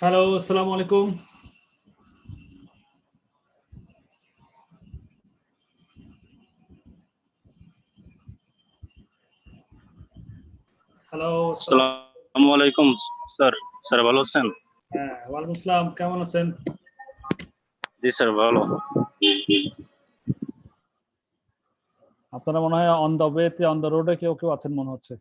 Hello, আসসালামু আলাইকুম। Hello, আসসালামু আলাইকুম স্যার। স্যার ভালো আছেন? হ্যাঁ, ওয়ালাইকুম আসসালাম। কেমন আছেন? জি স্যার ভালো। আপনারা মনে হয় অন দ্য ওয়েতে, অন দ্য রোডে কেউ কেউ আছেন মনে হচ্ছে।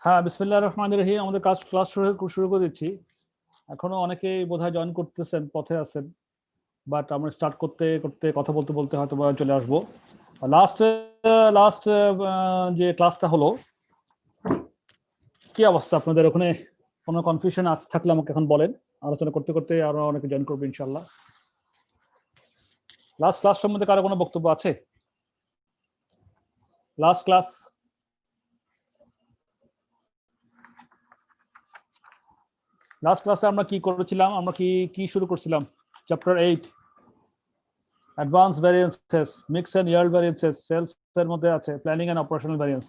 হ্যাঁ, বিসমিল্লাহির রহমানির রহিম। আমাদের ক্লাস শুরু করে দিচ্ছি। এখনো অনেকেই বোধহয় জয়েন করতেছেন, পথে আছেন, বাট আমরা স্টার্ট করতে করতে কথা বলতে বলতে হয়তো বা চলে আসবো। লাস্ট লাস্ট যে ক্লাসটা হলো, কি অবস্থা আপনাদের ওখানে? কোনো কনফিউশন থাকলে আমাকে এখন বলেন। আলোচনা করতে করতে আরো অনেকে জয়েন করবে ইনশাল্লাহ। লাস্ট ক্লাস সম্বন্ধে কারো কোনো বক্তব্য আছে? লাস্ট ক্লাসে আমরা কি করেছিলাম? আমরা কি কি শুরু করছিলাম? Chapter 8, advance variances, mix and yield variances, sales এর মধ্যে আছে প্ল্যানিং এন্ড অপারেশনাল ভ্যারিয়েন্স।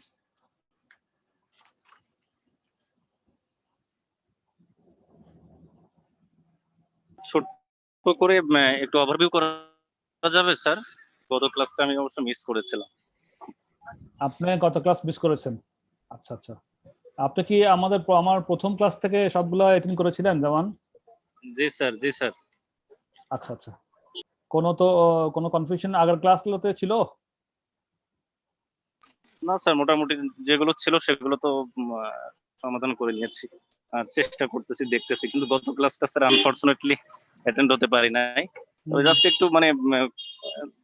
ছোট করে একটু ওভারভিউ করা যাবে স্যার? গত ক্লাসটা আমি অবশ্য মিস করেছিলাম। আপনি কত ক্লাস মিস করেছেন? আচ্ছা আচ্ছা, আপনি কি আমার প্রথম ক্লাস থেকে সবগুলো অ্যাটেন্ড করেছিলেন যেমন? জি স্যার, জি স্যার। আচ্ছা আচ্ছা, কোনো কনফিউশন আগের ক্লাসগুলোতে ছিল? না স্যার, মোটামুটি যেগুলো ছিল সেগুলো তো সমাধান করে নিয়েছি, আর চেষ্টা করতেছি, দেখতেছি। কিন্তু গত ক্লাসটা স্যার আনফরচুনেটলি অ্যাটেন্ড হতে পারি নাই। জাস্ট একটু মানে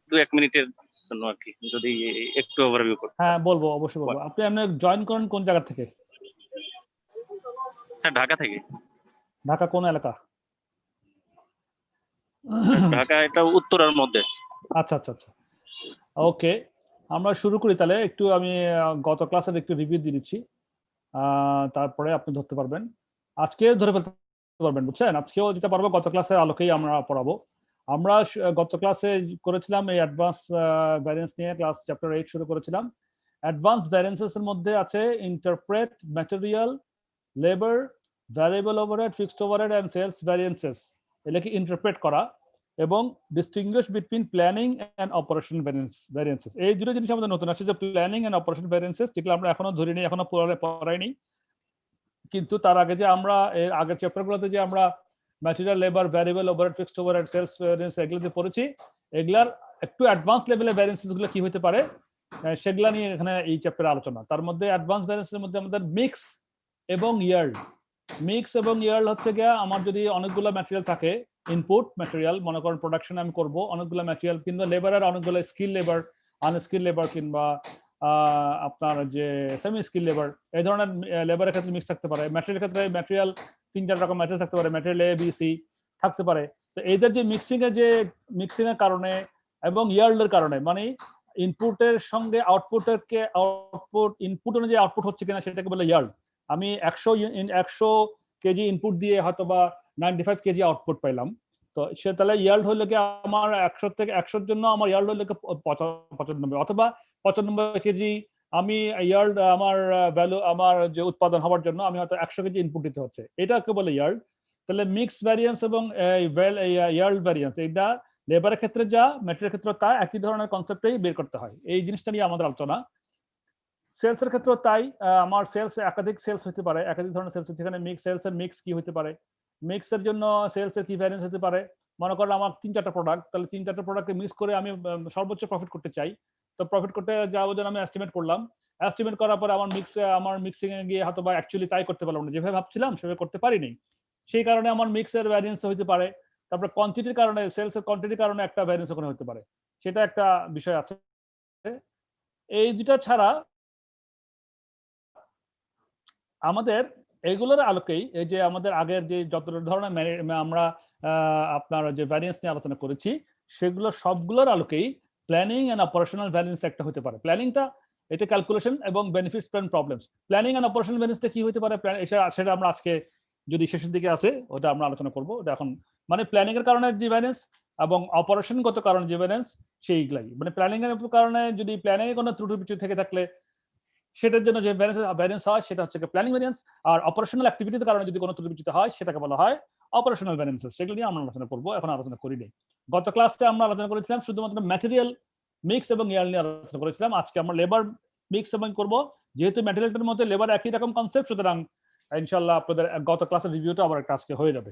2-1 মিনিটের জন্য আর কি, যদি একটু ওভারভিউ করতে। হ্যাঁ বলবো, অবশ্যই বলবো। আপনি জয়েন করেন কোন জায়গা থেকে? স্যার ঢাকা থেকে। ঢাকা কোন এলাকা? ঢাকা এটা উত্তরার মধ্যে। আচ্ছা আচ্ছা আচ্ছা, ওকে। আমরা শুরু করি তাহলে। একটু আমি গত ক্লাসের একটু রিভিউ দিয়ে দিচ্ছি, তারপরে আপনি ধরতে পারবেন। আজকে ধরে ফেলতে পারবেন, বুঝছেন? আজকেও যেটা পারবো গত ক্লাসের আলোকেই আমরা পড়াবো। আমরা গত ক্লাসে করেছিলাম এই অ্যাডভান্স ভ্যারিয়েন্স নিয়ে, ক্লাস চ্যাপ্টার 8 শুরু করেছিলাম। অ্যাডভান্স ভ্যারিয়েন্সেস এর মধ্যে আছে interpret, material, labour, variable overhead, fixed overhead and sales variances. এটাকে ইন্টারপ্রেট করা এবং distinguish between planning and operational variances. এই দুটো জিনিস আমাদের নতুন আসছে, যে প্ল্যানিং এন্ড অপারেশনাল ভ্যারিয়েন্সেস, যেগুলো আমরা এখনো ধরিনি, এখনো পড়াইনি। কিন্তু তার আগে যে আমরা এর আগের চ্যাপ্টারগুলোতে যে আমরা material, labour, variable overhead, fixed overhead, sales variance এগুলোতে পড়েছি, এগুলার একটু অ্যাডভান্স লেভেলের ভ্যারিয়েন্সেস গুলো কি হতে পারে সেগুলা নিয়ে এখানে এই চ্যাপ্টারে আলোচনা। তার মধ্যে অ্যাডভান্স ভ্যারিয়েন্সের মধ্যে আমাদের মিক্স এবং ইয়ার্ড। মিক্স এবং ইয়ার্ড হচ্ছে গিয়ে, আমার যদি অনেকগুলো ম্যাটেরিয়াল থাকে, ইনপুট ম্যাটেরিয়াল, মনে করেন প্রোডাকশনে আমি করব অনেকগুলো ম্যাটেরিয়াল, কিংবা লেবারের অনেকগুলো স্কিল লেবার, আনস্কিল লেবার, কিংবা আপনার যে সেমি স্কিল লেবার, এই ধরনের লেবারের ক্ষেত্রে মিক্স থাকতে পারে। ম্যাটেরিয়াল ক্ষেত্রে ম্যাটেরিয়াল 3-4 রকম ম্যাটেরিয়াল থাকতে পারে, ম্যাটেরিয়াল এ বি সি থাকতে পারে। তো এদের যে মিক্সিং এর কারণে এবং ইয়ার্ডের কারণে, মানে ইনপুটের সঙ্গে আউটপুট ইনপুট অনুযায়ী আউটপুট হচ্ছে কিনা সেটাকে বলে ইয়ার্ড। আমি 100 কেজি ইনপুট দিয়ে হয়তো বা 95 কেজি আউটপুট পাইলাম, তো সে তাহলে ইয়ার্ড হইলে কি আমার 100 থেকে 100-র জন্য আমার ইয়ার্ড হইলে 95, অথবা 95 কেজি আমি ইয়ার্ড, আমার ভ্যালু, আমার যে উৎপাদন হওয়ার জন্য আমি হয়তো 100 কেজি ইনপুট দিতে হচ্ছে, এটাকে বলে ইয়ার্ড। তাহলে মিক্স ভ্যারিয়েন্স এবং ইয়ার্ড ভ্যারিয়েন্স, এটা লেবারের ক্ষেত্রে যা, ম্যাটেরিয়ালের ক্ষেত্রে তা, একই ধরনের কনসেপ্টেই বের করতে হয়। এই জিনিসটা নিয়ে আমাদের আলোচনা। সেলসের ক্ষেত্রে তাই, আমার সেলস একাধিক সেলস হতে পারে, একাধিক ধরনের সেলস। সেখানে সেলসের মিক্স কি হতে পারে, মিক্সের জন্য সেলসের কি ভ্যারিয়েন্স হতে পারে। মনে করেন আমার 3-4টা প্রোডাক্ট, তাহলে 3-4টা প্রোডাক্টকে মিক্স করে আমি সর্বোচ্চ প্রফিট করতে চাই। তো প্রফিট করতে যাওয়ার জন্য আমি এস্টিমেট করলাম। এস্টিমেট করার পরে আমার মিক্সিং এ গিয়ে হয়তো বা অ্যাকচুয়ালি তাই করতে পারলাম না, যেভাবে ভাবছিলাম সেভাবে করতে পারিনি। সেই কারণে আমার মিক্সের ভ্যারিয়েন্স হতে পারে। তারপরে কোয়ান্টিটির কারণে, সেলসের কোয়ান্টিটির কারণে একটা ভ্যারিয়েন্স ওখানে হতে পারে, সেটা একটা বিষয় আছে। এই দুটা ছাড়া আমাদের এগুলোর আলোকেই, এই যে আমাদের আগের যে যত ধরনের আমরা আপনার যে ভ্যারিয়েন্স নিয়ে আলোচনা করেছি, সেগুলো সবগুলোর আলোকেই প্ল্যানিং এন্ড অপারেশনাল ভ্যারিয়েন্স একটা হতে পারে। প্ল্যানিংটা এটা ক্যালকুলেশন এবং benefits plan problems. Planning and operational ভ্যারিয়েন্সটা কি হতে পারে, সেটা আমরা আজকে যদি শেষের দিকে আছে ওটা আমরা আলোচনা করব। ওটা এখন মানে প্ল্যানিং এর কারণে যে ভ্যারিয়েন্স এবং অপারেশনগত কারণে যে ভ্যারিয়েন্স সেইগুলাই, মানে প্ল্যানিং এর কারণে যদি প্ল্যানিং এর কোনো ত্রুটি বিচ্যুতি থেকে থাকলে সেটার জন্য যে ভ্যারিয়েন্স হয় সেটা হচ্ছে প্ল্যানিং ভ্যারিয়েন্স, আর অপারেশনাল অ্যাক্টিভিটির কারণে যদি কোনো ত্রুটি বিচ্যুতি হয় সেটাকে বলা হয় অপারেশনাল ভ্যারিয়েন্সেস। সেগুলো নিয়ে আমরা আলোচনা করব, এখন আলোচনা করি নাই। গত ক্লাসে আমরা আলোচনা করেছিলাম শুধুমাত্র ম্যাটেরিয়াল মিক্স এবং ইয়ার নিয়ে আলোচনা করেছিলাম। আজকে আমরা লেবার মিক্স এবং করব, যেহেতু ম্যাটেরিয়ালটার মধ্যে লেবার একই রকম কনসেপ্ট, সুতরাং ইনশাআল্লাহ আপনাদের গত ক্লাসের রিভিউটা আবার একটা আজকে হয়ে যাবে।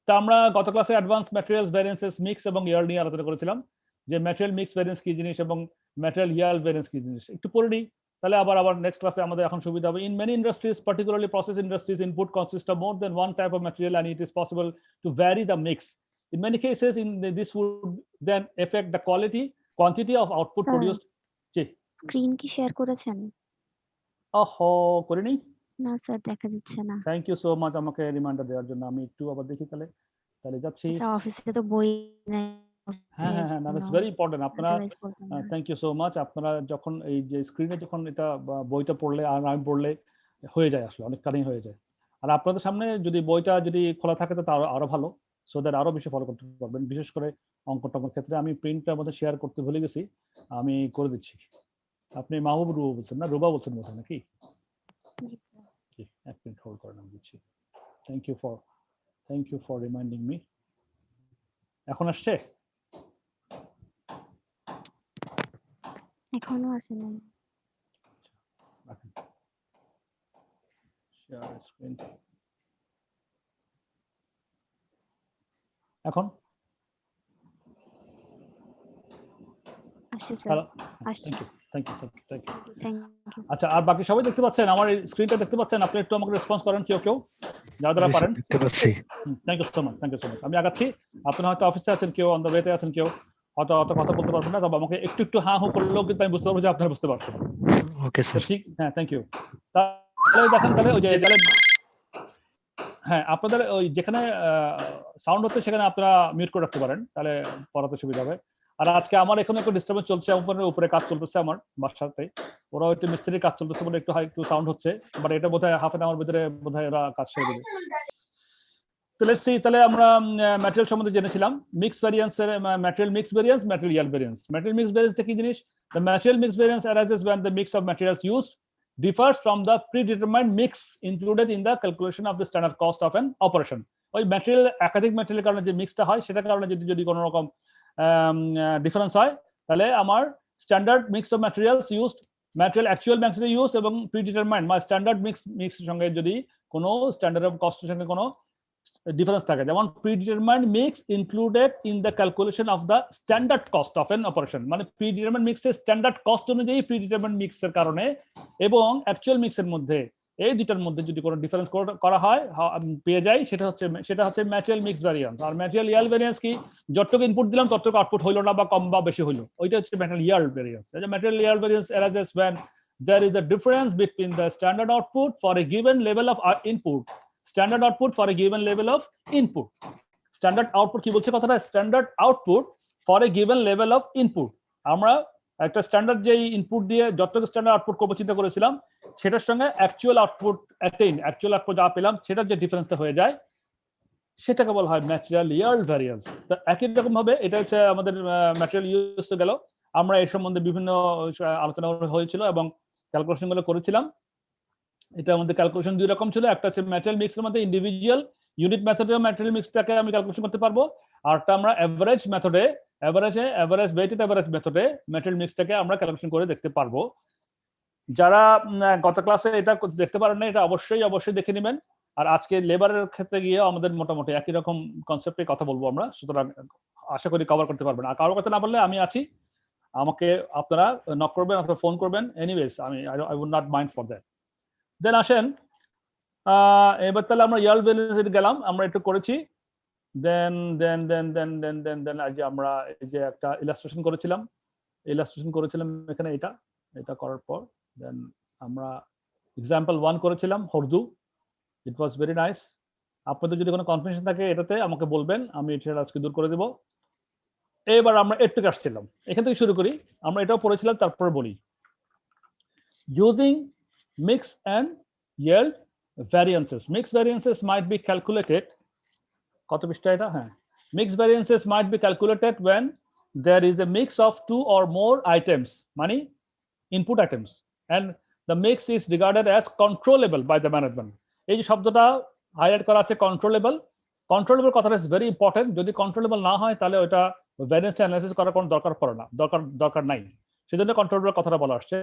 তা আমরা গত ক্লাসে অ্যাডভান্স ম্যাটেরিয়ালস ভ্যারিয়েন্সেস মিক্স এবং ইয়ার নিয়ে আলোচনা করেছিলাম, যে ম্যাটেরিয়াল মিক্স ভ্যারিয়েন্স কি জিনিস এবং ম্যাটেরিয়াল ইয়ার ভ্যারিয়েন্স কি জিনিস। একটু পড়ে নিই, তাহলে আবার নেক্সট ক্লাসে আমাদের এখন সুবিধা হবে। In many industries, particularly process industries, input consist of more than one type of material and it is possible to vary the mix. In many cases, this would then affect the quantity of output produced. G, screen কি share করেছেন? করে নিই। না sir, দেখা যাচ্ছে না। Thank you so much আমাকে reminder দেওয়ার জন্য। আমি একটু আবার দেখি, তাহলে যাচ্ছি। স্যার অফিসে তো বই নেই। হ্যাঁ, দ্যাটস ভেরি ইম্পর্টেন্ট। আপনারা থ্যাংক ইউ সো মাচ। আপনারা যখন এই যে স্ক্রিনে যখন এটা বইটা পড়লে আর আমি পড়লে হয়ে যায়, আসলে অনেক কানেই হয়ে যায়। আর আপনাদের সামনে যদি বইটা যদি খোলা থাকে তো আরো ভালো, সো দ্যাট আরো বেশি ফলো করতে পারবেন। বিশেষ করে অঙ্কটার ক্ষেত্রে আমি প্রিন্টটার মধ্যে শেয়ার করতে ভুলে গেছি, আমি করে দিচ্ছি। আপনি মাহবুব রুবা বলছেন না, রুবা বলছেন বোধহয় নাকি? এক মিনিট হোল্ড করেন, আমি দিচ্ছি। Thank you for reminding me. এখন আসছে? এখনো আসে নাই। শেয়ার স্ক্রিন এখন আসছে স্যার, আসছে। Thank you. Thank you. আচ্ছা, আর বাকি সবাই দেখতে পাচ্ছেন? আমার এই স্ক্রিনটা দেখতে পাচ্ছেন? আপনি একটু আমাকে রেসপন্স করেন, কেউ যারা পারেন। দেখতে পাচ্ছি। Thank you so much. আমি আগাচ্ছি। আপনারা হয়তো অফিসে আছেন, কেউ অন দ্য ওয়েতে আছেন, কেউ হয়তো অত কথা বলতে পারবেন না, তবে আমাকে একটু হা হু করলেও কিন্তু আমি বুঝতে পারবো যে আপনারা বুঝতে পারছেন। Okay sir. ঠিক, হ্যাঁ, থ্যাংক ইউ। তাহলে দেখেন, তাহলে ওই যে হ্যাঁ, আপনাদের ওই যেখানে সাউন্ড হচ্ছে সেখানে আপনারা মিউট করে রাখতে পারেন, তাহলে পড়াতে সুবিধা হবে। আর আজকে আমার এখানে একটু ডিস্টার্বেন্স চলছে, উপরে কাজ চলতেছে আমার বাসাতে, ওরা একটু মিস্ত্রির কাজ চলতেছে বলে একটু সাউন্ড হচ্ছে, বাট এটা বোধহয় হাফ এন আওয়ার ভিতরে বোধহয় এরা কাজ সেরে দেবে। তাহলে আমরা ম্যাটেরিয়াল সম্বন্ধে জেনেছিলাম। Mix variance, material mix variance, material yield variance. Material mix ভ্যারিয়েন্সটা কি জিনিস? The material mix variance arises when the mix of materials used differs from the predetermined mix included in the calculation of the standard cost of an operation. ওই material, একাধিক ম্যাটেরিয়ালের কারণে যে মিক্সটা হয় সেটার কারণে যদি কোনো রকম ডিফারেন্স হয়, তাহলে আমার standard mix of materials used, material actual maximum use এবং প্রিডিটারমাইন্ড বা স্ট্যান্ডার্ড মিক্সের সঙ্গে যদি কোনো স্ট্যান্ডার্ড অফ কস্টের সঙ্গে কোনো ডিফারেন্স থাকে, যেমন predetermined mix included in the calculation of the standard cost of an operation, মানে প্রিডিটারমাইন্ড মিক্সের স্ট্যান্ডার্ড কস্ট অনুযায়ী প্রিডিটারমাইন্ড মিক্সের কারণে এবং অ্যাকচুয়াল মিক্সের মধ্যে, এই দুটার মধ্যে যদি কোনো ডিফারেন্স করা হয় পেয়ে যাই, সেটা হচ্ছে ম্যাটেরিয়াল মিক্স ভ্যারিয়েন্স। আর ম্যাটেরিয়াল ইয়ার ভ্যারিয়েন্স কি? যতটুকু ইনপুট দিলাম ততটুকু আউটপুট হইলো না বা কম বা বেশি হইলো, ওইটা হচ্ছে material yield variance. Material yield variance arises when there is a difference between the standard output for a given level of input, standard output for a given level of input. Standard output কি বলছে কথাটা? Standard output for a given level of input. আমরা একটা standard যে input দিয়ে যতটুকু standard output করবো চিন্তা করেছিলাম, সেটার সঙ্গে অ্যাকচুয়াল আউটপুট যা পেলাম সেটার যে ডিফারেন্সটা হয়ে যায় সেটাকে বলা হয় ম্যাটেরিয়াল ইয়ার ভ্যারিয়েন্স। তো একই রকম ভাবে এটা হচ্ছে আমাদের ম্যাটেরিয়াল ইউজ গেল। আমরা এর সম্বন্ধে বিভিন্ন আলোচনা হয়েছিল এবং ক্যালকুলেশন গুলো করেছিলাম। এটা আমাদের ক্যালকুলেশন দুই রকম ছিল, একটা হচ্ছে ম্যাটেরিয়াল মিক্সের মধ্যে ইন্ডিভিজুয়াল ইউনিট মেথডে ম্যাটেরিয়াল মিক্সটাকে আমি ক্যালকুলেশন করতে পারবো, আর একটা আমরা এভারেজ মেথডে, ওয়েটেড এভারেজ মেথডে ম্যাটেরিয়াল মিক্সটাকে আমরা ক্যালকুলেশন করে দেখতে পারবো। যারা গত ক্লাসে এটা দেখতে পারেন না, এটা অবশ্যই দেখে নেবেন। আর আজকে লেবারের ক্ষেত্রে গিয়ে আমাদের মোটামুটি একই রকম কনসেপ্টে কথা বলবো আমরা, সুতরাং আশা করি কভার করতে পারবেন। আর কারো কথা না বললে আমি আছি, আমাকে আপনারা নক করবেন অথবা ফোন করবেন, anyways I would not mind for that. Then আসেন, এবার তাহলে আমরা ইয়ার ভ্যালিডিটি গেলাম, আমরা একটু করেছি। দেন আজ আমরা এই যে একটা ইলাস্ট্রেশন করেছিলাম এখানে, এটা করার পর দেন আমরা এক্সাম্পল 1 করেছিলাম হরদু। ইট ওয়াজ ভেরি নাইস। আপনাদের যদি কোনো কনফিউশন থাকে এটাতে আমাকে বলবেন, আমি এটা আজকে দূর করে দেব। এবার আমরা একটু আসছিলাম, এখান থেকে শুরু করি। আমরা এটাও পড়েছিলাম, তারপরে বলি using mix and yield variances. Mix variances might be calculated. কত পৃষ্ঠা এটা? হ্যাঁ, mix variances might be calculated when there is a mix of two or more items, মানে input items, and the mix is regarded as controllable by the management. এই যে শব্দটা highlight করা আছে controllable, controllable কথাটা is very important. যদি controllable না হয় তাহলে ওটা ভ্যারিয়েন্স অ্যানালাইসিস করার কোনো দরকার পড়ে না, দরকার নাই, সেজন্য controllable কথাটা বলা আসছে।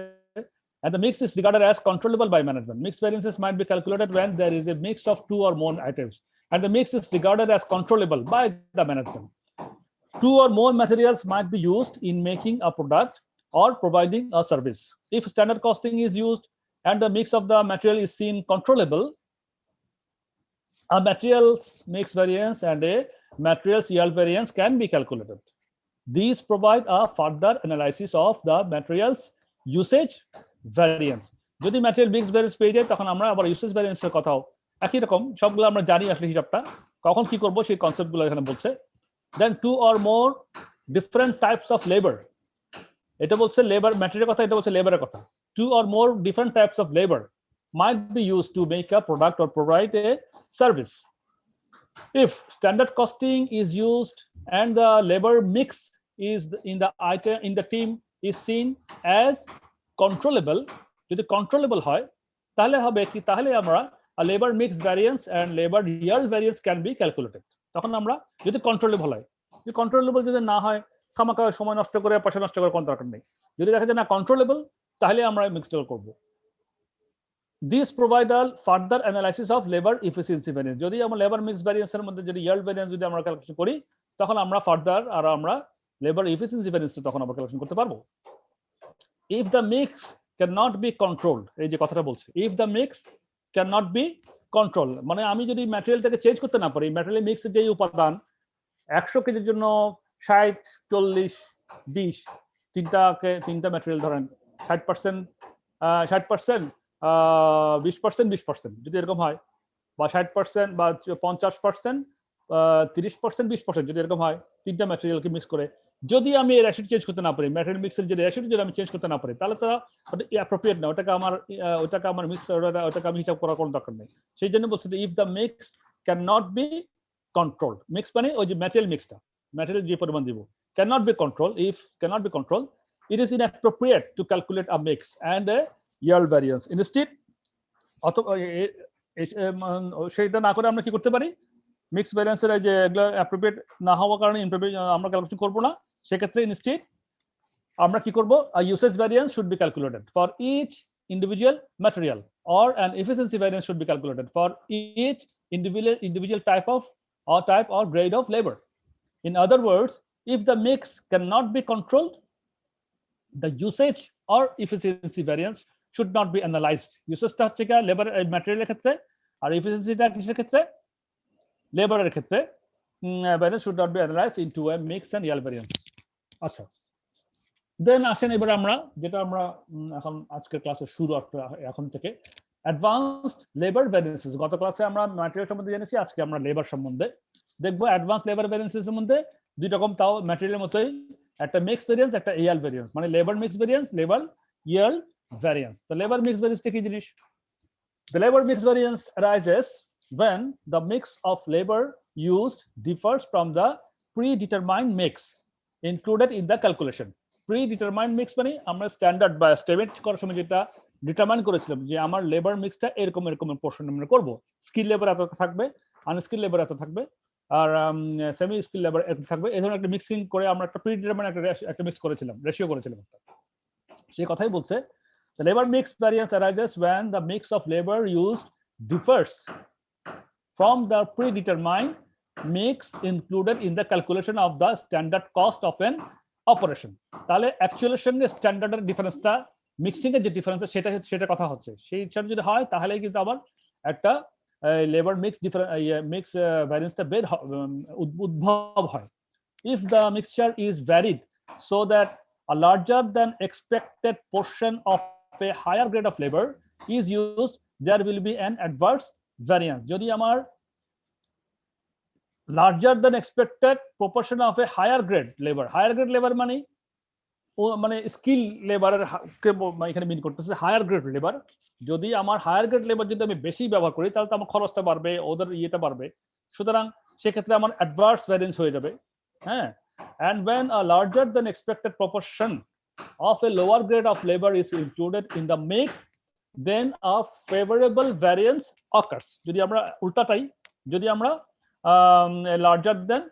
And the mix is regarded as controllable by management. Mixed variances might be calculated when there is a mix of two or more items, and the mix is regarded as controllable by the management. Two or more materials might be used in making a product or providing a service. If standard costing is used and the mix of the material is seen controllable, a materials mix variance and a materials yield variance can be calculated. These provide a further analysis of the materials usage variance. যদি material mix variance পেয়ে যায় তখন আমরা আবার usage ভ্যারিয়েন্সের কথাও একই রকম, সবগুলো আমরা জানি আসলে হিসাবটা কখন কি করব সেই কনসেপ্টগুলো এখানে বলছে। Then two or more different types of labour, এটা বলছে লেবার ম্যাটেরিয়াল কথা, এটা বলছে লেবারের কথা। Two or more different types of labour might be used to make a product or provide a service. If standard costing is used and the labor mix is in the item in the team is seen as controllable, যদি controllable হয় তাহলে হবে কি, তাহলে আমরা labor mix variance and labor yield variance can be calculated. তখন আমরা যদি controllable হয়, যদি controllable যদি না হয় খামাখা সময় নষ্ট করে পয়সা নষ্ট করার কোনো দরকার নেই। যদি দেখা যায় না controllable তাহলে আমরা মিক্সড করব। These provide a further analysis of labor efficiency variance. যদি আমরা labor mix variance এর মধ্যে যদি yield variance যদি আমরা ক্যালকুলেশন করি তখন আমরা ফার্দার আর আমরা labor efficiency variance তখন আমরা ক্যালকুলেশন করতে পারবো। If the mix cannot be controlled, এই যে কথাটা বলছে, if the mix cannot be controlled, মানে আমি যদি ম্যাটেরিয়ালটাকে চেঞ্জ করতে না পারি, ম্যাটেরিয়াল মিক্সের যে উপাদান 100 কেজির জন্য 60 40 20 তিনটা ম্যাটেরিয়াল ধরেন 60% 60% 20% 20% যদি এরকম হয়, বা 60% বা 50% 30% 20% যদি এরকম হয়, তিনটা ম্যাটেরিয়ালকে মিক্স করে যদি আমি এর রেশিও চেঞ্জ করতে না পারি, ম্যাটেরিয়াল মিক্সের যে রেশিও যদি আমি চেঞ্জ করতে না পারি তাহলে তো ওটা অ্যাপ্রোপ্রিয়েট না, ওটাকে আমার মিক্স ওটাকে আমি হিসাব করার কোনো দরকার নেই। সেই জন্য বলছি if the mix can not be controlled, mix মানে ওই যে ম্যাটেরিয়াল মিক্সটা, ম্যাটেরিয়াল যে পরিমাণ দিব cannot be controlled, if cannot be controlled, it is inappropriate to calculate a mix and a yield variance. Instead, সেটা না করে আমরা কি করতে পারি, মিক্স ভ্যারিয়েন্সের যে এগুলো অ্যাপ্রোপ্রিয়েট না হওয়ার কারণে আমরা ক্যালকুলেশন করব না, সেক্ষেত্রে ইনস্টেড আমরা কি করব, a usage variance should be calculated for each individual material, or an efficiency variance should be calculated for each individual type or grade of labor. In other words, if the mix cannot be controlled, the usage or efficiency variance should not be analyzed. Usageটা হচ্ছে কি labour ম্যাটেরিয়ালের ক্ষেত্রে, আর এফিসিয়েন্সিটা কিসের ক্ষেত্রে, লেবারের ক্ষেত্রে। variance should not be analyzed into a mix and yield variance. আচ্ছা, দেন আসেন এবারে আমরা যেটা আমরা এখন আজকের ক্লাসের শুরু এখন থেকে অ্যাডভান্সড লেবার ভ্যারিয়েন্সেস। গত ক্লাসে আমরা ম্যাটেরিয়াল সম্বন্ধে জেনেছি, আজকে আমরা লেবার সম্বন্ধে দেখবো। অ্যাডভান্স লেবার ভ্যারিয়েন্সেস এর মধ্যে দুই রকম, তাও ম্যাটেরিয়ালের মতোই, একটা মিক্স ভ্যারিয়েন্স, একটা yield ভ্যারিয়েন্স, মানে labour mix variance, labour yield variance. The labor mix variance কি জিনিস? The labor mix variance arises when the mix of labor used differs from the predetermined mix included in the calculation. Predetermined mix মানে আমরা standard বা estimate করার সময় যেটা determine করেছিলাম যে আমার লেবার মিক্সটা এরকম পোর্শন আমরা করব, স্কিল লেবার এত থাকবে, আনস্কিল লেবার এত থাকবে, আর সেমি স্কিল লেবার এত থাকবে, এই ধরনের একটা মিক্সিং করে আমরা একটা প্রিডিটারমাইন একটা মিক্স করেছিলাম, রেশিও করেছিলাম একটা। সেই কথাই বলছে the labor mix variance arises when the mix of labor used differs from the predetermined mix included in the calculation of the standard cost of an operation. তাহলে অ্যাকচুয়ালের সঙ্গে স্ট্যান্ডার্ডের ডিফারেন্সটা, মিক্সিং এর যে ডিফারেন্স সেটা কথা হচ্ছে, সেই হিসাবে যদি হয় তাহলে কিন্তু আবার একটা লেবার মিক্স ভ্যারিয়েন্সটা উদ্ভব হয়। If the mixture is varied so that a larger than expected portion of a higher grade of labor is used, there will be an adverse variance. যদি আমার larger than expected proportion of a higher grade labor মানে ও মানে skill লেবারের এখানে মিন করতেছে higher grade labour. যদি আমার higher grade labour যদি আমি বেশি ব্যবহার করি তাহলে তো আমার খরচটা বাড়বে, ওদের ইয়েটা বাড়বে, সুতরাং সেক্ষেত্রে আমার অ্যাডভার্স ভ্যারিয়েন্স হয়ে যাবে। হ্যাঁ, and when a larger than expected proportion of a lower grade of labor is included in the mix, then a favorable variance occurs. যদি আমরা উল্টাটাই, যদি আমরা larger than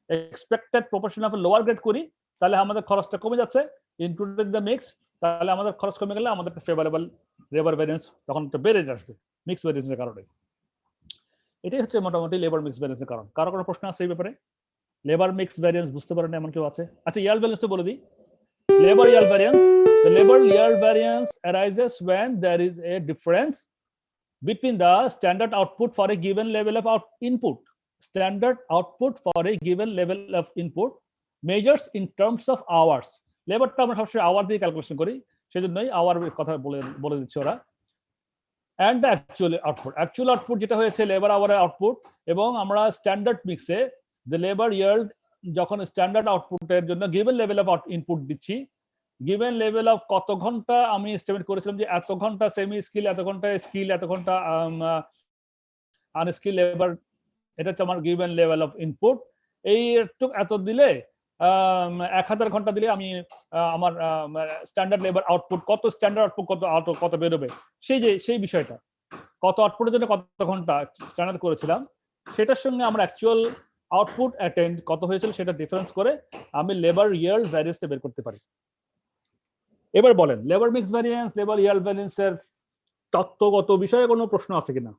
expected proportion of a lower grade করি তাহলে আমাদের খরচটা কমে যাচ্ছে, ইনক্লুডেড দ্য মিক্স, তাহলে আমাদের খরচ কমে গেলে আমাদের ফেভারেবল লেবার ভ্যারিয়েন্স তখন একটু বেড়ে আসবে মিক্স ভ্যারিয়েন্সের কারণে। এটাই হচ্ছে মোটামুটি লেবার মিক্স ভ্যারিয়েন্সের কারণ। কারো কোনো প্রশ্ন আছে এই ব্যাপারে? লেবার মিক্স ভ্যারিয়েন্স বুঝতে পারেন এমন কেউ আছে? আচ্ছা, ইয়ার ভ্যারিয়েন্স তো বলে দিই। Labor yield variance. The labor yield variance arises when there is a difference between the standard output for a given level of input. Standard output for a given level of input measures in terms of hours. লেবারটা আমরা সবসময় hour দিয়ে calculation করি, সেজন্যই hour কথা বলে দিচ্ছে ওরা। And the actual output যেটা হয়েছে লেবার আওয়ারের আউটপুট, এবং আমরা স্ট্যান্ডার্ড মিক্সে the labor yield যখন স্ট্যান্ডার্ড আউটপুটের জন্য গিভেন লেভেল অফ ইনপুট দিচ্ছি, গিভেন লেভেল অফ কত ঘন্টা আমি এস্টিমেট করেছিলাম যে এত ঘন্টা সেমি স্কিল, এত ঘন্টা স্কিল, এত ঘন্টা আনস্কিল লেবার, এটা হচ্ছে আমার গিভেন লেভেল অফ ইনপুট। এই এত দিলে 1000 ঘন্টা দিলে আমি আমার স্ট্যান্ডার্ড লেবার আউটপুট কত, স্ট্যান্ডার্ড আউটপুট কত বেরোবে, সেই বিষয়টা কত আউটপুটের জন্য কত ঘন্টা স্ট্যান্ডার্ড করেছিলাম, সেটার সঙ্গে আমরা অ্যাকচুয়াল আউটপুট অ্যাটেন্ড কত হয়েছিল সেটা ডিফারেন্স করে আমি লেবার ইয়ার্ড ভ্যারিয়েন্সটা বের করতে পারি। এবার বলেন labour mix variance, labour yield ভ্যারিয়েন্সের তত্ত্বগত বিষয়ে কোনো প্রশ্ন আছে কিনা?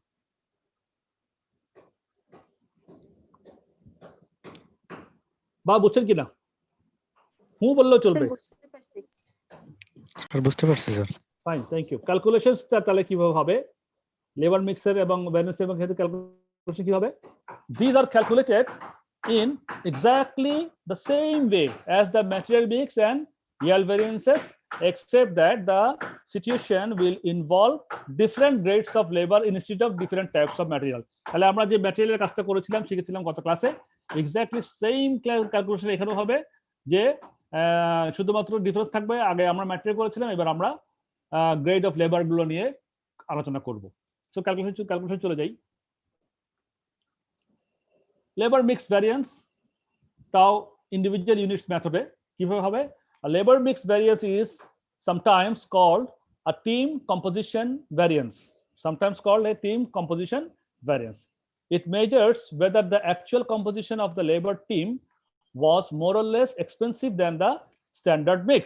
বা বুঝছেন কিনা? বললেও চলবে। বুঝতে পারছি স্যার। Fine, thank you. ক্যালকুলেশনসটা তাহলে কিভাবে হবে লেবার মিক্সের এবং ভ্যারিয়েন্স এবং ক্ষেত্রে ক্যালকুলেশন কি হবে? These are calculated in exactly the same way as the material mix and yield variances, except that the situation will involve different grades of labor instead of different types of material. তাহলে আমরা যে ম্যাটেরিয়ালের কাজটা করেছিলাম শিখেছিলাম গত ক্লাসে, exactly same calculation এখানেও হবে, যে শুধুমাত্র ডিফারেন্স থাকবে, আগে আমরা ম্যাটেরিয়াল করেছিলাম, এবার আমরা গ্রেড অফ লেবার গুলো নিয়ে আলোচনা করব। সো ক্যালকুলেশন চলে যাই। লেবার মিক্স ভ্যারিয়েন্স তাও ইন্ডিভিজুয়াল ইউনিটস মেথডে কিভাবে হবে? Labour mix variance is sometimes called a team composition variance. Sometimes called a team composition variance. It measures whether the actual composition of the labor team was more or less expensive than the standard mix.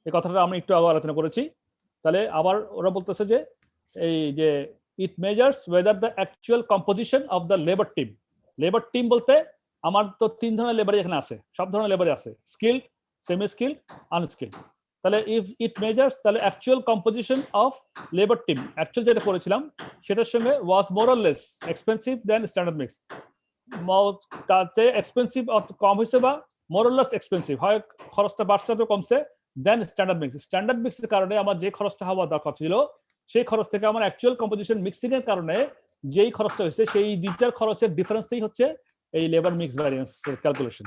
এই কথাটা আমরা একটু আগে আলোচনা করেছি। তাহলে আবার ওরা বলতেছে যে এই যে it measures whether the actual composition of the labor team. Labour team বলতে আমার তো 3 ধরনের লেবারই এখানে আছে, সব ধরনের লেবারই আছে, স্কিলড, সেমি স্কিলড, আনস্কিলড। তাহলে ইফ ইট মেজার্স, তাহলে actual composition of labour team, actual যেটা করেছিলাম সেটার সঙ্গে was more or less expensive than standard mix. তার চেয়ে এক্সপেন্সিভ কম হয়েছে বা মোর অর লেস এক্সপেন্সিভ, হয় খরচটা বাড়ছে তো কমছে দেন স্ট্যান্ডার্ড মিক্স। স্ট্যান্ডার্ড মিক্সের কারণে আমার যে খরচটা হওয়া দরকার ছিল সেই খরচ থেকে আমার অ্যাকচুয়াল কম্পোজিশন মিক্সিং এর কারণে যেই খরচটা হয়েছে সেই দুইটার খরচের ডিফারেন্সটাই হচ্ছে এই লেবার মিক্স ভ্যারিয়েন্স ক্যালকুলেশন।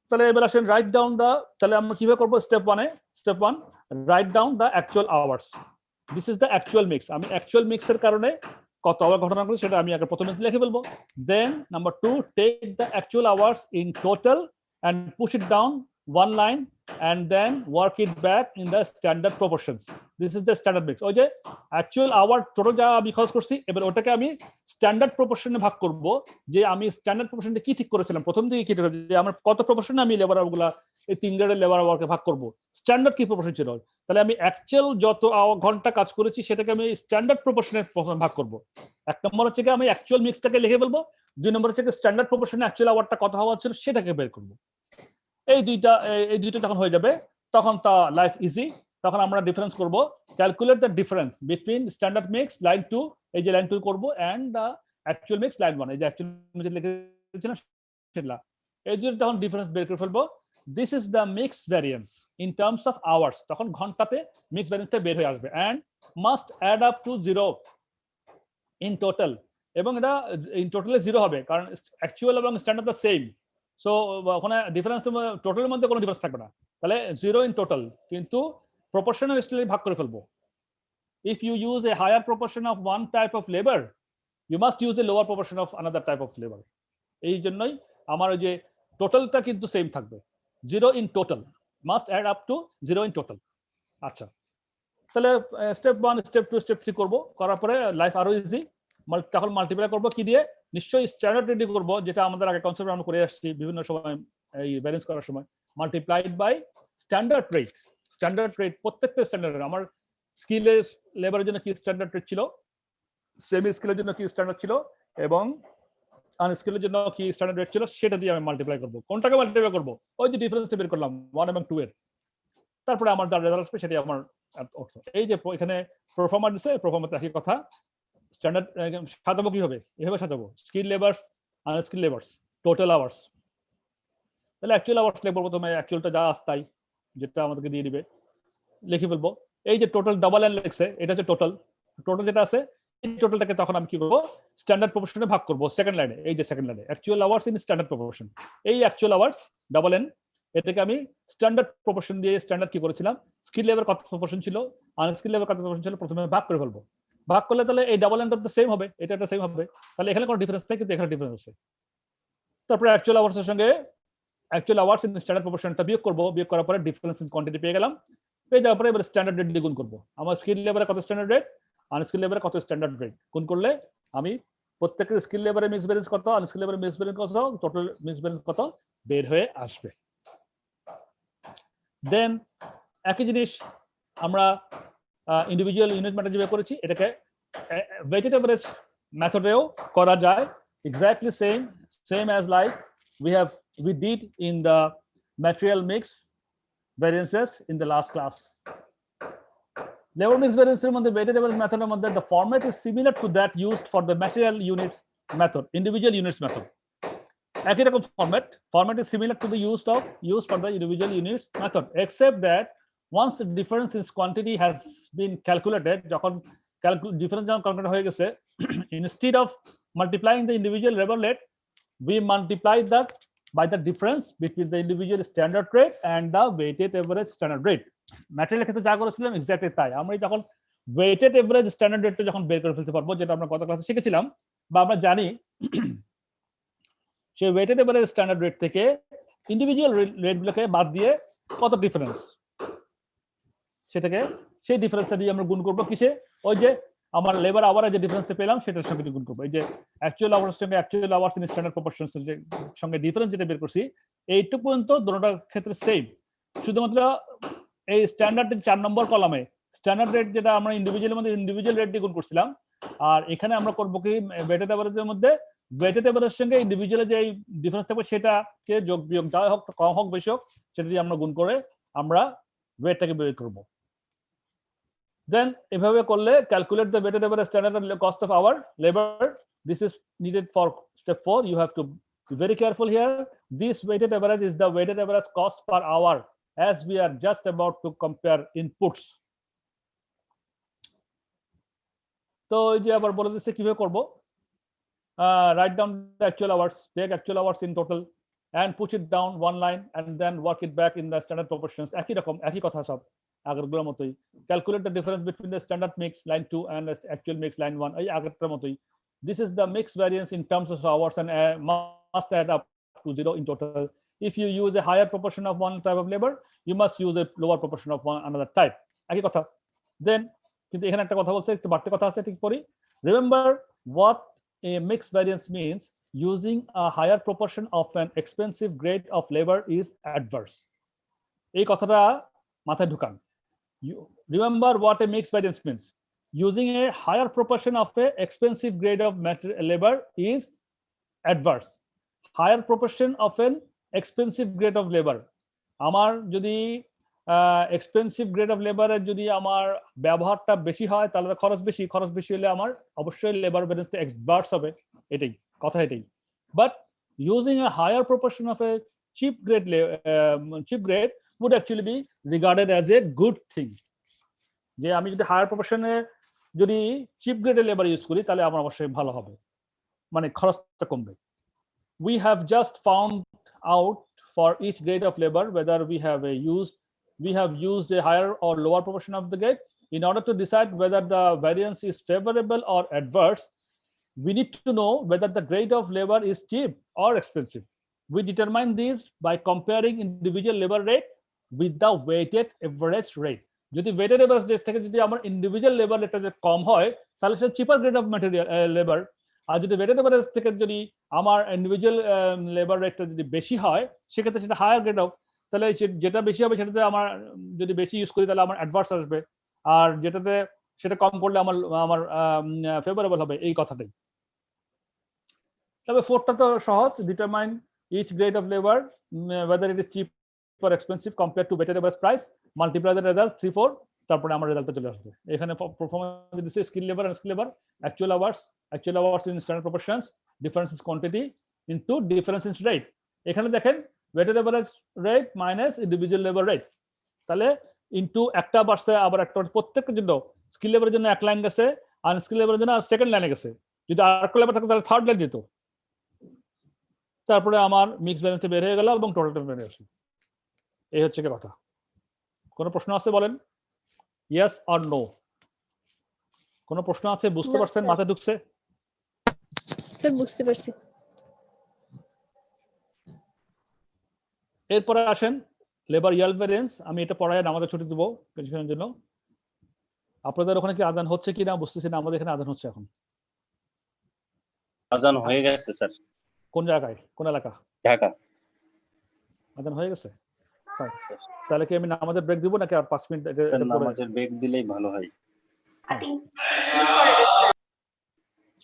তাহলে এবার আসেন রাইট ডাউন দা, তাহলে আমরা কিভাবে করবো? Step 1 write down the actual hours. This is the actual mix. আমি অ্যাকচুয়াল মিক্সের কারণে কত আওয়ার ঘটনা করি সেটা আমি আগে প্রথমে লিখে ফেলবো। Then number 2, take the actual hours in total and push it down one line and then work it back in the standard proportions. This is the standard mix. ওই যে অ্যাকচুয়াল আওয়ার টোটাল যা আমি খরচ করছি, এবার ওটাকে আমি standard প্রপোর্শনে ভাগ করব, যে আমি স্ট্যান্ডার্ড প্রপোর্শনটা কি ঠিক করেছিলাম প্রথম দিকে, কি যে আমার কত প্রপোর্শনে আমি লেবার আওয়ারগুলা এই 3 গ্রেডের লেবার আওয়ারকে ভাগ করব, স্ট্যান্ডার্ড কি প্রপোর্শন ছিল। তাহলে আমি অ্যাকচুয়াল যত ঘন্টা কাজ করেছি সেটাকে আমি স্ট্যান্ডার্ড প্রপোর্শনে ভাগ করব। 1 নম্বর হচ্ছে কি আমি অ্যাকচুয়াল মিক্সটাকে লিখে ফেলবো, 2 নম্বর হচ্ছে স্ট্যান্ডার্ড প্রপোর্শনে অ্যাকচুয়াল আওয়ারটা কত হওয়া ছিল সেটাকে বের করব। এই দুইটা যখন হয়ে যাবে তখন তা লাইফ ইজি। তখন আমরা ডিফারেন্স করব, calculate the difference between standard mix line 2, এই যে লাইন 2 করব, and the actual mix line 1, এই যে অ্যাকচুয়াল মিক্স লিখেছিলাম সেটা, এই দুটো তখন ডিফারেন্স বের করে ফেলবো। This is the mix variance in terms of hours, তখন ঘন্টাতে মিক্স ভ্যারিয়েন্সটা বের হয়ে আসবে, and must add up to 0 in total, এবং এটা ইন টোটালে 0 হবে কারণ অ্যাকচুয়াল এবং স্ট্যান্ডার্ড দ্য সেম। সো ওখানে ডিফারেন্স টোটালের মধ্যে কোনো ডিফারেন্স থাকবে না, তাহলে 0 ইন টোটাল, কিন্তু প্রপোর্শনাল স্টিল ভাগ করে ফেলবো। If you use a higher proportion of one type of labour, you must use a lower proportion of another type of labour. এই জন্যই আমার ওই যে টোটালটা কিন্তু সেম থাকবে, 0 in total must add up to 0 in total. আচ্ছা, তাহলে স্টেপ 1 স্টেপ 2 স্টেপ 3 করব, করার পরে লাইফ আরো ইজি। তখন মাল্টিপ্লাই করব কি দিয়ে? নিশ্চয়ই স্ট্যান্ডার্ড রেট দিয়ে করব, যেটা আমাদের আগে কনসেপ্ট আমরা করে আসছি বিভিন্ন সময় এই ব্যালেন্স করার সময়। Multiplied by standard rate. Standard rate প্রত্যেকটা স্ট্যান্ডার্ড, আমার স্কিলের লেবারের জন্য কি স্ট্যান্ডার্ড রেট ছিল, সেমি স্কিলের জন্য কি স্ট্যান্ডার্ড ছিল, এবং আনস্কিলের জন্য কি স্ট্যান্ডার্ড রেট ছিল, সেটা দিয়ে আমি মাল্টিপ্লাই করব। কোনটাকে মাল্টিপ্লাই করব? ওই যে ডিফারেন্সটা বের করলাম 1 এবং 2 এর, তারপরে আমার যা রেজাল্ট আসবে সেটাই আমার অর্থ। এই যে এখানে প্রোফর্মা দিছে, প্রোফর্মাতে একই কথা। স্ট্যান্ডার্ড সাজাবো কিভাবে? এভাবে সাজাবো, skill labours, unskilled labours, total hours. তাহলে অ্যাকচুয়াল আওয়ার্স লিখবো প্রথমে, অ্যাকচুয়ালটা যা আছে তাই, যেটা আমাদেরকে দিয়ে দিবে লিখে ফেলবো। এই যে টোটাল ডাবল এন লিখছে, এটা হচ্ছে টোটাল। টোটাল যেটা আছে এই টোটালটাকে তখন আমি কি করবো? স্ট্যান্ডার্ড প্রপোর্শনে ভাগ করবো। সেকেন্ড লাইনে, এই যে সেকেন্ড লাইনে actual hours in standard proportion, এই অ্যাকচুয়াল আওয়ার্স ডাবল এন, এটাকে আমি স্ট্যান্ডার্ড প্রপোর্শন দিয়ে স্ট্যান্ডার্ড কি করেছিলাম, স্কিল লেবার কত প্রপোর্শন ছিল, আনস্কিল লেবার কত প্রপোর্শন ছিল, প্রথমে ভাগ করে ফেলবো। ভাগ করলে তাহলে এই ডাবল এনটা তো সেম হবে, এটা একটা সেম হবে, তাহলে এখানে কোনো ডিফারেন্স নেই, কিন্তু এখানে ডিফারেন্স আছে। তারপরে অ্যাকচুয়াল আওয়ার্সের সঙ্গে অ্যাকচুয়াল আওয়ার্স ইন স্ট্যান্ডার্ড প্রপোর্শনটা বিয়োগ করবো, বিয়োগ করার পরে ডিফারেন্স ইন কোয়ান্টিটি পেয়ে গেলাম। পেয়ে যাওয়ার পরে এবার স্ট্যান্ডার্ড রেট দিয়ে গুণ করবো। আমার স্কিল লেবারে কত স্ট্যান্ডার্ড রেট, আনস্কিল লেবারে কত স্ট্যান্ডার্ড রেট, গুণ করলে আমি প্রত্যেকের স্কিল লেবারে মিক্স ব্যালেন্স কত, আনস্কিল লেবারে মিক্স ব্যালেন্স কত, টোটাল মিক্স ব্যালেন্স কত বের হয়ে আসবে। দেন একই জিনিস আমরা ইন্ডিভিজুয়াল ইউনিট ম্যাটার যেভাবে করেছি, এটাকে ওয়েটেড এভারেজ মেথডেও করা যায়। Exactly same as like we did in the material mix variances in the last class. Labor mix variance এর মধ্যে weighted average method এর মধ্যে the format is similar to that used for the material units method, individual units method. একই রকম format is similar to the used for the individual units method, except that once the difference in quantity has been calculated, যখন difference যখন calculate হয়ে গেছে, instead of multiplying the individual labor rate, we multiply that by the difference between the individual standard rate and the weighted average standard rate. Material ক্ষেত্রে যা করেছিলাম exactly তাই। আমরা যখন ওয়েটেড এভারেজ স্ট্যান্ডার্ড রেটটা যখন বের করে ফেলতে পারবো, যেটা আমরা গত ক্লাসে শিখেছিলাম বা আমরা জানি, সেই ওয়েটেড এভারেজ স্ট্যান্ডার্ড রেট থেকে ইন্ডিভিজুয়াল রেটগুলোকে বাদ দিয়ে কত ডিফারেন্স, সেটাকে সেই ডিফারেন্সটা দিয়ে আমরা গুণ করবো কিসে? ওই যে আমার লেবার আওয়ারে যে ডিফারেন্সটা পেলাম সেটার সঙ্গে গুণ করবো। এই যে অ্যাকচুয়াল আওয়ার্স সঙ্গে actual hours in standard proportions এর সঙ্গে ডিফারেন্স যেটা বের করছি, এইটুকু পর্যন্ত দুটোটার ক্ষেত্রে সেম। শুধুমাত্র এই স্ট্যান্ডার্ড 4 নম্বর কলামে স্ট্যান্ডার্ড রেট যেটা আমরা ইন্ডিভিজুয়ালের মধ্যে ইন্ডিভিজুয়াল রেট দিয়ে গুণ করছিলাম, আর এখানে আমরা করবো কি ওয়েটেড এভারেজের মধ্যে ওয়েটেড এভারেজের সঙ্গে ইন্ডিভিজুয়ালের যে ডিফারেন্স থাকবে সেটাকে যোগ বিয়োগ যা হোক, কম হোক বেশি হোক, সেটা দিয়ে আমরা গুণ করে আমরা ওয়েটটাকে বের করবো। Then এভাবে করলে calculate the weighted average standard cost of our labor. This is needed for step 4. You have to be very careful here. This weighted average is the weighted average cost per hour, as we are just about to compare inputs. তো এই যে আবার বলে দিচ্ছে কিভাবে করব। Write down the actual hours, take actual hours in total and push it down one line and then work it back in the standard proportions. একই রকম, একই কথা সব আগেরগুলোর মতোই। Calculate the difference between the standard mix line 2 and the actual mix line 1, এই আগেরটার মতোই। This is the mix variance in terms of hours and must add up to 0 in total. If you use a higher proportion of one type of labor, you must use a lower proportion of another type. একই কথা। Then কিন্তু এখানে একটা কথা বলছে, একটু বাড়তি কথা আছে, ঠিক পড়ি। Remember what a mix variance means. Using a higher proportion of an expensive grade of labor is adverse. এই কথাটা মাথায় ঢুকান। You remember what a mixed variance means. Using a higher proportion of a expensive grade of labor is adverse. Higher proportion of an expensive grade of labor. আমার যদি expensive grade of লেবারের যদি আমার ব্যবহারটা বেশি হয়, তাহলে খরচ বেশি হলে আমার অবশ্যই লেবার ভ্যারিয়েন্সটা অ্যাডভার্স হবে, এটাই কথা, এটাই। But using a higher proportion of a cheap grade would actually be regarded as a good thing. যে আমি যদি হায়ার প্রপোর্শনে যদি চিপ গ্রেডের লেবার ইউজ করি, তাহলে আমার অবশ্যই ভালো হবে, মানে খরচটা কমবে। We have just found out for each grade of labor whether we have used a higher or lower proportion of the grade. In order to decide whether the variance is favorable or adverse, we need to know whether the grade of labor is cheap or expensive. We determine this by comparing individual labor rate with the weighted average rate. যদি weighted average rate থেকে যদি আমার individual labor rate কম হয় তাহলে সেটা cheaper grade of material labor, আর যদি weighted average থেকে যদি আমার individual labor rate যদি বেশি হয় সেক্ষেত্রে সেটা higher grade of, তাহলে যেটা বেশি হবে সেটাতে আমার যদি বেশি ইউজ করি তাহলে আমার অ্যাডভার্স আসবে, আর যেটাতে সেটা কম করলে আমার ফেভারেবল হবে, এই কথাটাই। তবে ফোরটা তো সহজ, determine each grade of labour whether it is cheap or expensive compared to weighted average price, multiply the results 3 4, তারপরে আমার রেজাল্টে চলে আসবে। এখানে পারফরম্যান্স দিছে skill labour and skill labour, actual hours in standard proportions, difference in quantity into difference in rate. এখানে দেখেন weighted average rate minus individual labour rate, তাহলে ইনটু একটা বাড়ছে আবার একটা, প্রত্যেকটার জন্য স্কিল লেবারের জন্য এক লাইন গেছে, আনস্কিল লেবারের জন্য সেকেন্ড লাইনে গেছে, যদি আরেকটা লেবার থাকতো তাহলে থার্ড লাইন যেত। তারপরে আমার মিক্স ব্যালেন্সটা বের হয়ে গেল এবং টোটালটা বের হয়ে আসলো। এই হচ্ছে কি কথা। কোনো প্রশ্ন আছে বলেন, ইয়েস অর নো? কোনো প্রশ্ন আছে? বুঝতে পারছেন? মাথায় ঢুকছে? স্যার বুঝতে পারছি। এরপরে আসেন লেবার ইয়েল্ড ভ্যারিয়েন্স। আমি এটা পড়ায় আমাদের ছুটি দেবো কিছুক্ষণের জন্য। আপনাদের ওখানে কি আদান হচ্ছে কি না বুঝতেছি না, আমাদের এখানে আদান হচ্ছে এখন। আজান হয়ে গেছে স্যার। কোন জায়গায়, কোন এলাকা? ঢাকা। আদান হয়ে গেছে? তাহলে কি আমি নামাজের ব্রেক দিব নাকি আর 5 মিনিট? নামাজের ব্রেক দিলেই ভালো হয়।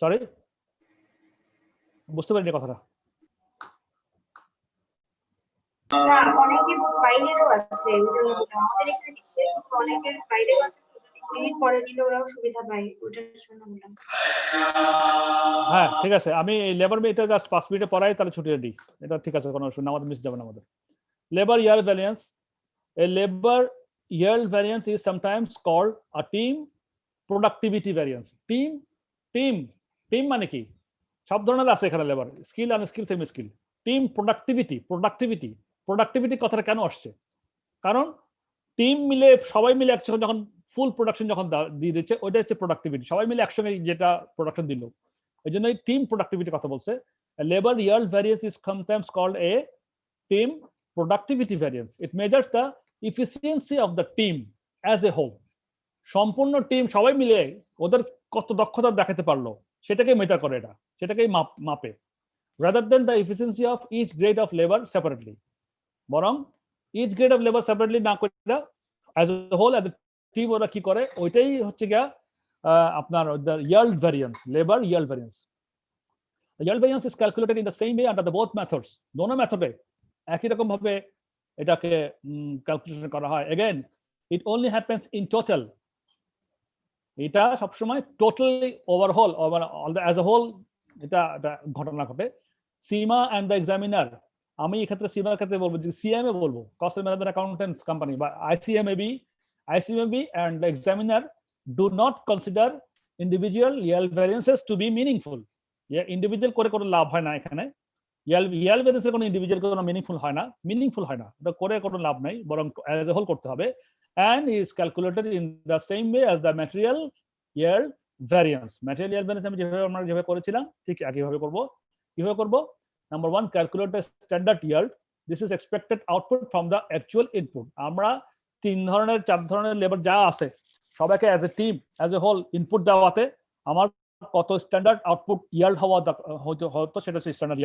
সরি, বুঝতে পারিনি কথাটা। না, অনেকে বাইরেরও আছে, আমাদের এখানে কিছু অনেকের বাইরেও আছে, মিনিট পরে দিলে ওরাও সুবিধা পায়, ওটার জন্য বললাম। হ্যাঁ ঠিক আছে, আমি লেবার এটা জাস্ট 5 মিনিটে পড়াই, তাহলে ছুটি দিই। এটা ঠিক আছে, কোনো অসুবিধা, আমাদের মিস যাবে না আমাদের। Labour yield variance. A labor yield variance is sometimes called a team productivity variance. Team মানে কি? সব ধরনের আছে এখানে labour, skill unskilled semi skill. Team productivity কথাটা কেন আসছে? কারণ টিম মিলে সবাই মিলে একসঙ্গে যখন ফুল প্রোডাকশন যখন দিয়ে দিচ্ছে ওইটা হচ্ছে প্রোডাক্টিভিটি, সবাই মিলে একসঙ্গে যেটা প্রোডাকশন দিল, এই জন্য টিম প্রোডাক্টিভিটি কথা বলছে। Labour yield variance is sometimes called a team productivity variance. It measures the efficiency of the team as a whole. সম্পূর্ণ টিম সবাই মিলে ওদের কত দক্ষতা দেখাতে পারলো সেটাকে মেজার করে, এটা সেটাকেই মাপে, rather than the efficiency of each grade of labor separately. বরং each grade of labor separately না করে as a whole as a team ওরা কি করে ওইটাই হচ্ছে গিয়া আপনার the yield variance, labor yield variance. The yield variance is calculated in the same way under the both methods. দোনো মেথডে একই রকম ভাবে এটাকে ক্যালকুলেশন করা হয়। Again, it only happens in total. এটা সবসময় totally overall as a whole এটা ঘটনা ঘটে। সিমা অ্যান্ড দ্য এক্সামিনার, আমি এক্ষেত্রে সিমার ক্ষেত্রে বলবো যে সিএমএ বলবো, কস্ট ম্যানেজমেন্ট অ্যাকাউন্টেন্টস কোম্পানি বা ICMAB and the examiner do not consider individual yield variances to be meaningful. Individual করে কোনো লাভ হয় না এখানে। yield variance কোনো ইন্ডিভিজুয়াল কোনো মিনিংফুল হয় না, এটা করে কোনো লাভ নাই, বরং অ্যাজ এ হোল করতে হবে। And is calculated in the same way as the material yield variance. Material yield variance আমি যেভাবে করেছিলাম ঠিক একইভাবে করব। কিভাবে করব? Number 1, calculate the standard yield. This is expected output from the actual input. আমরা 4 ধরনের লেবার যা আছে সবাইকে as a team as a whole input দেওয়াতে আমার কত স্ট্যান্ডার্ড আউটপুট yield হওয়া হয়তো সেটা হচ্ছে standard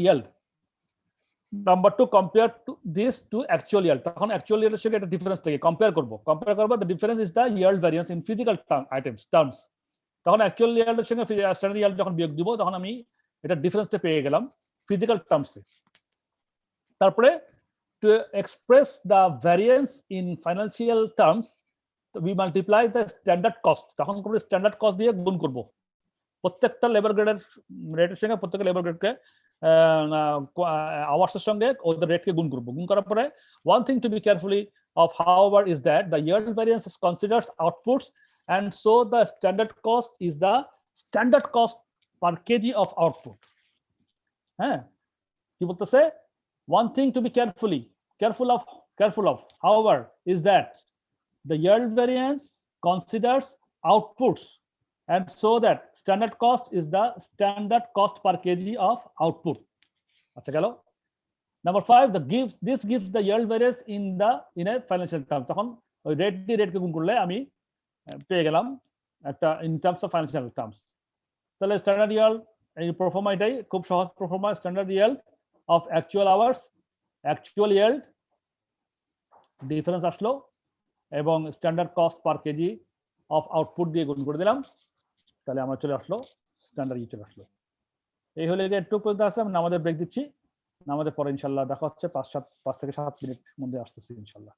yield. Number 2, compare this to actual yield. তখন actual yield এর সঙ্গে একটা ডিফারেন্স থেকে কম্পেয়ার করব। the difference is the yield variance in physical terms. তখন actual yield এর সঙ্গে স্ট্যান্ডার্ড yield যখন বিয়োগ দিব তখন আমি এটা ডিফারেন্সটা পেয়ে গেলাম ফিজিক্যাল টার্মসে। তারপরে to express the variance in financial terms we multiply the standard cost. তখন করব স্ট্যান্ডার্ড কস্ট দিয়ে গুণ করব প্রত্যেকটা লেবার গ্রেডের রেটের সঙ্গে, প্রত্যেকটা লেবার গ্রেডকে আওয়ার্সের সঙ্গে ওদের রেটকে গুণ করব। গুণ করার পরে one thing to be carefully of however is that the yield variance considers outputs, and so the standard cost is the standard cost per kg of output. হ্যাঁ, কি বলতেছে, one thing to be careful of however is that the yield variance considers outputs, and so that standard cost is the standard cost per kg of output. আচ্ছা গেল। Number 5, this gives the yield variance in a financial term. তখন ওই rate দিয়ে রেটকে গুণ করলে আমি পেয়ে গেলাম একটা in terms of financial terms. তাহলে স্ট্যান্ডার্ড yield এই প্রোফর্মা, এটাই খুব সহজ proforma. Standard yield of actual hours, actual yield difference আসলো, এবং standard cost per KG of output দিয়ে গুণ করে দিলাম, তাহলে আমার চলে আসলো স্ট্যান্ডার্ড চলে আসলো। এই হলে একটু পর্যন্ত আসলে আমি নামাজের ব্রেক দিচ্ছি। নামাজের পরে ইনশাল্লাহ দেখা হচ্ছে 5 থেকে 7 মিনিট মধ্যে আসতেছি ইনশাল্লাহ।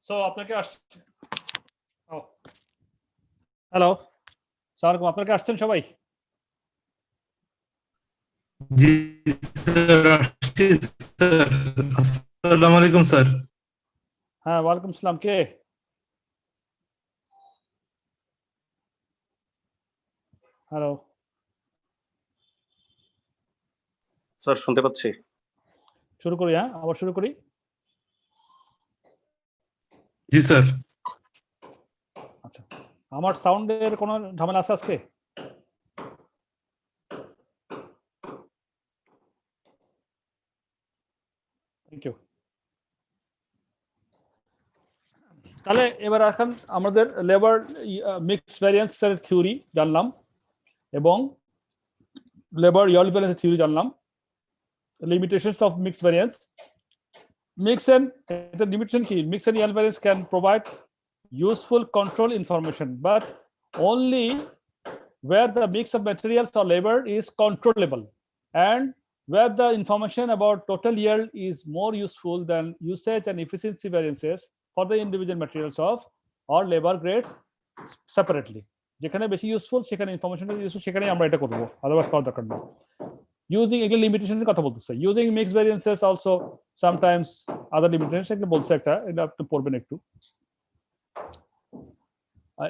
সো আপনাকে হ্যালো স্যার, আপনাকে আসছেন সবাই? জি স্যার, আসছি স্যার। আসসালামু আলাইকুম স্যার। হ্যাঁ, ওয়ালাইকুম আসসালাম। কে? হ্যালো স্যার শুনতে পাচ্ছি। শুরু করি। হ্যাঁ, আবার শুরু করি। জি স্যার। আচ্ছা, আমার সাউন্ডের কোনো ঝামেলা আছে আজকে? Thank you. তাহলে এবার এখন আমাদের লেবার মিক্স ভ্যারিয়েন্সের থিওরি জানলাম এবং লেবার ইয়েল্ড ভ্যারিয়েন্সের থিওরি জানলাম, limitations of mixed variance. Mix and the limitation key, mix and yield variance can provide useful control information, but only where the mix of materials or labor is controllable and where the information about total yield is more useful than usage and efficiency variances for the individual materials of or labor grades separately. যেখানে বেশি useful সেখানে ইনফরমেশনটা useful সেখানে আমরা এটা করব, otherwise করার দরকার নেই। ইউজিং এগুলো লিমিটেশনের কথা বলতেছে, ইউজিং মিক্স ভ্যারিয়েন্সেস অলসো সামটাইমস আদার লিমিটেশন, এগুলো বলছে একটা, এটা আপনি পড়বেন একটু।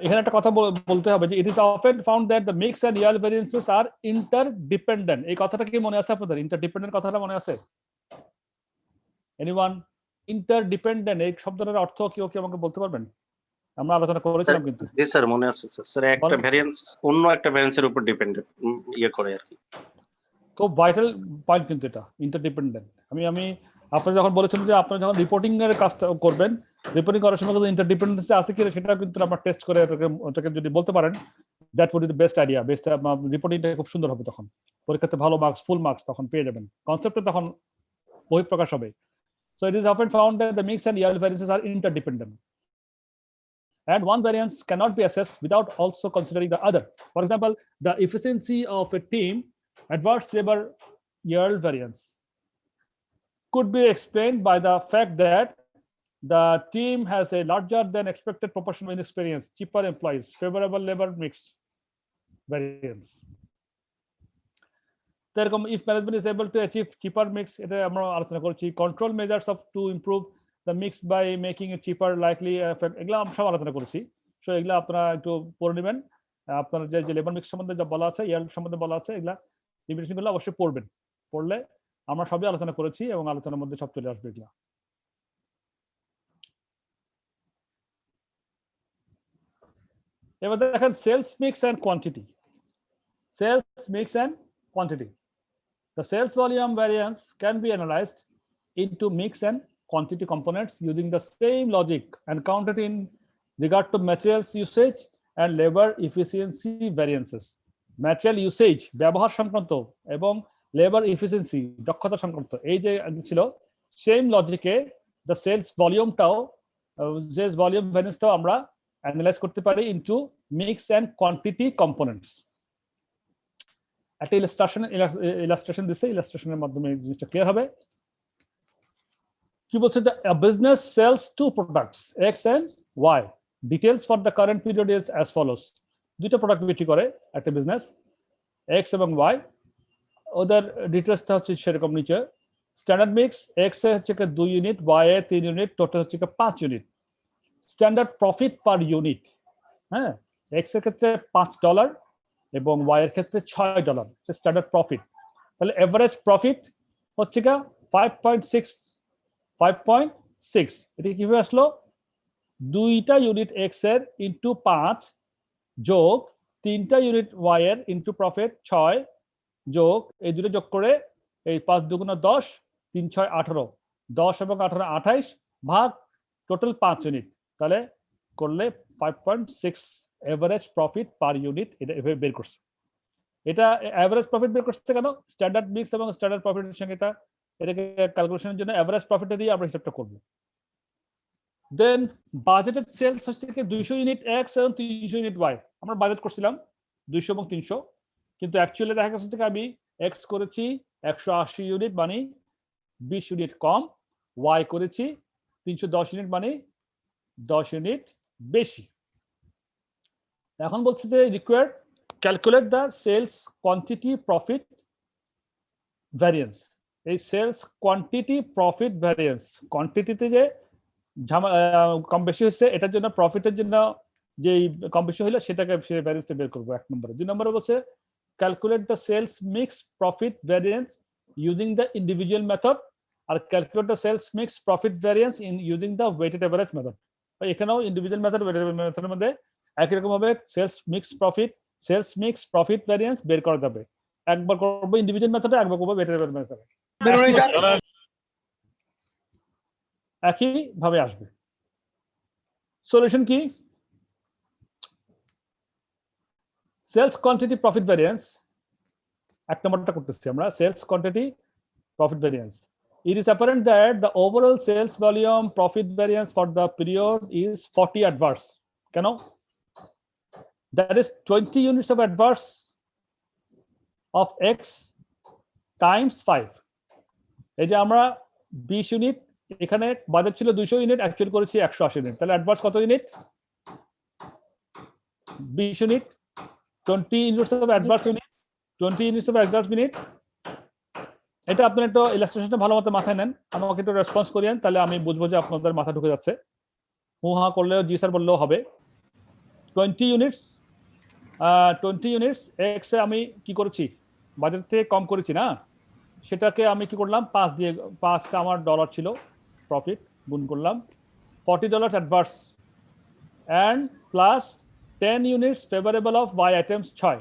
এখানে একটা কথা বলতে হবে যে it is often found that the mix and yield variances are interdependent. এই কথাটা কি মনে আছে আপনাদের? ইন্টারডিপেন্ডেন্ট কথাটা মনে আছে? এনিওয়ান? ইন্টারডিপেন্ডেন্ট এই শব্দটার অর্থ কি ওকে আমাকে বলতে পারবেন? আমরা আলোচনা করেছিলাম কিন্তু। জি স্যার, মনে আছে স্যার। স্যার একটা ভ্যারিয়েন্স অন্য একটা ভ্যারিয়েন্সের উপর ডিপেন্ডেন্ট ইয়ে করে আর কি। খুব ভাইটাল পয়েন্ট কিন্তু এটা, ইন্টারডিপেন্ডেন্ট। আমি আপনি যখন বলেছেন যে আপনি যখন রিপোর্টিং এর কাজটা করবেন, রিপোর্টিং করার সময় কিন্তু ইন্টারডিপেন্ডেন্সি আছে কি সেটা কিন্তু আমরা টেস্ট করে ওটাকে যদি বলতে পারেন, that would be the best idea. Best রিপোর্টিংটা খুব সুন্দর হবে, তখন পরীক্ষাতে ভালো মার্কস, ফুল মার্কস তখন পেয়ে যাবেন, কনসেপ্টে তখন বহিঃপ্রকাশ হবে। So it is often found that the mix and yield variances are interdependent and one variance cannot be assessed without also considering the other. For example, the efficiency of a team adverse labor yield variance could be explained by the fact that the team has a larger than expected proportion of inexperienced, cheaper employees, favorable labor mix variance. Therefore, if management is able to achieve cheaper mix, control measures to improve the mix by making it cheaper likely এগুলা আমরা সব আলোচনা করেছি। So এগুলা আপনারা একটু পড়ে নেবেন। আপনার যে লেবার মিক্স সম্বন্ধে যা বলা আছে, ইয়ার সম্বন্ধে বলা আছে, এগুলা লিমিটেশনগুলো অবশ্যই পড়বেন। পড়লে আমরা সবই আলোচনা করেছি এবং আলোচনার মধ্যে সব চলে আসবে এগুলা। এবার দেখেন sales mix and quantity. Sales mix and quantity, the sales volume variance can be analyzed into mix and quantity components using the same logic and counted in regard to materials usage and labor efficiency variances. Material usage ব্যবহার সংক্রান্ত এবং labour efficiency দক্ষতা সংক্রান্ত এই যে ছিল, same লজিকে the sales ভলিউমটাও, সেলস ভলিউম ভ্যারিয়েন্সটাও আমরা অ্যানালাইজ করতে পারি into mix and quantity components. একটা ইলাস্ট্রেশন দিচ্ছে, ইলাস্ট্রেশনের মাধ্যমে জিনিসটা ক্লিয়ার হবে। কি বলছে যে a business sells two products X and Y. Details for the current period is as follows. দুইটা প্রোডাক্ট বিক্রি করে একটা বিজনেস, X এবং Y। ওদের ডিটেলসটা হচ্ছে সেরকম নিচে। স্ট্যান্ডার্ড মিক্স, X এ হচ্ছে 2 ইউনিট, Y এ 3 ইউনিট, টোটাল হচ্ছে 5 unit. Standard profit per unit, হ্যাঁ, X এর ক্ষেত্রে $5 এবং Y এর ক্ষেত্রে $6 স্ট্যান্ডার্ড প্রফিট। তাহলে এভারেজ প্রফিট হচ্ছে 5.6। এটা কিভাবে আসলো? দুইটা ইউনিট এক্স এর ইন্টু 5 যোগ 3টা ইউনিট ওয়াই এর ইন্টু প্রফিট 6 যোগ এই দুটো যোগ করে এই 5 দুগুণ 10, 3 6 18, 10 এবং 18 28 ভাগ টোটাল 5 ইউনিট, তাহলে করলে 5.6 এভারেজ প্রফিট পার ইউনিট। এটা এভাবে বের করছে। এটা এভারেজ প্রফিট বের করছে কেন? স্ট্যান্ডার্ড মিক্স এবং স্ট্যান্ডার্ড প্রফিটের সঙ্গে এটাকে ক্যালকুলেশনের জন্য এভারেজ প্রফিট দিয়ে আমরা হিসাবটা করব। দেন বাজেটেড সেলস হচ্ছে 200 ইউনিট এক্স এবং 300 ইউনিট ওয়াই। আমরা বাজেট করছিলাম 200 এবং 300, কিন্তু অ্যাকচুয়ালি দেখা গেছে যে আমি এক্স করেছি 180 ইউনিট মানে 20 ইউনিট কম, ওয়াই করেছি 310 ইউনিট মানে 10 ইউনিট বেশি। এখন বলছে যে required calculate the sales quantity profit variance. এই সেলস কোয়ান্টিটি প্রফিট ভ্যারিয়েন্স, কোয়ান্টিটিতে যে কম বেশি হচ্ছে এটার জন্য প্রফিটের জন্য যে কম বেশি হলো সেটাকে সে ভ্যারিয়েন্সটা বের করবো 1 নম্বরে। 2 নম্বরে বলছে calculate the sales mix profit variance using the individual method, আর calculate the sales mix profit variance in using the weighted average method. এখানেও ইন্ডিভিজুয়াল মেথড ওয়েটেড মেথডের মধ্যে একই রকম ভাবে সেলস মিক্স প্রফিট ভ্যারিয়েন্স বের করা যাবে। একবার করবো ইন্ডিভিজুয়াল মেথডে, একবার করবো ওয়েটেড এভারেজ মেথডে, একই ভাবে আসবে। সলিউশন কি? সেলস কোয়ান্টিটি প্রফিট ভ্যারিয়েন্স, এক নম্বরটা করতেছি আমরা, sales quantity profit variance. It is apparent that the overall sales volume profit variance for the period is 40 adverse. কেন? That is 20 units of adverse of x times 5. এই যে আমরা 20 unit, এখানে budget ছিল 200 ইউনিট, অ্যাকচুয়াল করেছি 180 unit, তাহলে adverse কত unit? 20 unit, 20 units of adverse unit, 20 units of adverse unit. এটা আপনার একটু ইলাস্ট্রেশনটা ভালো মতো মাথায় নেন, আমাকে একটু রেসপন্স করিয়েন, তাহলে আমি বুঝবো যে আপনাদের মাথা ঢুকে যাচ্ছে। হা করলেও জি স্যার বললেও হবে। 20 ইউনিটস এক্স এ আমি কি করেছি, বাজেট থেকে কম করেছি না, সেটাকে আমি কি করলাম 5 দিয়ে, 5টা আমার ডলার ছিল প্রফিট, গুণ করলাম $40 adverse and plus 10 units favourable of by items 6।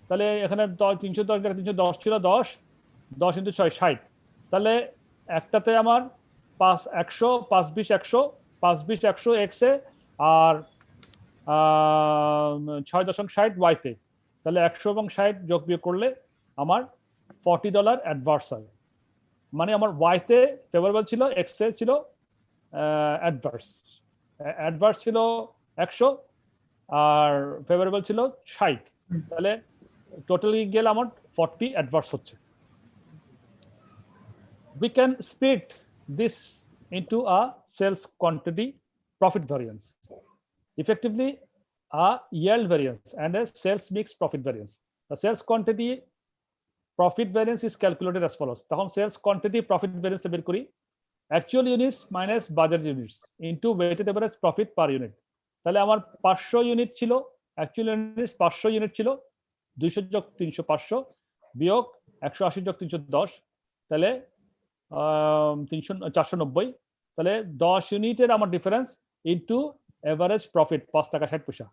তাহলে এখানে 310 310 ছিল, 10 × 6 60। তাহলে একটাতে আমার 5 100 5 20 100 5 20 100 এক্স এ আর 6.60 ওয়াইতে। তাহলে 100 এবং 60 যোগ বিয়োগ করলে আমার $40 অ্যাডভার্স হয়। মানে আমার ওয়াইতে ফেভারেবল ছিল, এক্স এ ছিল অ্যাডভার্স ছিল 100 আর ফেভারেবল ছিল 60। তাহলে টোটালি গেলে আমার 40 অ্যাডভার্স হচ্ছে। We can split this into a sales quantity profit variance, effectively a yield variance and a sales mix profit variance. The sales quantity profit variance is calculated as follows. তখন sales quantity profit variance বের করি, actual units minus budget units into weighted average profit per unit. তাহলে আমার 500 unit ছিল, actual units 500 unit ছিল, 200 যোগ 300 500 বিয়োগ 180 যোগ 310, তাহলে 490। তাহলে 10 ইউনিটের আমার ডিফারেন্স ইনটু এভারেজ প্রফিট 5 টাকা 60 পয়সা।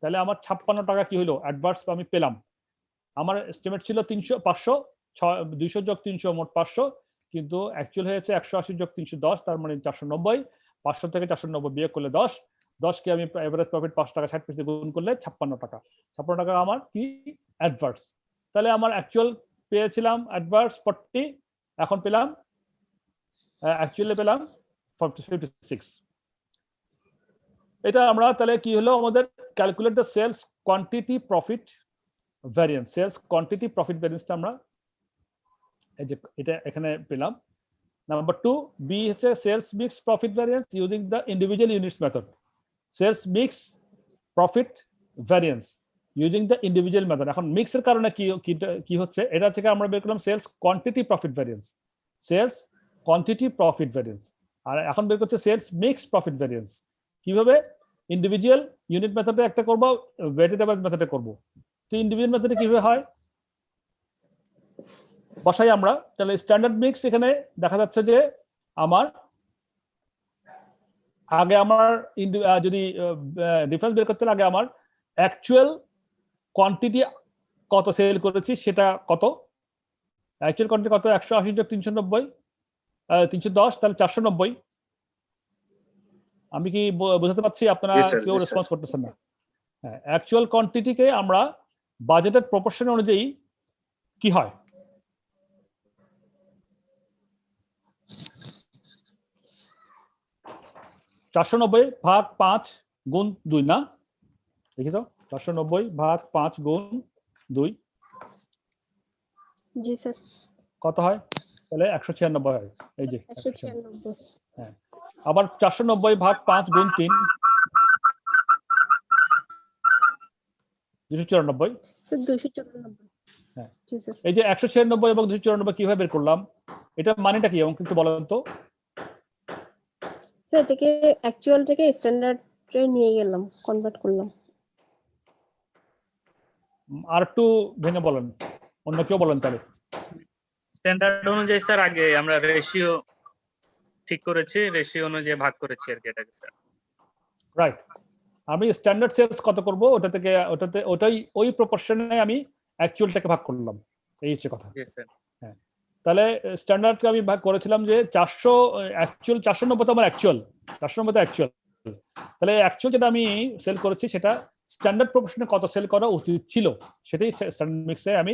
তাহলে আমার 56 টাকা কি হলো অ্যাডভার্স আমি পেলাম। আমার এস্টিমেট ছিল 500, 200 যোগ 300 মোট 500, কিন্তু অ্যাকচুয়াল হয়েছে 180 যোগ 310, তার মানে 490। 500 থেকে 490 বিয়োগ করলে 10 কে আমি এভারেজ প্রফিট 5 টাকা 60 পয়সা গুণ করলে 56 টাকা। 56 টাকা আমার কি অ্যাডভার্স। তাহলে আমার অ্যাকচুয়াল পেয়েছিলাম অ্যাডভার্স 40, এখন পেলাম অ্যাকচুয়ালি পেলাম 56। এটা আমরা তাহলে কি হলো আমাদের calculate the sales quantity profit variance. Sales quantity profit ভ্যারিয়েন্সটা আমরা এই যে এটা এখানে পেলাম। নাম্বার 2 বি হচ্ছে sales mix profit variance using the individual units method. Sales mix profit variance using the individual method. এখন মিক্সের কারণে কি হচ্ছে, এটা থেকে আমরা বের করলাম sales quantity profit variance, sales quantity profit variance. আর এখন বের করছে সেলস মিক্স প্রফিট ভ্যারিয়েন্স। কিভাবে? ইন্ডিভিজুয়াল ইউনিট মেথডে একটা করব, ওয়েটেড এভারেজ মেথডে করব। তো ইন্ডিভিজুয়াল মেথডে কিভাবে হয় বসাই আমরা। তাহলে স্ট্যান্ডার্ড মিক্স এখানে দেখা যাচ্ছে যে আমার আগে আমার যদি ডিফারেন্স বের করতে আগে আমার অ্যাকচুয়াল কোয়ান্টিটি কত সেল করেছি সেটা কত, অ্যাকচুয়াল কোয়ান্টিটি কত, 180 যোগ 390 310, তাহলে 490। আমি কি বোঝাতে পারছি? আপনারা কেউ রেসপন্স করতেছেন না। হ্যাঁ, অ্যাকচুয়াল কোয়ান্টিটিকে আমরা বাজেটের প্রপোর্শন অনুযায়ী কি হয়, $490 ভাগ 5 গুণ 2 না, দেখি তো 490 ভাগ 5 গুণ 2 জি স্যার কত হয়? তাহলে 196 হয়। এই যে 196। হ্যাঁ, আবার 490 ভাগ 5 গুণ 3 294। স্যার 294। হ্যাঁ। জি স্যার। এই যে 196 এবং 294 কিভাবে বের করলাম, এটা মানেটা কি এবং কিন্তু বলেন তো? স্যার এটাকে অ্যাকচুয়ালটাকে স্ট্যান্ডার্ডে নিয়ে গেলাম, কনভার্ট করলাম। আর একটু ভেঙে বলেন, অন্য কেউ বলেন তাহলে। স্ট্যান্ডার্ড অনুযায়ী স্যার আগে আমরা রেশিও ঠিক করেছি, রেশিও অনুযায়ী ভাগ করেছি আর কি এটাকে স্যার। রাইট। আমি স্ট্যান্ডার্ড সেলস কত করব, ওটাই ওই প্রপোর্শনে আমি অ্যাকচুয়ালটাকে ভাগ করলাম, এই হচ্ছে কথা। জি স্যার। তাহলে স্ট্যান্ডার্ডকে আমি ভাগ করেছিলাম যে 400 অ্যাকচুয়াল, 490 তো আমার অ্যাকচুয়াল, 490 অ্যাকচুয়াল। তাহলে অ্যাকচুয়াল যেটা আমি সেল করেছি সেটা স্ট্যান্ডার্ড প্রপোর্শনে কত সেল করা উচিত ছিল, সেটাই স্ট্যান্ডার্ড মিক্সে আমি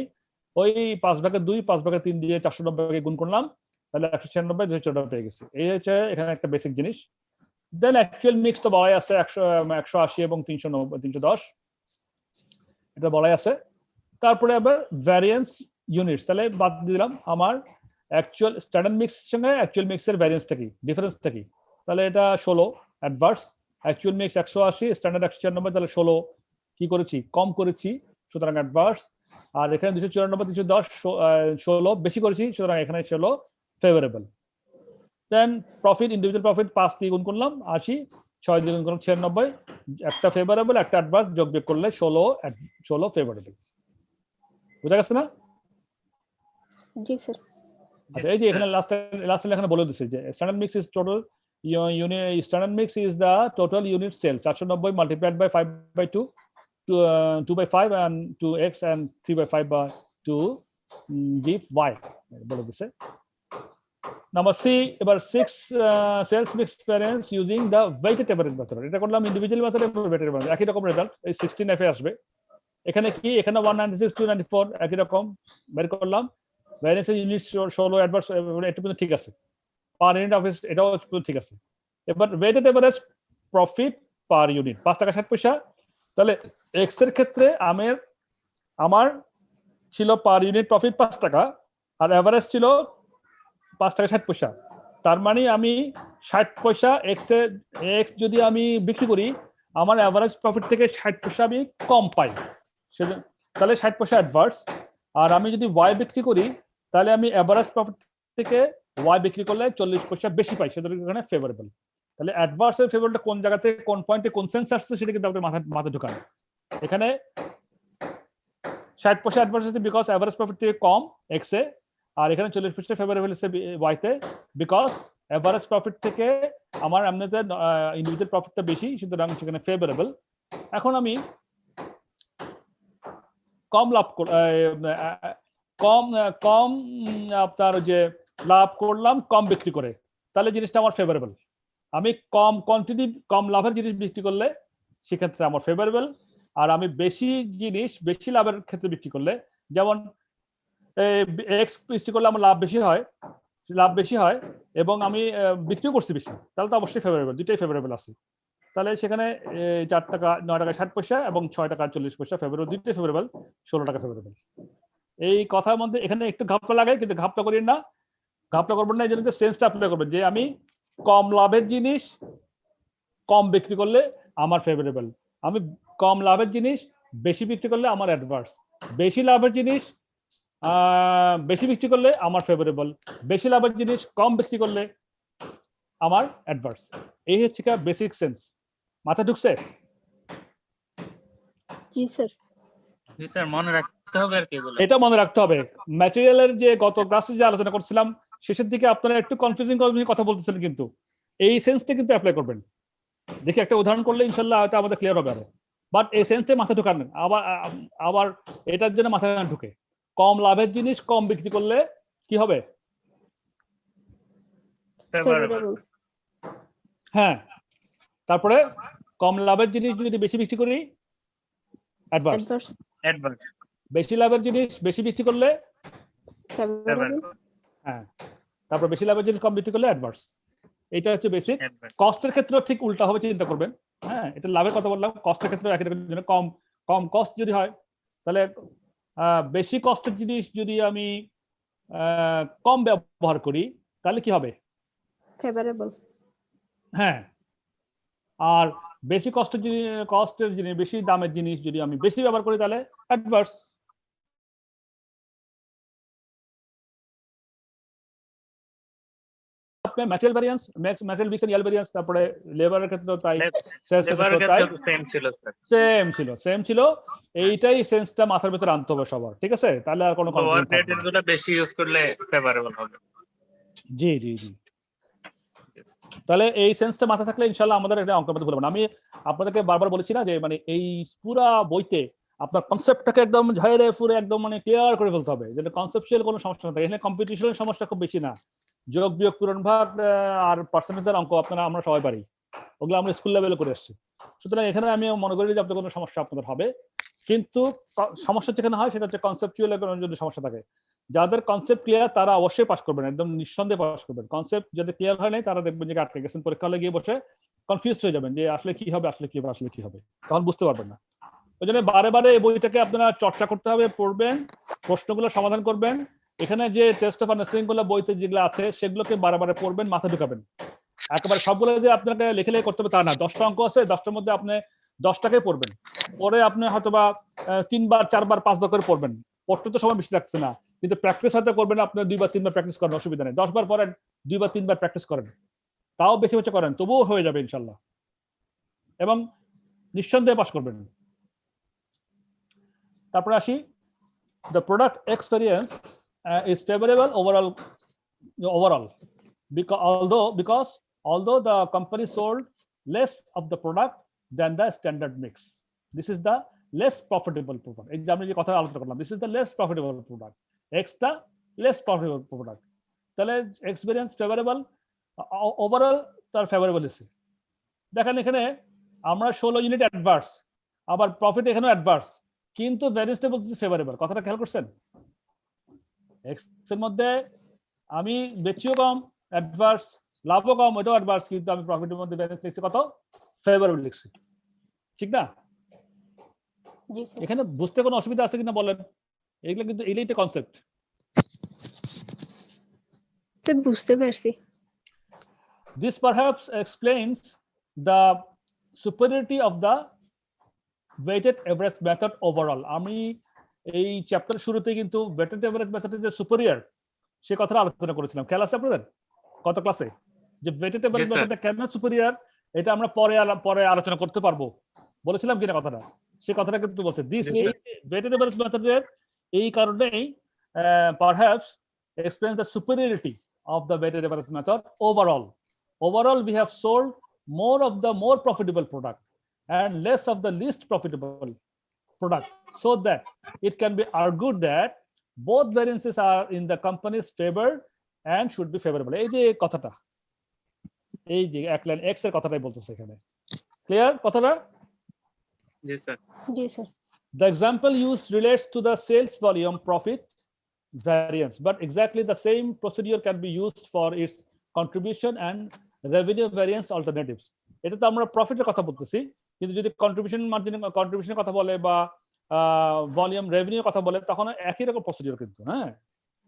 ওই 5/2 5/3 দিয়ে 490 গুণ করলাম, তাহলে 196 294 পেয়ে গেছি। এই হচ্ছে এখানে একটা বেসিক জিনিস। দেন অ্যাকচুয়াল মিক্স তো বলাই আছে 180 এবং 310, এটা বলাই আছে। তারপরে আবার ভ্যারিয়েন্স ইউনিটস, তাহলে বাদ দিলাম আমার অ্যাকচুয়াল স্ট্যান্ডার্ড মিক্স সঙ্গে অ্যাকচুয়াল মিক্সের ভ্যারিয়েন্সটা কি, ডিফারেন্সটা কি। তাহলে এটা 16 অ্যাডভার্স, অ্যাকচুয়াল মিক্স 180, স্ট্যান্ডার্ড 196, তাহলে 16 কি করেছি, কম করেছি, সুতরাং অ্যাডভার্স। আর এখানে 294 310 16 বেশি করেছি, সুতরাং এখানে 16 ফেভারেবল। দেন প্রফিট, ইন্ডিভিজুয়াল প্রফিট 5 দিয়ে গুণ করলাম 80, 6 দিয়ে গুণ করলাম 96, একটা ফেভারেবল একটা অ্যাডভার্স, যোগ বিয়োগ করলে 16 ফেভারেবল। বুঝা গেছে না? জি স্যার। আচ্ছা, এই যে এখানে লাস্ট এখানে বলে দিচ্ছে যে standard mix is total standard mix is the total unit sales 490 multiplied by 5/2, 2/5 and 2x and 3/5/2 give y বলে দিচ্ছে। নাম্বার সি, এবার 6 sales mix variance using the weighted average method. এটা করলাম ইন্ডিভিজুয়াল মেথড এবং ওয়েটেড এভারেজ, একই রকম result এই 16F এ আসবে। এখানে কি, এখানে 196 294 একই রকম বের করলাম। ভ্যারিয়েন্স ইউনিট 16 অ্যাডভার্স, এটা কিন্তু ঠিক আছে। পার ইউনিট অফ এটাও ঠিক আছে। এবার weighted average profit per unit 5 টাকা 60 পয়সা। তাহলে এক্স এর ক্ষেত্রে আমার ছিল পার ইউনিট প্রফিট 5 টাকা, আর এভারেজ ছিল 5 টাকা 60 পয়সা। তার মানে আমি 60 পয়সা এক্স যদি আমি বিক্রি করি, আমার এভারেজ প্রফিট থেকে 60 পয়সা আমি কম পাই, তাহলে 60 পয়সা অ্যাডভার্স। আর আমি যদি ওয়াই বিক্রি করি, তাহলে আমি এভারেজ প্রফিট থেকে ওয়াই বিক্রি করলে 40 পয়সা বেশি পাই, সেটা এখানে ফেভারেবল। তাহলে অ্যাডভার্স এর ফেভারেবলটা কোন জায়গাতে, কোন পয়েন্টে কোন সেন্স আসছে, সেটা কিন্তু আমাদের মাথায় ঢোকানো। এখানে 60 পয়সা অ্যাডভার্স আছে বিকজ এভারেজ প্রফিট থেকে কম এক্স এ, আর এখানে 40 পয়সা ফেভারেবল আছে ওয়াইতে বিকজ এভারেজ প্রফিট থেকে আমার এমনিতে ইন্ডিভিজুয়াল প্রফিটটা বেশি, সুতরাং সেখানে ফেভারেবল। এখন আমি কম লাভ কম আপনার যে লাভ করলাম কম বিক্রি করে, তাহলে জিনিসটা আমার ফেভারেবল। আমি কম কোয়ান্টিটি কম লাভের জিনিস বিক্রি করলে সেক্ষেত্রে আমার ফেভারেবল। আর আমি বেশি জিনিস বেশি লাভের ক্ষেত্রে বিক্রি করলে, যেমন এক্স বিক্রি করলে আমার লাভ বেশি হয় এবং আমি বিক্রিও করছি বেশি, তাহলে তো অবশ্যই ফেভারেবল, দুইটাই ফেভারেবল আছে। তাহলে সেখানে 4 টাকা 9 টাকা 60 পয়সা এবং 6 টাকা 40 পয়সা ফেভারেবল, দুইটাই ফেভারেবল, 16 টাকা ফেভারেবল। এই কথার মধ্যে এখানে একটু ঘাপলা লাগে, কিন্তু ঘাপলা করি না, ঘাপলা করবেন না, এই জন্য সেন্সটা অ্যাপ্লাই করবেন যে আমি কম লাভের জিনিস কম বিক্রি করলে আমার ফেভারেবল, আমি কম লাভের জিনিস বেশি বিক্রি করলে আমার অ্যাডভার্স, বেশি লাভের জিনিস বেশি বিক্রি করলে আমার ফেভারেবল, বেশি লাভের জিনিস কম বিক্রি করলে আমার অ্যাডভার্স। এই হচ্ছে কি বেসিক সেন্স, মাথা ঢুকছে? জি স্যার। জি স্যার, মনে রাখতে হবে আর কি এগুলো। এটা মনে রাখতে হবে। ম্যাটেরিয়ালের যে গত ক্লাসে যে আলোচনা করছিলাম শেষের দিকে আপনারা একটু কনফিউজিং কথা বলতেছিলেন, কিন্তু এই সেন্সটা কিন্তু অ্যাপ্লাই করবেন। দেখি একটা উদাহরণ করলে ইনশাল্লাহ এটা আমাদের ক্লিয়ার হবে আরো। বাট এই সেন্সটা মাথা ঢুকান আবার এটার জন্য মাথা ঢুকে কম লাভের জিনিস কম বিক্রি করলে কি হবে? ফেভারেবল। হ্যাঁ, তারপরে কম লাভের জিনিস যদি বেশি বিক্রি করি অ্যাডভার্স, অ্যাডভান্স। বেশি লাভের জিনিস বেশি বিক্রি করলে ফেভারেবল। হ্যাঁ, তারপর বেশি লাভের জিনিস কম বিক্রি করলে অ্যাডভার্স। এটা হচ্ছে বেসিক। অ্যাডভান্স। কস্টের ক্ষেত্রে ঠিক উল্টা হবে, চিন্তা করবেন। হ্যাঁ, এটা লাভের কথা বললাম, কস্টের ক্ষেত্রে একই রকম, কম কস্ট যদি হয় তাহলে বেশি কস্টের জিনিস যদি আমি কম ব্যবহার করি তাহলে কি হবে? ফেভারেবল। হ্যাঁ, আর বেশি কষ্টের জিনিস, বেশি দামের জিনিস যদি আমি বেশি ব্যবহার করি তাহলে adverse. Material variance, material mix and yield variance, তারপরে লেবারের ক্ষেত্রেও তাই, সেলসের লেবারের ক্ষেত্রেও তাই, ক্ষেত্রে সেম ছিল স্যার। সেম ছিল। এইটাই সেন্সটা মাথার ভিতরে আনতে হবে সবার, ঠিক আছে? তাহলে আর কোনো লোয়ার কনফিউশন থাকবে গ্রেডের না। গুলো বেশি ইউজ করলে ফেভারেবল হবে। জি জি জি। তাহলে এই সেন্সটা মাথায় থাকলে ইনশাআল্লাহ আমাদের এটা অঙ্কের মধ্যে ভুলবে না। আমি আপনাদেরকে বারবার বলেছি না যে মানে এই পুরা বইতে আপনার কনসেপ্টটাকে একদম ঝাইরে ফুরে একদম মানে ক্লিয়ার করে ফেলতে হবে, যেটা কনসেপচুয়াল কোনো সমস্যা না থাকে। এখানে কম্পিটিশনের সমস্যা খুব বেশি না, যোগ বিয়োগ পূরণ ভাগ আর পার্সেন্টেজের অঙ্ক আমরা সবাই পারি, ওগুলো আমরা স্কুল লেভেলে করে আসছি। সুতরাং এখানে আমি মনে করি যে আপনাদের কোনো সমস্যা আপনাদের হবে, কিন্তু সমস্যা যেখানে হয় সেটা হচ্ছে কনসেপচুয়াল কোনো যদি সমস্যা থাকে। যাদের কনসেপ্ট ক্লিয়ার তারা অবশ্যই পাস করবেন, একদম নিঃসন্দেহে পাস করবেন। কনসেপ্ট যাদের ক্লিয়ার হয় নাই তারা দেখবেন যে আটকে গেছেন, পরীক্ষা হলে গিয়ে বসে কনফিউজড হয়ে যাবেন যে আসলে কি হবে, আসলে কি হবে, আসলে কি হবে, তখন বুঝতে পারবেন না। ওই জন্য বারে বারে এই বইটাকে আপনারা চর্চা করতে হবে, পড়বেন, প্রশ্নগুলো সমাধান করবেন। এখানে যে টেস্ট অফ আন্ডারস্ট্যান্ডিং গুলো বইতে যেগুলো আছে সেগুলোকে বারে বারে পড়বেন, মাথা ঢুকাবেন। একেবারে সবগুলো যে আপনাকে লিখে লিখে করতে হবে তা না। 10টা অঙ্ক আছে, 10টার মধ্যে আপনি 10টাকে পড়বেন, পরে আপনি হয়তোবা 3বার 4বার 5বার করে পড়বেন। পড়তে তো সময় বেশি লাগছে না, কিন্তু প্র্যাকটিস হয়তো করবেন আপনি 2বার 3বার প্র্যাকটিস করেন, অসুবিধা নেই। 10বার পড়েন, 2বার 3বার প্র্যাকটিস করেন, তাও বেশি বেশি করেন, তবুও হয়ে যাবে ইনশাল্লাহ, এবং নিঃসন্দেহে পাস করবেন। তারপরে আসি, the product experience is favorable overall because although the company sold less of the product than the standard mix, this is the less profitable product. এই যে আমি যে কথা আলোচনা করলাম, this is the less profitable product, X টা less profitable product, তাহলে experience favorable overall তার favorable আছে। দেখেন এখানে আমরা 16 ইউনিট অ্যাডভার্স, আবার প্রফিট এখানেও অ্যাডভার্স, কিন্তু ভ্যারিয়েন্সটা বলতেছে ফেভারেবল। কথাটা খেয়াল করছেন? এক্স এর মধ্যে আমি বেচিও কম, অ্যাডভার্স, লাভও কম, ওইটাও অ্যাডভার্স, কিন্তু আমি প্রফিটের মধ্যে ভ্যারিয়েন্স লিখছি কত? ফেভারেবল লিখছি, ঠিক না? জি স্যার। এখানে বুঝতে কোনো অসুবিধা আছে কিনা বলেন? এগুলো কিন্তু এইটাই কনসেপ্ট। স্যার বুঝতে পারছি। This perhaps explains the superiority of the weighted average method overall. আমি এই চ্যাপ্টার শুরুতে কিন্তু weighted average method যে সুপিরিয়র সে কথাটা আলোচনা করেছিলাম, খেয়াল আছে আপনাদের কত ক্লাসে? যে weighted average মেথডটা কেন সুপিরিয়র এটা আমরা পরে আলোচনা করতে পারবো, বলেছিলাম কিনা কথাটা? সে কথাটা কিন্তু বলছে দিস weighted average মেথডের এই কারণেই perhaps explains the superiority of the weighted average method overall. Overall, we have sold more of the more profitable product and less of the least profitable product, so that it can be argued that both variances are in the company's favor and should be favorable. এই যে কথাটা, এই যে এক line x এর কথাটাই বলতেছে এখানে, ক্লিয়ার কথাটা? জি স্যার। জি sir. The example used relates to the sales volume profit variance, but exactly the same procedure can be used for its contribution and revenue variance alternatives. এটা তো আমরা প্রফিটের কথা বলতেছি, কিন্তু যদি কন্ট্রিবিউশন মার্জিন কন্ট্রিবিউশনের কথা বলে বা ভলিউম রেভিনিউর কথা বলে তখন একই রকম প্রসিডিউর, কিন্তু হ্যাঁ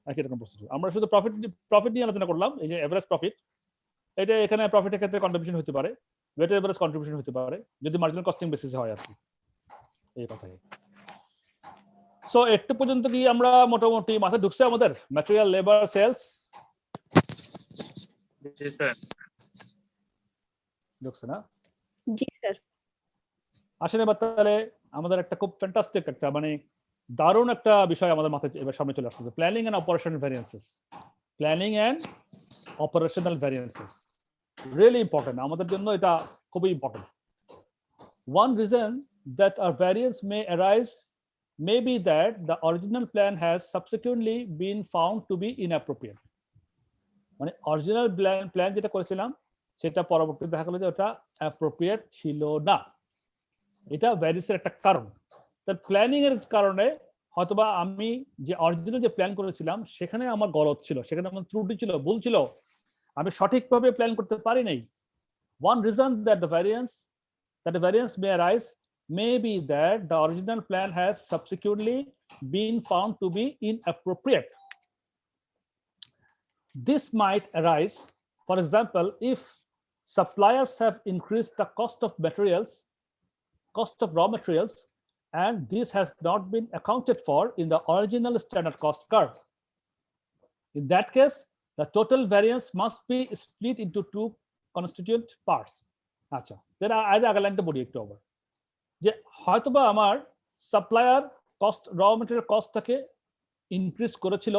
একই রকম প্রসিডিউর। আমরা শুধু প্রফিট নিয়ে আলোচনা করলাম, এই যে এভারেজ প্রফিট, এটা এখানে প্রফিটের ক্ষেত্রে কন্ট্রিবিউশন হতে পারে, ওয়েটেড এভারেজ কন্ট্রিবিউশন হতে পারে যদি মার্জিনাল কস্টিং বেসিসে হয় আর কি, এই কথাই। সো একটু পর্যন্ত কি আমরা মোটামুটি মাথায় ঢুকছে আমাদের ম্যাটেরিয়াল, লেবার, সেলস? জি স্যার। ঢুকছে না? জি স্যার। আসলে এবার তাহলে আমাদের একটা খুব ফ্যান্টাস্টিক একটা মানে দারুণ একটা বিষয় আমাদের মাথায় এবার সামনে চলে আসছে, planning and operational variances. Planning and operational variances really important, আমাদের জন্য এটা খুবই important. One reason that a variance may arise may be that the original plan has subsequently been found to be inappropriate. মানে original plan যেটা করেছিলাম সেটা পরবর্তীতে দেখা গেল যে ওটা অ্যাপ্রোপ্রিয়েট ছিল না, এটা ভ্যারিয়েন্সের একটা কারণ। তার প্ল্যানিং এর কারণে হয়তোবা আমি যে অরিজিনাল যে প্ল্যান করেছিলাম সেখানে আমার গলদ ছিল, সেখানে আমার ত্রুটি ছিল, ভুল ছিল, আমি সঠিকভাবে প্ল্যান করতে পারি নাই। One reason that the variance may arise may be that the original plan has subsequently been found to be inappropriate. This might arise, for example, if suppliers have increased the cost of materials, cost of raw materials, and this has not been accounted for in the original standard cost curve. In that case, the total variance must be split into two constituent parts. আচ্ছা, then আগে লাইনটা বলি একটু আবার, যে হয়তোবা আমার supplier cost raw material কস্টটাকে ইনক্রিজ করেছিল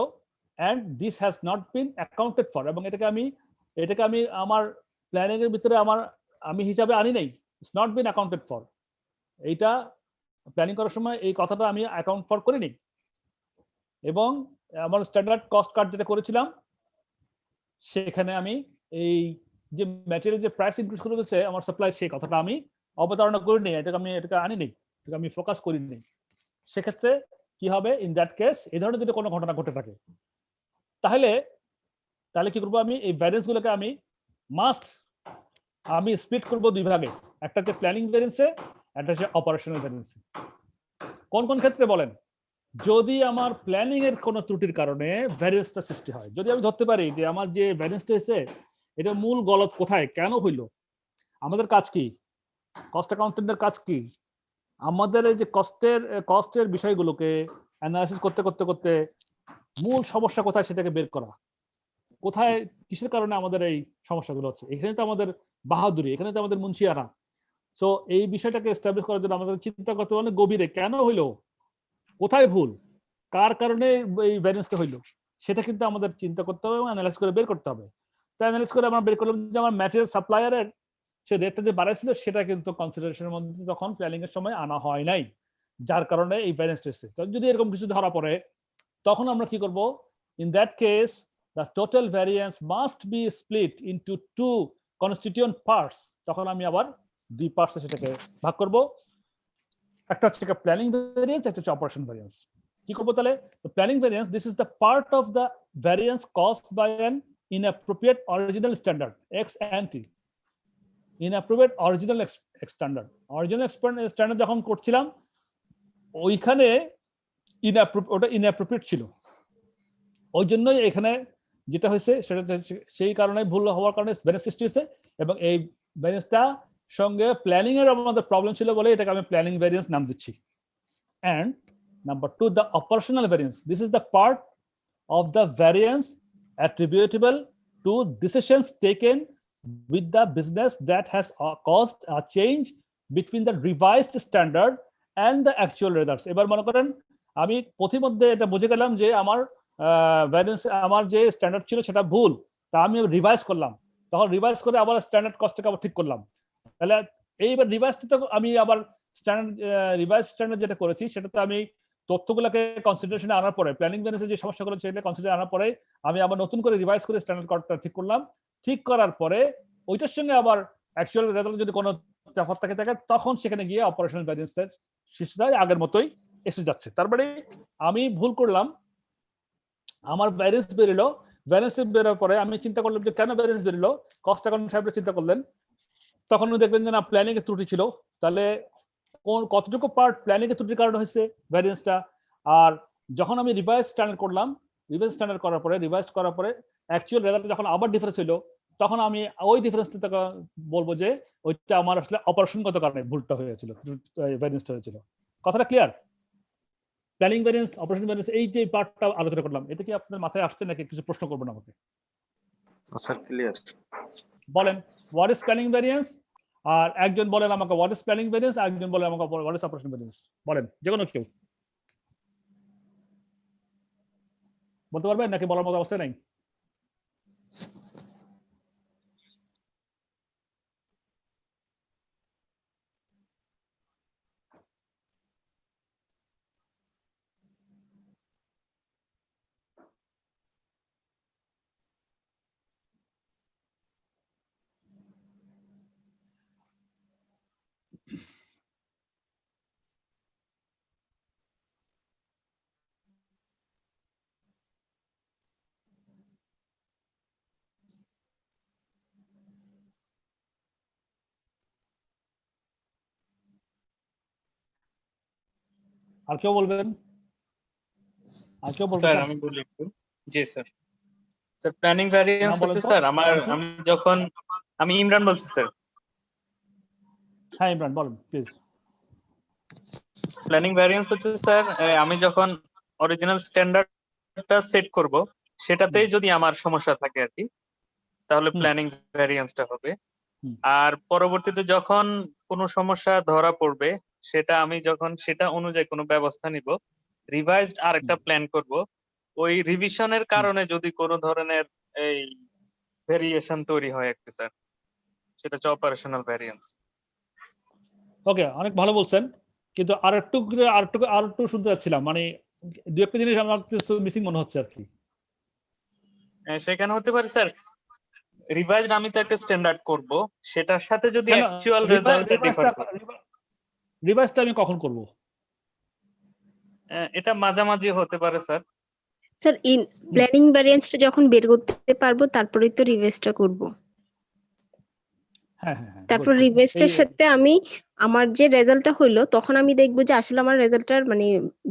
and this has not been accounted for, এবং এটাকে আমি আমার প্ল্যানিং এর ভিতরে আমি হিসাবে আনি নাই, it's not been accounted for, এইটা প্ল্যানিং করার সময় এই কথাটা আমি অ্যাকাউন্ট ফর করিনি, এবং আমার স্ট্যান্ডার্ড কস্ট কার্ড যেটা করেছিলাম সেখানে আমি এই যে ম্যাটেরিয়াল যে প্রাইস ইনক্রিজ করে দিয়েছে আমার সাপ্লাই, সেই কথাটা আমি অবতারণা করিনি, এটাকে আনি নেই, এটাকে আমি ফোকাস করিনি। সেক্ষেত্রে কি হবে, ইন দ্যাট কেস এই ধরনের যদি কোনো ঘটনা ঘটে থাকে তাহলে কি করবো, আমি এই ভ্যারিয়েন্স গুলোকে আমি স্প্লিট করবো দুই ভাগে, একটা হচ্ছে প্ল্যানিং ভ্যারিয়েন্সে, একটা হচ্ছে অপারেশনাল ভ্যারিয়েন্সে। কোন কোন ক্ষেত্রে বলেন, যদি আমার প্ল্যানিং এর কোনো ত্রুটির কারণে ভ্যারিয়েন্সটা সৃষ্টি হয়, যদি আমি ধরতে পারি যে আমার যে ভ্যারিয়েন্সটা হয়েছে এটা মূল গলত কোথায়, কেন হইলো, আমাদের কাজ কি, কস্ট অ্যাকাউন্টেন্টের কাজ কি, আমাদের এই যে কস্টের বিষয়গুলোকে অ্যানালাইসিস করতে করতে করতে মূল সমস্যা কোথায় সেটাকে বের করা, কোথায় কিসের কারণে আমাদের এই সমস্যাগুলো হচ্ছে, এখানে তো আমাদের বাহাদুরি, এখানে তো আমাদের মুন্সিয়ানা। সো এই বিষয়টাকে এস্টাবলিশ করার জন্য আমাদের চিন্তা করতে হবে গভীরে, কেন হইলো, কোথায় ভুল, কার কারণে এই ভ্যারিয়েন্সটা হইলো, সেটা কিন্তু আমাদের চিন্তা করতে হবে এবং অ্যানালাইজ করে বের করতে হবে। তো অ্যানালাইজ করে আমরা বের করলাম যে আমার ম্যাটেরিয়াল সাপ্লায়ারের সে রেটটা যে বাড়াইছিল সেটা কিন্তু কনসিডারেশনের মধ্যে তখন প্ল্যানিং এর সময় আনা হয় নাই, যার কারণে এই ভ্যারিয়েন্সটা এসেছে। যদি এরকম কিছু ধরা পড়ে তখন আমরা কি করব, in that case the total variance must be split into two constituent parts, তখন আমি আবার দুই পার্টসে সেটাকে ভাগ করব, একটা হচ্ছে প্ল্যানিং ভ্যারিয়েন্স, একটা হচ্ছে অপারেশন ভ্যারিয়েন্স। কি করব তাহলে, planning variance, this is the part of the variance caused by an inappropriate original standard ex ante, inappropriate original standard, original standard যখন করছিলাম ওইখানে ওটা inappropriate ছিল, ওই জন্যই এখানে যেটা হয়েছে সেটা সেই কারণে ভুল হওয়ার কারণে ভ্যারিয়েন্স সৃষ্টি হয়েছে, এবং এই ভ্যারিয়েন্সটা সঙ্গে প্ল্যানিং এর আমাদের প্রবলেম ছিল বলে এটাকে আমি প্ল্যানিং ভ্যারিয়েন্স নাম দিচ্ছি। And number 2, the operational variance, this is the part of the variance attributable to decisions taken with the business that has caused a change between the revised standard and the actual results. এবার মনে করেন আমি প্রতিমধ্যে এটা বুঝে গেলাম যে আমার ভ্যারিয়েন্স, আমার যে স্ট্যান্ডার্ড ছিল সেটা ভুল, তা আমি রিভাইজ করলাম, তখন রিভাইজ করে আবার স্ট্যান্ডার্ড কস্টটাকে আবার ঠিক করলাম। তাহলে এইবার রিভাইজটা আমি আবার রিভাইজ স্ট্যান্ডার্ড যেটা করেছি সেটাতে আমি তথ্যগুলোকে কনসিডারেশনে আনার পরে, প্ল্যানিং ভ্যারিয়েন্সের যে সমস্যাগুলো সেটা কনসিডার আনার পরে আমি আবার নতুন করে রিভাইজ করে স্ট্যান্ডার্ড কস্টটা ঠিক করলাম। ঠিক করার পরে ওইটার সঙ্গে আবার অ্যাকচুয়াল রেজাল্ট যদি কোনো তফাৎ থাকে তখন সেখানে গিয়ে অপারেশনাল ভ্যারিয়েন্সের শিশুটাই আগের মতোই এসে যাচ্ছে। তারপরে আমি ভুল করলাম, আমার ভ্যারিয়েন্স বেরোলো, ভ্যারিয়েন্স বেরোর পরে আমি চিন্তা করলাম যে কেন ভ্যারিয়েন্স বেরোলো, কস্ট অ্যাকাউন্টেন্ট সাহেবরা চিন্তা করলেন, তখন দেখবেন যে না প্ল্যানিং এর ত্রুটি ছিল, তাহলে কতটুকু পার্ট প্ল্যানিং এর ত্রুটির কারণে হয়েছে ভ্যারিয়েন্সটা। আর যখন আমি রিভাইজ স্ট্যান্ডার্ড করলাম, রিভাইজ স্ট্যান্ডার্ড করার পরে অ্যাকচুয়াল রেজাল্ট যখন আবার ডিফারেন্স হইলো, তখন আমি ওই ডিফারেন্সটা বলবো যে ওইটা আমার আসলে অপারেশনগত কারণে ভুলটা হয়েছিল, ভ্যারিয়েন্সটা হয়েছিল। কথাটা clear? Planning variance, operation variance, এই যে পার্টটা আলোচনা করলাম, এটা কি আপনাদের মাথায় আসছে নাকি কিছু প্রশ্ন করবেন আমাকে? Sir clear. বলেন হোয়াট ইজ প্ল্যানিং ভ্যারিয়েন্স, আর একজন বলেন আমাকে হোয়াট ইজ প্ল্যানিং ভ্যারিয়েন্স, আর একজন বলেন আমাকে হোয়াট ইজ অপারেশন ভ্যারিয়েন্স। বলেন, যে কোনো কেউ বলতে পারবেন নাকি বলার মতো অবস্থা নাই? আর কেউ বলবেন? আর কেউ বলবেন? স্যার আমি বলি একটু। জি স্যার, স্যার প্ল্যানিং ভ্যারিয়েন্স বলেন হচ্ছে তো। স্যার আমি যখন আমি ইমরান বলছি স্যার। হ্যাঁ ইমরান বলেন প্লিজ। প্ল্যানিং ভ্যারিয়েন্স হচ্ছে স্যার, আমি যখন অরিজিনাল স্ট্যান্ডার্ডটা সেট করব সেটাতেই যদি আমার সমস্যা থাকে আর কি, তাহলে হুম। প্ল্যানিং ভ্যারিয়েন্সটা হবে। হুম। আর পরবর্তীতে যখন কোনো সমস্যা ধরা পড়বে, সেটা আমি যখন সেটা অনুযায়ী কোনো ব্যবস্থা নিব, রিভাইজড আর একটা প্ল্যান করব, ওই রিভিশনের কারণে যদি কোনো ধরনের এই ভেরিয়েশন তৈরি হয় একটা স্যার, সেটা হচ্ছে অপারেশনাল ভ্যারিয়েন্স। ওকে, অনেক ভালো বলছেন, কিন্তু আরেকটু শুনতে চাচ্ছিলাম, মানে দু একটা জিনিস আমার কিছু মিসিং মনে হচ্ছে আর কি। সেখানে হতে পারে স্যার, রিভাইজড আমি তো একটা স্ট্যান্ডার্ড করব, সেটার সাথে যদি কেন অ্যাকচুয়াল রেজাল্টটা ডিফার করে, রিভাইসটা আমি কখন করব? এটা মাঝামাঝি হতে পারে স্যার। স্যার প্ল্যানিং ভ্যারিয়েন্সটা যখন বের করতে পারবো তারপরেই তো রিভাইজটা করব। হ্যাঁ হ্যাঁ হ্যাঁ, তারপর good, good. রিভাইজটার এই- সাথে আমি আমার যে রেজাল্টটা হইলো তখন আমি দেখবো যে আসলে আমার রেজাল্টটার মানে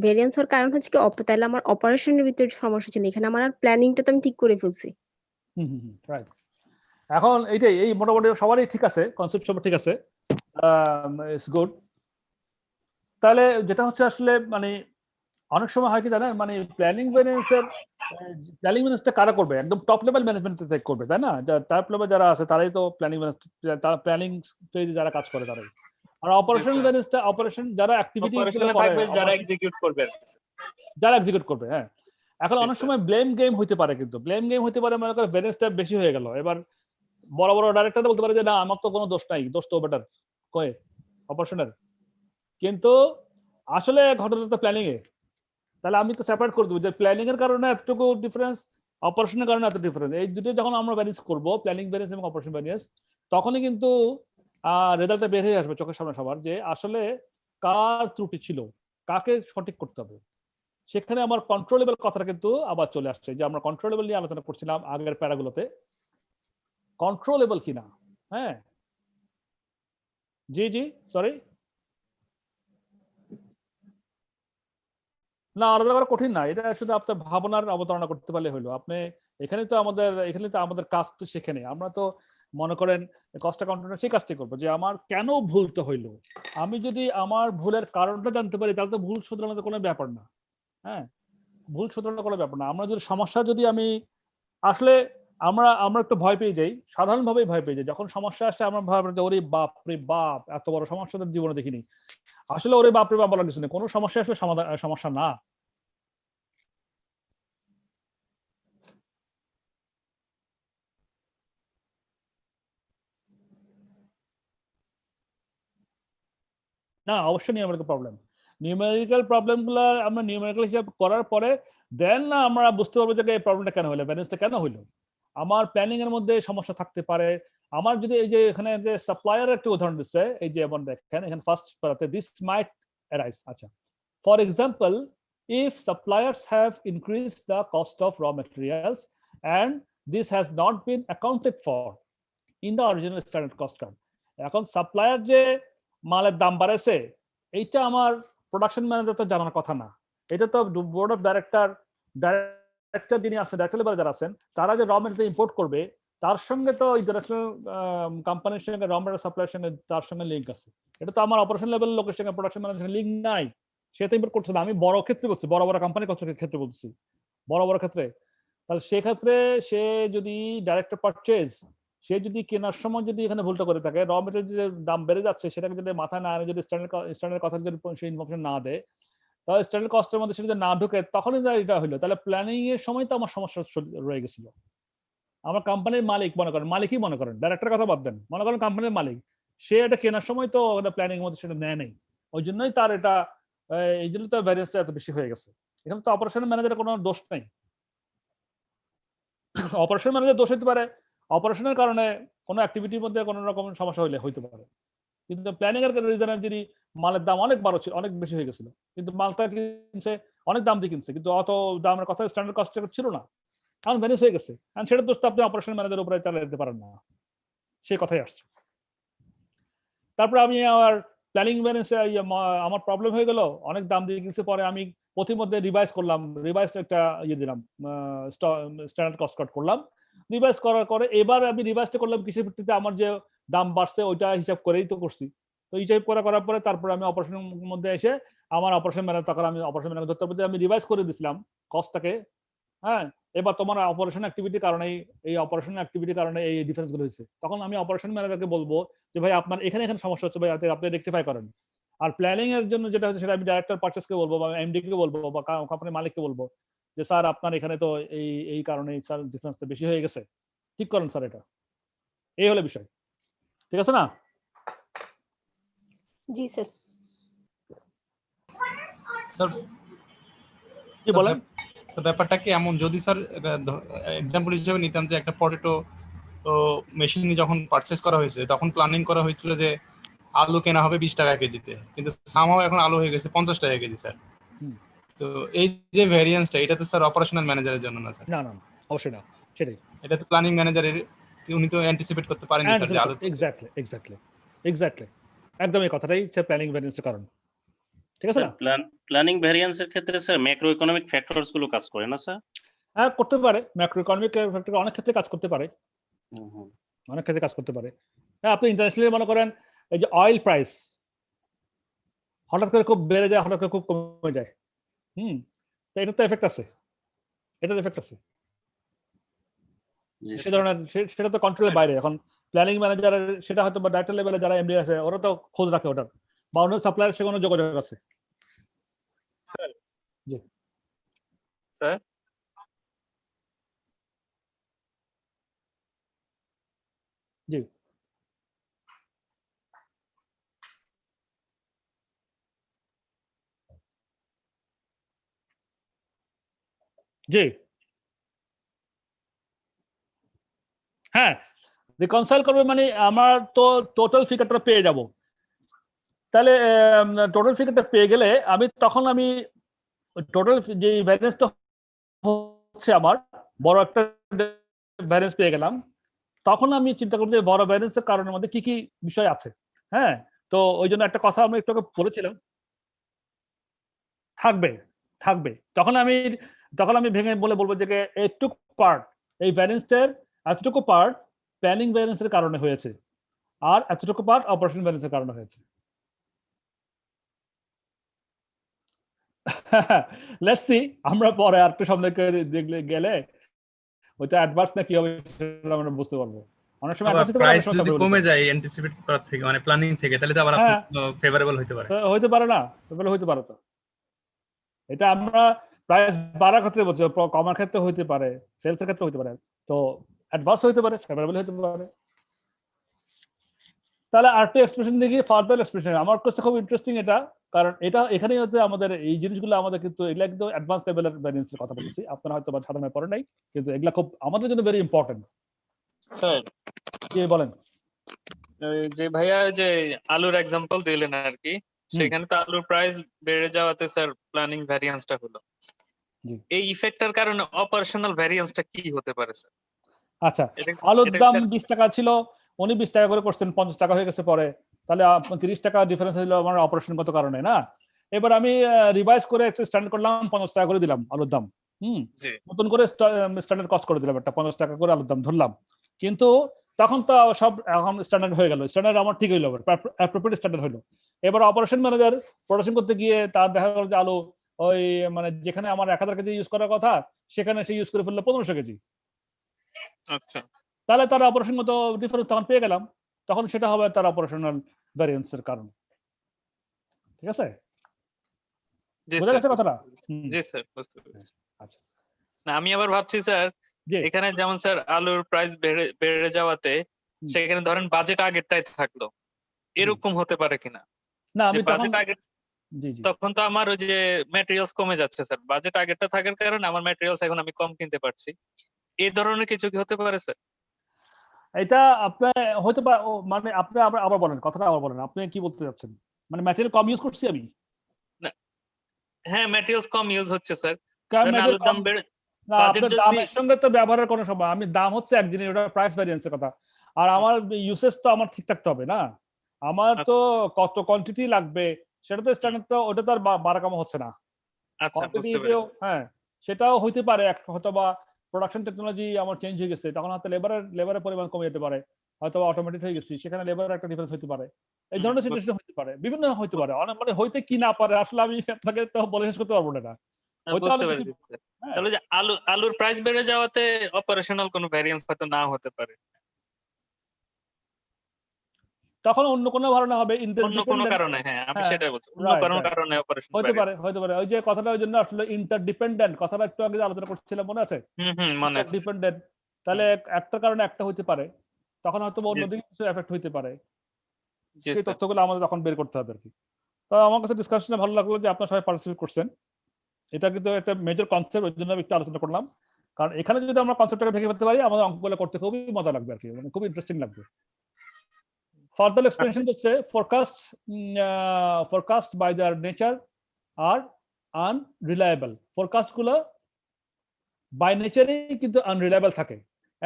ভেরিয়েন্স হওয়ার কারণ হচ্ছে কি তাহলে আমার অপারেশনের ভিতরে সমস্যা ছিল, এখানে আমার প্ল্যানিংটা তো আমি ঠিক করে ফেলছি। রাইট। এখন এইটাই, এই মোটামুটি সবারই ঠিক আছে, কনসেপ্ট সবার ঠিক আছে, ইটস গুড। তাহলে যেটা হচ্ছে আসলে মানে অনেক সময় হয় কি জানেন, মানে প্ল্যানিং ম্যানেজটা কারা করবে? একদম টপ লেভেল ম্যানেজমেন্ট করবে, তাই না? টপ লেভেল যারা আছে তারাই তো প্ল্যানিং ফেজে যারা কাজ করে তারাই। আর অপারেশনাল স্যার। ম্যানেজটা অপারেশন যারা অ্যাক্টিভিটি অপারেশনে থাকবে যারা এক্সিকিউট করবে। যারা এক্সিকিউট করবে। হ্যাঁ, এখন জি, অনেক স্যার। সময় ব্লেম গেম হইতে পারে, কিন্তু ব্লেম গেম হইতে পারে মনে করেন ভ্যারিয়েন্সটা বেশি হয়ে গেল, এবার বড় বড় ডাইরেক্টর বলতে পারে যে না আমার তো কোনো দোষ নাই, দোষ তো বেটার কয়ে অপারেশনের, কিন্তু আসলে ঘটনা তো প্ল্যানিং এ। তাহলে আমি তো সেপারেট করে দেবো যে প্ল্যানিং এর কারণে এতটুকু ডিফারেন্স, অপারেশনের কারণে এত ডিফারেন্স, এই দুটো যখন আমরা ব্যালেন্স করবো, প্ল্যানিং ভ্যারিয়েন্স এবং অপারেশন ভ্যারিয়েন্স, তখনই কিন্তু রেজাল্টটা বের হয়ে আসবে চোখের সামনে সবার, যে আসলে কার ত্রুটি ছিল, কাকে সঠিক করতে হবে। সেখানে আমার কন্ট্রোলেবল কথাটা কিন্তু আবার চলে আসছে, যে আমরা কন্ট্রোলেবল নিয়ে আলোচনা করছিলাম আগের প্যারাগুলোতে, কন্ট্রোলেবল কিনা। হ্যাঁ, জি জি, সরি, না আলাদা করা কঠিন না, এটা শুধু আপনার ভাবনার অবতারণা করতে পারলে হলো। আপনি এখানে তো আমাদের কাজ তো সেখানে আমরা তো মনে করেন কষ্ট কন্ট্রোল সেই কাজটাই করবো, যে আমার কেন ভুলটা হইলো। আমি যদি আমার ভুলের কারণটা জানতে পারি তাহলে তো ভুল শুধরানোর কোনো ব্যাপার না। হ্যাঁ, ভুল শুধরানোর কোনো ব্যাপার না। আমরা যদি সমস্যা যদি আমি আসলে আমরা একটু ভয় পেয়ে যাই, সাধারণভাবেই ভয় পেয়ে যাই যখন সমস্যা আসে। আমরা ভাবি যে ওরে বাপ রে বাপ, এত বড় সমস্যা তো জীবনে দেখিনি। আসলে ওরে বাপ রে বাপ বলার কিছু নেই, কোনো সমস্যা আসলে সমস্যা না। না অবশ্যই নিউমেরিক্যাল প্রবলেম, নিউমেরিক্যাল প্রবলেমগুলো আমরা নিউমেরিক্যাল হিসাব করার পরে দেন না আমরা বুঝতে পারবো যে এই প্রবলেমটা কেন হলো, ব্যালেন্সটা কেন হলো। আমার প্ল্যানিং এর মধ্যে সমস্যা থাকতে পারে। আমার যদি এই যে এখানে যে সাপ্লায়ার একটা উদাহরণ দিচ্ছে, এই যে যেমন দেখেন এখানে ফার্স্ট পারাতে দিস মাইট অ্যারাইজ। আচ্ছা, for example, if suppliers have increased the cost of raw materials and this has not been accounted for in the original standard cost card, এখন সাপ্লায়ার যে মালের দাম বাড়াইছে এইটা আমার প্রোডাকশন ম্যানেজার তো জানার কথা না। এটা তো বোর্ড অফ ডাইরেক্টর যিনি আছেন, ডাইরেক্টর লেভেলে যারা আছেন, তারা যে র মেটেরিয়াল ইম্পোর্ট করবে তার সঙ্গে তো ইন্টারন্যাশনাল কোম্পানির সঙ্গে র মেটেরিয়াল সাপ্লাইয়ের সঙ্গে তার সঙ্গে লিঙ্ক আছে। এটা তো আমার অপারেশন লেভেল লোকের সঙ্গে প্রোডাকশন ম্যানেজারের লিঙ্ক নাই। সে তো ইম্পোর্ট করছে না। আমি বড় ক্ষেত্রে বলছি, বড় বড় কোম্পানির ক্ষেত্রে বলছি, বড় বড় ক্ষেত্রে। তাহলে সেক্ষেত্রে সে যদি ডাইরেক্টর পারচেজ, সে যদি কেনার সময় যদি এখানে ভুলটা করে থাকে, র মেটেরিয়াল যে দাম বেড়ে যাচ্ছে সেটাকে যদি মাথায় না আনে, যদি স্ট্যান্ডার্ড কথা যদি সে ইনফরমেশন না দেয়, তাহলে স্ট্যান্ডার্ড কস্টের মধ্যে সেটা না ঢুকে, তখনই এটা হলো। তাহলে প্ল্যানিং এর সময় তো আমার সমস্যা রয়ে গেছিল। আমার কোম্পানির মালিক মনে করেন, মালিকই মনে করেন, ডাইরেক্টর কথা বাদ দেন, মনে করেন কোম্পানির মালিক, সে এটা কেনার সময় তো ওটা প্ল্যানিং এর মধ্যে সেটা নেয় নেই, ওই জন্যই তার এটা, এই জন্য তো ভ্যারিয়েন্সটা এত বেশি হয়ে গেছে। এখানে তো অপারেশন ম্যানেজারের কোনো দোষ নাই। অপারেশন ম্যানেজার দোষ হতে পারে অপারেশনের কারণে কোনো অ্যাক্টিভিটির মধ্যে কোনো রকম সমস্যা হইতে পারে, কিন্তু প্ল্যানিং এর রিজনে যদি মালের দাম অনেক ছিল, অনেক বেশি হয়ে গেছিল, কিন্তু মালটা কিনছে অনেক দাম দিয়ে কিনছে, কিন্তু অত দামের কথা স্ট্যান্ডার্ড কস্ট ছিল না, এখন ভ্যানিশ হয়ে গেছে। কারণ সেটা দোষ তো আপনি অপারেশন ম্যানেজারের উপরে চালিয়ে দিতে পারেন না, সেই কথাই আসছে। তারপরে আমি আমার প্ল্যানিং ভ্যানিশে আমার প্রবলেম হয়ে গেল, অনেক দাম দিয়ে কিনছে, পরে আমি প্রতিমধ্যে রিভাইজ করলাম, রিভাইজ একটা দিলাম, স্ট্যান্ডার্ড কস্ট কাট করলাম, রিভাইজ করার পরে এবার আমি রিভাইজটা করলাম কিসের ভিত্তিতে, আমার যে দাম বাড়ছে ওইটা হিসাব করেই তো করছি। তো হিসাব করার পরে তারপরে আমি অপারেশনের মধ্যে এসে আমার অপারেশন ম্যানেজার, তখন আমি অপারেশন ম্যানেজার ধরতে পারছি, আমি রিভাইজ করে দিছিলাম কস্টটাকে। হ্যাঁ, এবার তোমার অপারেশন অ্যাক্টিভিটির কারণে, এই অপারেশন অ্যাক্টিভিটির কারণে এই ডিফারেন্স গুলো হয়েছে, তখন আমি অপারেশন ম্যানেজারকে বলবো যে ভাই আপনার এখানে এখানে সমস্যা হচ্ছে ভাই, আপনি রেকটিফাই করেন। আর প্ল্যানিং এর জন্য যেটা হচ্ছে সেটা আমি ডাইরেক্টর পারচেজকে বলবো বা এমডি কে বলবো বা কোম্পানির মালিককে বলবো যে স্যার আপনার এখানে তো এই কারণে স্যার ডিফারেন্সটা বেশি হয়ে গেছে, ঠিক করেন স্যার এটা। এই হলো বিষয়, ঠিক আছে না? জি স্যার। স্যার কি বলেন? স্যার ব্যাপারটা কি এমন, যদি স্যার এক্সাম্পল হিসেবে নিতাম যে একটা পটেটো মেশিন যখন পারচেজ করা হয়েছে তখন প্ল্যানিং করা হয়েছিল যে আলু কেনা হবে 20 টাকা কেজিতে, কিন্তু সামহাও এখন আলু হয়ে গেছে 50 টাকা কেজি স্যার। তো এই যে ভ্যারিয়েন্সটা, এটা তো স্যার অপারেশনাল ম্যানেজারের জন্য না স্যার। না না অবশ্যই না, সেটাই। এটা তো প্ল্যানিং ম্যানেজারের, উনি তো অ্যান্টিসিপেট করতে পারেননি স্যার যে আলু। এক্স্যাক্টলি একদম এই কথাটাই হচ্ছে প্ল্যানিং ভ্যারিয়েন্সের কারণ, ঠিক আছে না? প্ল্যানিং ভ্যারিয়েন্সের ক্ষেত্রে স্যার ম্যাক্রো ইকোনমিক ফ্যাক্টরস গুলো কাজ করে না স্যার? হ্যাঁ করতে পারে, ম্যাক্রো ইকোনমিক ফ্যাক্টর অনেক ক্ষেত্রে কাজ করতে পারে, অনেক ক্ষেত্রে কাজ করতে পারে। হ্যাঁ, আপনি ইন্টারন্যাশনালি মনে করেন এই যে অয়েল প্রাইস হঠাৎ করে খুব বেড়ে যায়, হঠাৎ করে খুব কমে যায়, তো এটা তো এফেক্ট আছে, এটার এফেক্ট আছে। সে ধরনের সেটা তো কন্ট্রোলের বাইরে। এখন প্ল্যানিং ম্যানেজারের সেটা হয়তো বা ডাইরেক্টর লেভেলে যারা এমডি আছে ওরা তো খোঁজ রাখে ওটার, বা অন্য সাপ্লায়ারের সঙ্গে কোনো যোগাযোগ আছে। স্যার জি স্যার জি জি হ্যাঁ, রিকনসাইল করবে মানে আমার তো টোটাল ফিগারটা পেয়ে যাব। তাহলে টোটাল ফিগারটা পেয়ে গেলে আমি তখন আমি টোটাল যে ভ্যারিয়েন্সটা হচ্ছে আমার বড় একটা ভ্যারিয়েন্স পেয়ে গেলাম, তখন আমি চিন্তা করব যে বড় ভ্যারিয়েন্সের কারণের মধ্যে কি কি বিষয় আছে। হ্যাঁ, তো ওই জন্য একটা কথা আমি একটু আগে বলেছিলাম, থাকবে থাকবে তখন আমি ভেঙে বলবো যে এইটুকু পার্ট, এই ভ্যারিয়েন্সের এতটুকু পার্ট প্ল্যানিং ভ্যারিয়েন্সের কারণে হয়েছে, আর এতটুকু পার্ট অপারেশন ভ্যারিয়েন্সের কারণে হয়েছে। লেটস সি, আমরা পরে আরেকটু সামনে দেখলে গেলে ওইটা অ্যাডভান্স না কি হবে সেটা আমরা বুঝতে পারবো। অনেক সময় প্রাইস যদি কমে যায় অ্যান্টিসিপেট করার থেকে, মানে প্ল্যানিং থেকে, তাহলে তো আবার ফেভারেবল হতে পারে। হইতে পারে না, ফেভারেবল হইতে পারে। তো এটা আমরা প্রাইস বাড়ার ক্ষেত্রে বলছি, কমার ক্ষেত্রে হইতে পারে, সেলস এর ক্ষেত্রে হইতে পারে, তো অ্যাডভান্স হইতে পারে, ফেভারেবল হইতে পারে। তাহলে আরেকটা এক্সপ্রেশন দেখি, ফার্দার এক্সপ্রেশন। আমার কাছে খুব ইন্টারেস্টিং এটা, কারণ এটা এখানেই হচ্ছে আমাদের এই জিনিসগুলো আমাদের কিন্তু এগুলা একদম অ্যাডভান্স লেভেলের ভ্যারিয়েন্সের কথা বলছি, আপনারা হয়তো বা সাধারণত পড়ে নাই, কিন্তু এগুলা খুব আমাদের জন্য ভেরি ইম্পর্টেন্ট। স্যার কি বলেন? যে ভাইয়া যে আলুর এক্সাম্পল দিলেন আর কি, সেখানে তো আলুর প্রাইস বেড়ে যাওয়াতে স্যার প্ল্যানিং ভ্যারিয়েন্সটা হলো। এই ইফেক্টের কারণে অপারেশনাল ভ্যারিয়েন্সটা কি হতে পারে স্যার? আচ্ছা, আলুর দাম 20 টাকা ছিল, উনি 20 টাকা করে করছেন, 50 টাকা হয়ে গেছে পরে, তাহলে 30 টাকা ডিফারেন্স হলো আমার অপারেশনগত কারণে না। এবার আমি রিভাইজ করে একটা স্ট্যান্ডার্ড করলাম, 50 টাকা করে দিলাম আলুর দাম, নতুন করে স্ট্যান্ডার্ড কস্ট করে দিলাম, একটা 50 টাকা করে আলুর দাম ধরলাম। কিন্তু তখন তো সব এখন স্ট্যান্ডার্ড হয়ে গেল, স্ট্যান্ডার্ড আমার ঠিক হইলো, অ্যাপ্রোপ্রিয়েট স্ট্যান্ডার্ড হইলো। এবার অপারেশন ম্যানেজার প্রোডাকশন করতে গিয়ে তার দেখা গেল যে আলু ওই মানে যেখানে আমার 1000 কেজি ইউজ করার কথা সেখানে সে ইউজ করে ফেললো 1500 কেজি। আচ্ছা, তাহলে তার অপারেশনগত ডিফারেন্স তখন পেয়ে গেলাম, তখন সেটা হবে তার অপারেশনাল ভ্যারিয়েন্সের কারণ। ঠিক আছে, বুঝা গেছে কথাটা? জি স্যার, বুঝতে পেরেছি। আচ্ছা, না আমি আবার ভাবছি স্যার, এখানে যেমন স্যার আলুর প্রাইস বেড়ে যাওয়াতে সেখানে ধরেন বাজেট আগেরটাই থাকলো, এরকম হতে পারে কিনা? না আমি বাজেট আগে তখন তো আমার ওই যে ম্যাটেরিয়ালস কমে যাচ্ছে স্যার, বাজেট আগেরটা থাকার কারণে আমার ম্যাটেরিয়ালস এখন আমি কম কিনতে পারছি, এই ধরনের কিছু কি হতে পারে স্যার? এটা আপনার হতে পারে, মানে আপনি আবার বলেন কথাটা, আবার বলেন আপনি কি বলতে যাচ্ছেন? মানে ম্যাটেরিয়াল কম ইউজ করছি আমি? হ্যাঁ, ম্যাটেরিয়ালস কম ইউজ হচ্ছে স্যার, আলুর দাম বেড়ে না, আপনার দামের সঙ্গে তো ব্যবহারের কোনো সময়, আমি দাম হচ্ছে এক জিনিস, ওটা প্রাইস ভ্যারিয়েন্সের কথা, আর আমার ইউসেজ তো আমার ঠিক থাকতে হবে না, আমার তো কত কোয়ান্টিটি লাগবে সেটা তো স্ট্যান্ডার্ড, তো ওটা তো আর বাড়া কম হচ্ছে না। আচ্ছা, বুঝতে কোয়ান্টিটি পেরেছি। হ্যাঁ, সেটাও হইতে পারে হয়তো বা প্রোডাকশন টেকনোলজি আমার চেঞ্জ হয়ে গেছে, তখন হয়তো লেবারের পরিমাণ কমে যেতে পারে, হয়তো অটোমেটিক হয়ে গেছি, সেখানে লেবারের একটা ডিফারেন্স হতে পারে, এই ধরনের সিচুয়েশন হতে পারে, বিভিন্ন হতে পারে, অনেক মানে হইতে কি না পারে আসলে আমি আপনাকে তো বলে শেষ করতে পারবো না। হয়তো বুঝতে অনেক পেরেছি কিছু- স্যার। হ্যাঁ, তাহলে যে আলুর প্রাইস বেড়ে যাওয়াতে অপারেশনাল কোনো ভ্যারিয়েন্স হয়তো না হতে পারে, তখন অন্য কোনো ধারণা হবে অন্য কোনো কারণে। হ্যাঁ, আমি হ্যাঁ, সেটাই বলছি, অন্য right, কোনো right. কারণে অপারেশন হতে পারে ওই যে কথাটা ওই জন্য আসলে ইন্টারডিপেন্ডেন্ট কথাটা একটু আগে আলোচনা করছিলাম, মনে আছে? মনে আছে। ইন্টারডিপেন্ডেন্ট, তাহলে একটা কারণে একটা হতে পারে, তখন হয়তো জি, অন্যদিকে কিছু এফেক্ট হইতে পারে, জি সেই স্যার। তথ্যগুলো আমাদের তখন বের করতে হবে আর কি। তো আমার কাছে ডিসকাশনে ভালো লাগলো যে আপনারা সবাই পার্টিসিপেট করছেন, এটা কিন্তু একটা মেজর কনসেপ্ট, ওই জন্য আমি একটু আলোচনা করলাম, কারণ এখানে যদি আমরা কনসেপ্টটাকে ভেঙে ফেলতে পারি আমাদের অঙ্কগুলো করতে খুবই মজা লাগবে আর কি, মানে খুব ইন্টারেস্টিং লাগবে। ফার্দার এক্সপ্লেনেশন হচ্ছে forecast by their nature are unreliable, forecast গুলো by নেচারেই কিন্তু আনরিলায়েবল থাকে,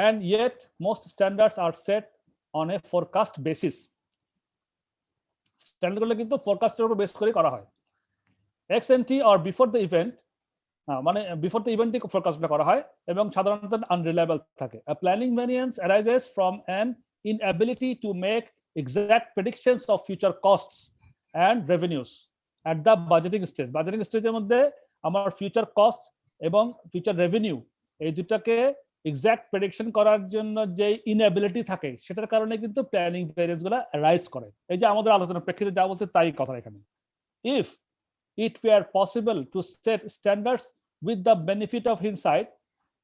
and yet most standards are set on a forecast basis, স্ট্যান্ডার্ডগুলো কিন্তু ফোরকাস্টের উপর বেস করে করা হয়, ex ante or before the event, মানে বিফোর দ্য ইভেন্টই ফোরকাস্টটা করা হয় এবং সাধারণত আনরিলায়েবল থাকে। A planning variance arises from an inability to make exact predictions of future costs and revenues at the budgeting stage. Budgeting স্টেজের মধ্যে আমার ফিউচার কস্ট এবং ফিউচার রেভিনিউ এই দুটাকে এক্সাক্ট প্রেডিকশন করার জন্য যে ইনএবিলিটি থাকে সেটার কারণে কিন্তু প্ল্যানিং ভেরিয়েন্সগুলো রাইজ করে। এই যে আমাদের আলোচনার প্রেক্ষিতে যা বলছে তাই কথা এখানে। If it were possible to set standards with the benefit of hindsight,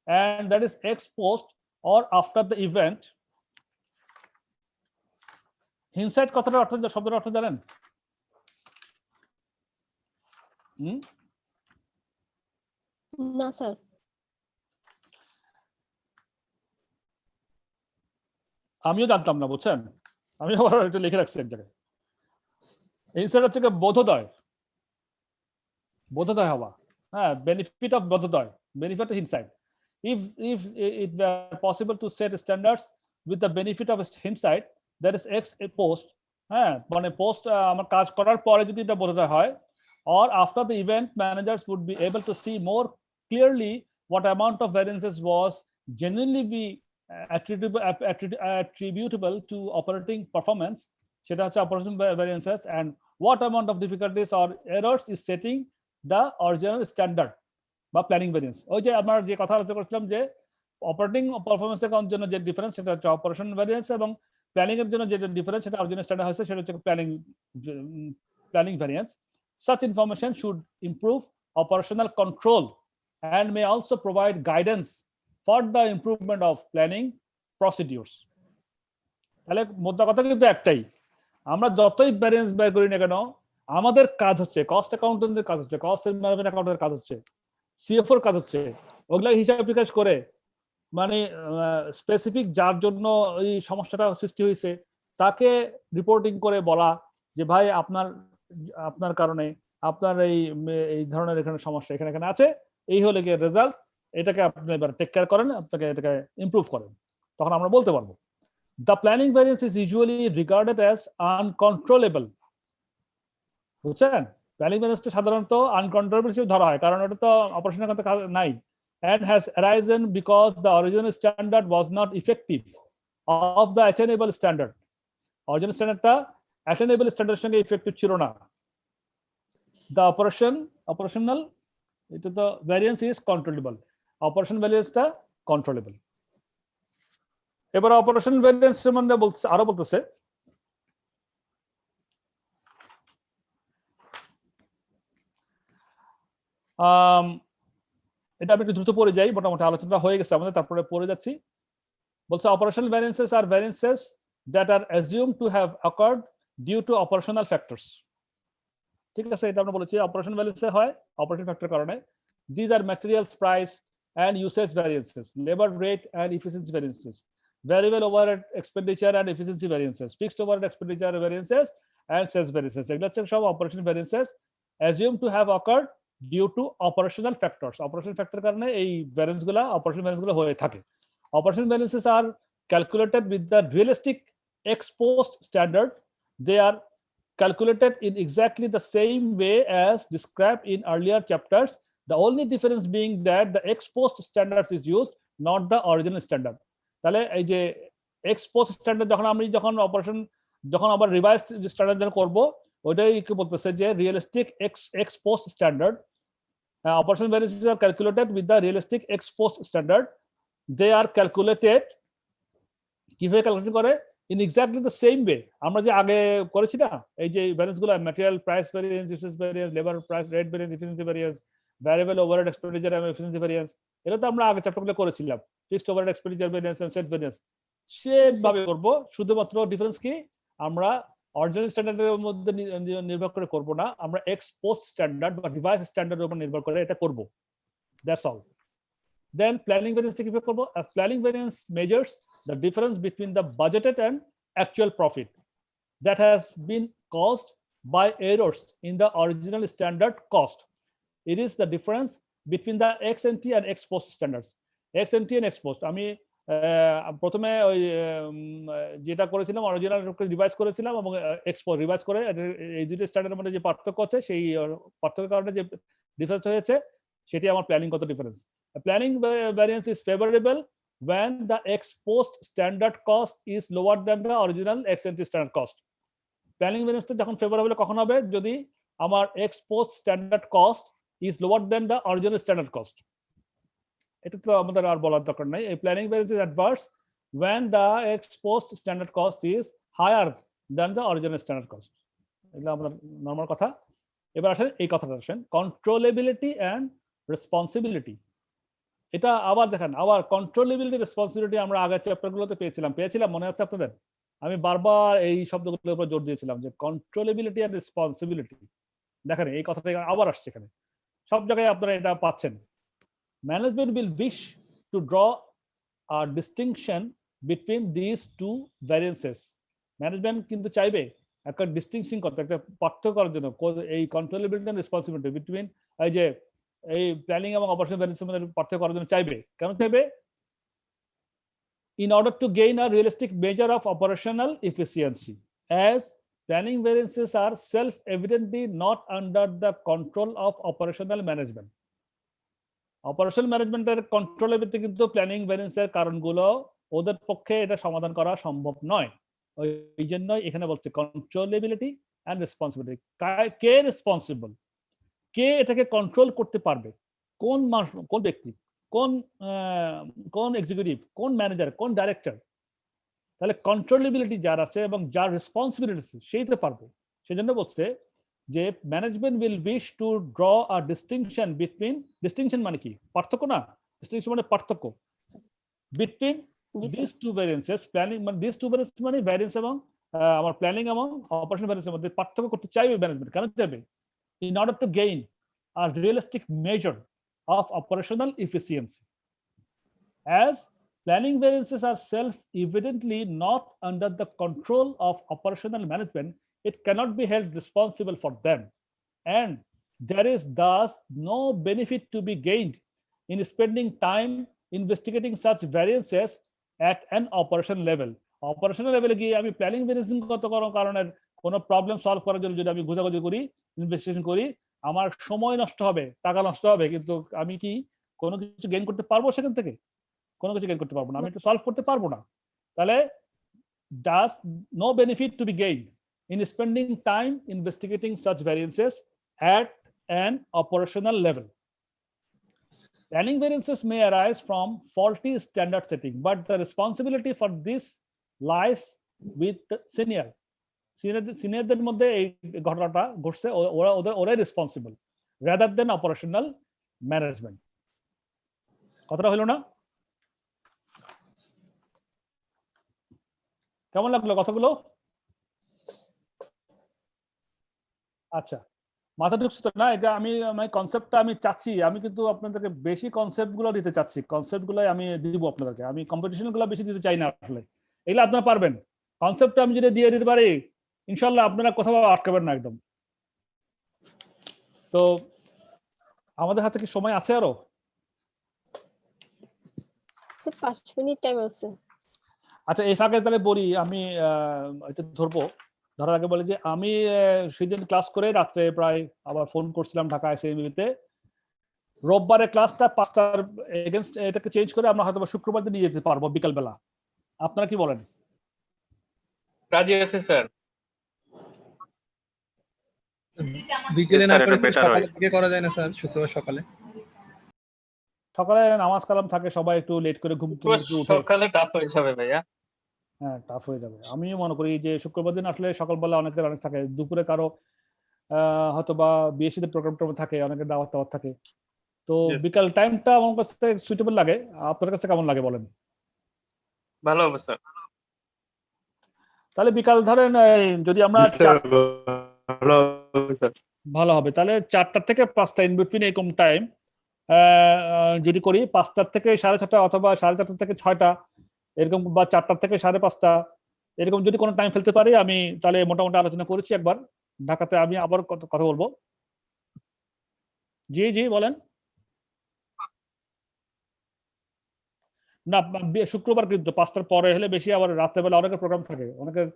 and that is ex post or after the event. Hindsight কথাটার অর্থ, শব্দের অর্থ জানেন? না স্যার। আমিও জানতাম না, বুঝছেন, আমি আবার এটা লিখে রাখছি এক জায়গায়। হিনসাইট হচ্ছে বোধোদয়, বোধোদয় হওয়া, হ্যাঁ, বেনিফিট অফ বোধোদয়, benefit of hindsight. If it were possible to set standards with the benefit of hindsight, that is ex post, হ্যাঁ, মানে পোস্ট আমার কাজ করার পরে যদি এটা বোধোদয় হয়, or after the event, managers would be able to see more clearly what amount of variances was genuinely be attributable to operating performance, সেটা হচ্ছে operation variances, and what amount of difficulties or errors is setting the original standard বা planning variance. ওই যে আমরা যে কথা আলোচনা করছিলাম যে অপারেটিং পারফরমেন্সের জন্য যে ডিফারেন্স সেটা হচ্ছে অপারেশন ভ্যারিয়েন্স, এবং প্ল্যানিং এর জন্য যে ডিফারেন্স সেটা অরিজিনাল স্ট্যান্ডার্ড হয়েছে সেটা হচ্ছে planning variance. Such information should improve operational control and may also provide guidance for the improvement of planning procedures. তাহলে মোদ্দা কথা কিন্তু একটাই, আমরা যতই ভ্যারিয়েন্স বের করি না কেন আমাদের কাজ হচ্ছে, কস্ট অ্যাকাউন্টেন্টের কাজ হচ্ছে, কস্ট ম্যানেজমেন্ট অ্যাকাউন্টেন্টের কাজ হচ্ছে, সিএফওর কাজ হচ্ছে ওগুলা হিসাব বিকাশ করে মানে স্পেসিফিক যার জন্য এই সমস্যাটা সৃষ্টি হয়েছে তাকে রিপোর্টিং করে বলা যে ভাই আপনার কারণে আপনার এই ধরনের এখানে সমস্যা এখানে আছে, এই হলে গিয়ে রেজাল্ট, এটাকে আপনি এবার টেক কেয়ার করেন, আপনাকে এটাকে ইমপ্রুভ করেন, তখন আমরা বলতে পারবো। The planning variance is usually regarded as uncontrollable, বুঝছেন? প্ল্যানিং ভ্যারিয়েন্সটা সাধারণত আনকন্ট্রোলেবল হিসেবে ধরা হয় কারণ ওটা তো অপারেশনের কাছে নাই, and has arisen because the original standard was not effective of the attainable standard. Original standardটা attainable standardের সঙ্গে effective ছিল না। The operational এটা তো variance is controllable, operation variance-টা controllable. এবার অপারেশন ভ্যারিয়েন্স সম্বন্ধে আরো বলতেছে, এটা আমি একটু দ্রুত পড়ে যাই, মোটামুটি আলোচনা হয়ে গেছে আমাদের, তারপরে পড়ে যাচ্ছি। বলছে operational variances are variances that are assumed to have occurred due to operational factors. ঠিক আছে, এটা আমরা বলেছি অপারেশন ভ্যারিয়েন্স হয় অপারেশন ফ্যাক্টরের কারণে। These are materials price and usage variances, labor rate and efficiency variances, variable overhead expenditure and efficiency variances, fixed overhead expenditure variances and sales variances. এগুলো হচ্ছে সব operation variances assumed to have occurred due to operational factors. Operation factor কারণে এই ভ্যারিয়েন্সগুলো operation ভ্যারিয়েন্সগুলো হয়ে থাকে। Operation variances are calculated with the realistic ex post standard. They are calculated in exactly the same way as described in earlier chapters. The only difference being that the ex post standards is used not the original standard. তাহলে এই যে x post standard যখন operation আবার revise standard করব, ওইটাই কি বলতেছে যে realistic x post standard operation variances are calculated with the realistic ex post standard. They are calculated কিভাবে ক্যালকুলেশন করে in exactly the same way আমরা যে আগে করেছি না, এই যে ভ্যারিয়েন্স গুলো material price variance, efficiency variance, labour price rate variance, efficiency variance, variable overhead expenditure এবং এফিসিয়েন্সি ভ্যারিয়েন্স, এটা তো আমরা আগে চ্যাপ্টারগুলো করেছিলাম। Fixed overhead expenditure variance and set variance same ভাবে করব, শুধুমাত্র ডিফারেন্স কি আমরা অরিজিনাল স্ট্যান্ডার্ডের মধ্যে নির্ভর করে করব না, আমরা এক্স পোস্ট স্ট্যান্ডার্ড বা রিভাইজ স্ট্যান্ডার্ডের উপর নির্ভর করে এটা করব। That's all. Then planning variance কিভাবে করব? Planning variance measures the difference between the budgeted and actual profit that has been caused by errors in the original standard cost. It is the difference between the ex ante and ex post standards. Ex ante and ex post আমি প্রথমে ওই যেটা করেছিলাম original revise করেছিলাম এবং x post revise করে এই দুটো স্ট্যান্ডার্ডের মধ্যে যে পার্থক্য আছে সেই পার্থক্যের কারণে যে ডিফারেন্স হয়েছে সেটি আমার প্ল্যানিং কত difference. Planning variance is favourable when the ex post standard cost is lower than the original ex ante standard cost. Planning variance যখন ফেভারেবল কখন হবে? যদি আমার ex post standard cost is lower than the original standard cost. এটা তো আমাদের আর বলার দরকার নাই। এই planning variance is adverse when the ex post standard cost is higher than the original standard cost. এগুলো আমাদের নরমাল কথা। এবার আসেন এই কথাটা আসেন কন্ট্রোলেবিলিটি এন্ড রেসপন্সিবিলিটি। এটা আবার দেখেন, আবার কন্ট্রোলেবিলিটি রেসপন্সিবিলিটি আমরা আগের চ্যাপ্টারগুলোতে পেয়েছিলাম মনে আছে আপনাদের? আমি বারবার এই শব্দগুলোর উপর জোর দিয়েছিলাম যে কন্ট্রোলেবিলিটি এন্ড রেসপন্সিবিলিটি। দেখেন এই কথাটা আবার আসছে এখানে, সব জায়গায় আপনারা এটা পাচ্ছেন। Management will wish to draw a distinction between this two variances. Management কিন্তু চাইবে একটা ডিস্টিংশন করতে, একটা পার্থক্য করার জন্য এই কন্ট্রোলেবিলিটি এন্ড রেসপন্সিবিলিটি বিটুইন এই যে এই প্ল্যানিং এবং অপারেশন ভ্যারিয়েন্সের মধ্যে পার্থক্য করার জন্য চাইবে। কেন চাইবে? in order to gain a realistic measure of operational efficiency, as planning variances are self-evidently not under the control of operational management. Operational ম্যানেজমেন্টের কন্ট্রোলের ভিত্তি কিন্তু প্ল্যানিং ভ্যারিয়েন্সের কারণগুলো ওদের পক্ষে এটা সমাধান করা সম্ভব নয়। এই জন্যই এখানে বলছে কন্ট্রোলেবিলিটি এন্ড রেসপন্সিবিলিটি। কে রেসপন্সিবল, কে এটাকে কন্ট্রোল করতে পারবে, কোন ব্যক্তি, কোন এক্সিকিউটিভ, কোন ম্যানেজার, কোন ডাইরেক্টর। তাহলে কন্ট্রোলেবিলিটি যার আছে এবং যার রেসপন্সিবিলিটি সেই তো পারবে। সেজন্য বলছে যে management will wish to draw a distinction between, distinction মানে কি? পার্থক্য না, ডিস্টিংশন মানে পার্থক্য বিটুইন দিস টু ভ্যারিয়েন্সেস। প্ল্যানিং মানে দিস টু ভ্যারিয়েন্স মানে ভ্যারিয়েন্স এবং আমার প্ল্যানিং এবং অপারেশন ভ্যারিয়েন্সের মধ্যে পার্থক্য করতে চাইবে ম্যানেজমেন্ট। কেন চাইবে? in order to gain a realistic measure of operational efficiency. As planning variances are self-evidently not under the control of operational management, it cannot be held responsible for them, and there is thus no benefit to be gained in spending time investigating such variances at an operational level. Operational level গিয়ে আমি planning variance কত কারণের কোনো problem solve করার জন্য যদি আমি খোঁজাখুঁজি করি, ইনভেস্টিগেশন করি, আমার সময় নষ্ট হবে, টাকা নষ্ট হবে, কিন্তু আমি কি কোনো কিছু গেইন করতে পারবো? সেখান থেকে কোনো কিছু গেইন করতে পারবো না, আমি এটা সলভ করতে পারবো না। তাহলে does no benefit to be gained in spending time investigating such variances at an operational level. Planning variances may arise from faulty standard setting, but the responsibility for this lies with the সিনিয়রদের মধ্যে এই ঘটনাটা ঘটছে, ওরাই responsible rather than operational management. কথাটা হলো না? কেমন লাগলো কথাগুলো? আচ্ছা, মাথা ঢুকছে তো না? এটা আমি কনসেপ্টটা আমি চাচ্ছি, আমি কিন্তু আপনাদেরকে বেশি কনসেপ্ট গুলো দিতে চাচ্ছি, কনসেপ্ট গুলো আমি দিব আপনাদেরকে, আমি কম্পিটিশন গুলো বেশি দিতে চাই না। আসলে এগুলো আপনারা পারবেন, কনসেপ্টটা আমি যদি দিয়ে দিতে পারি ইনশাল্লাহ আপনারা কোথাও আটকাবেন না একদম। তো আমাদের হাতে কি সময় আছে আরো? 5 মিনিট টাইম আছে। আচ্ছা, এই ফাঁকে তাহলে বলি, আমি এটা ধরার আগে বলি যে আমি সেদিন ক্লাস করে রাত্রে প্রায় আবার ফোন করছিলাম ঢাকা আইসিএমবিতে। রোববারে ক্লাসটা 5টার এগেনস্ট এটাকে চেঞ্জ করে আমরা হয়তো শুক্রবার দিন নিয়ে যেতে পারবো বিকালবেলা। আপনারা কি বলেন? রাজি আছে স্যার। বিকেলে Yes, না sir, করে এটা better সকালের হয়। দিকে করা যায় না স্যার, শুক্রবার সকালে? সকালে নামাজ কালাম থাকে, সবাই একটু লেট করে ঘুম থেকে উঠে। সকালে টাফ হয়ে যাবে ভাইয়া। হ্যাঁ, টাফ হয়ে যাবে। আমিও মনে করি যে শুক্রবার দিন আসলে সকালবেলা অনেকের অনেক থাকে, দুপুরে কারো হয়তো বা বিএসসি প্রোগ্রাম থাকে, অনেকের দাওয়াত টাওয়াত থাকে। তো Yes. বিকাল টাইমটা আমার কাছে সুইটেবল লাগে। আপনার কাছে কেমন লাগে বলেন? ভালো হবে স্যার। তাহলে বিকাল ধরেন যদি আমরা ভালো হবে, তাহলে 4টা থেকে 5টা ইন বিটুইন এরকম টাইম যদি করি, 5টা থেকে 6:30 অথবা 4:30 থেকে 6টা এরকম, বা 4টা থেকে 5:30 এরকম যদি কোনো টাইম ফেলতে পারি আমি, তাহলে মোটামুটি আলোচনা করেছি একবার ঢাকাতে। আমি আবার কথা বলবো। জি জি বলেন। না, শুক্রবার কিন্তু 5টার পরে হলে বেশি, আবার রাত্রেবেলা অনেকের প্রোগ্রাম থাকে, অনেকের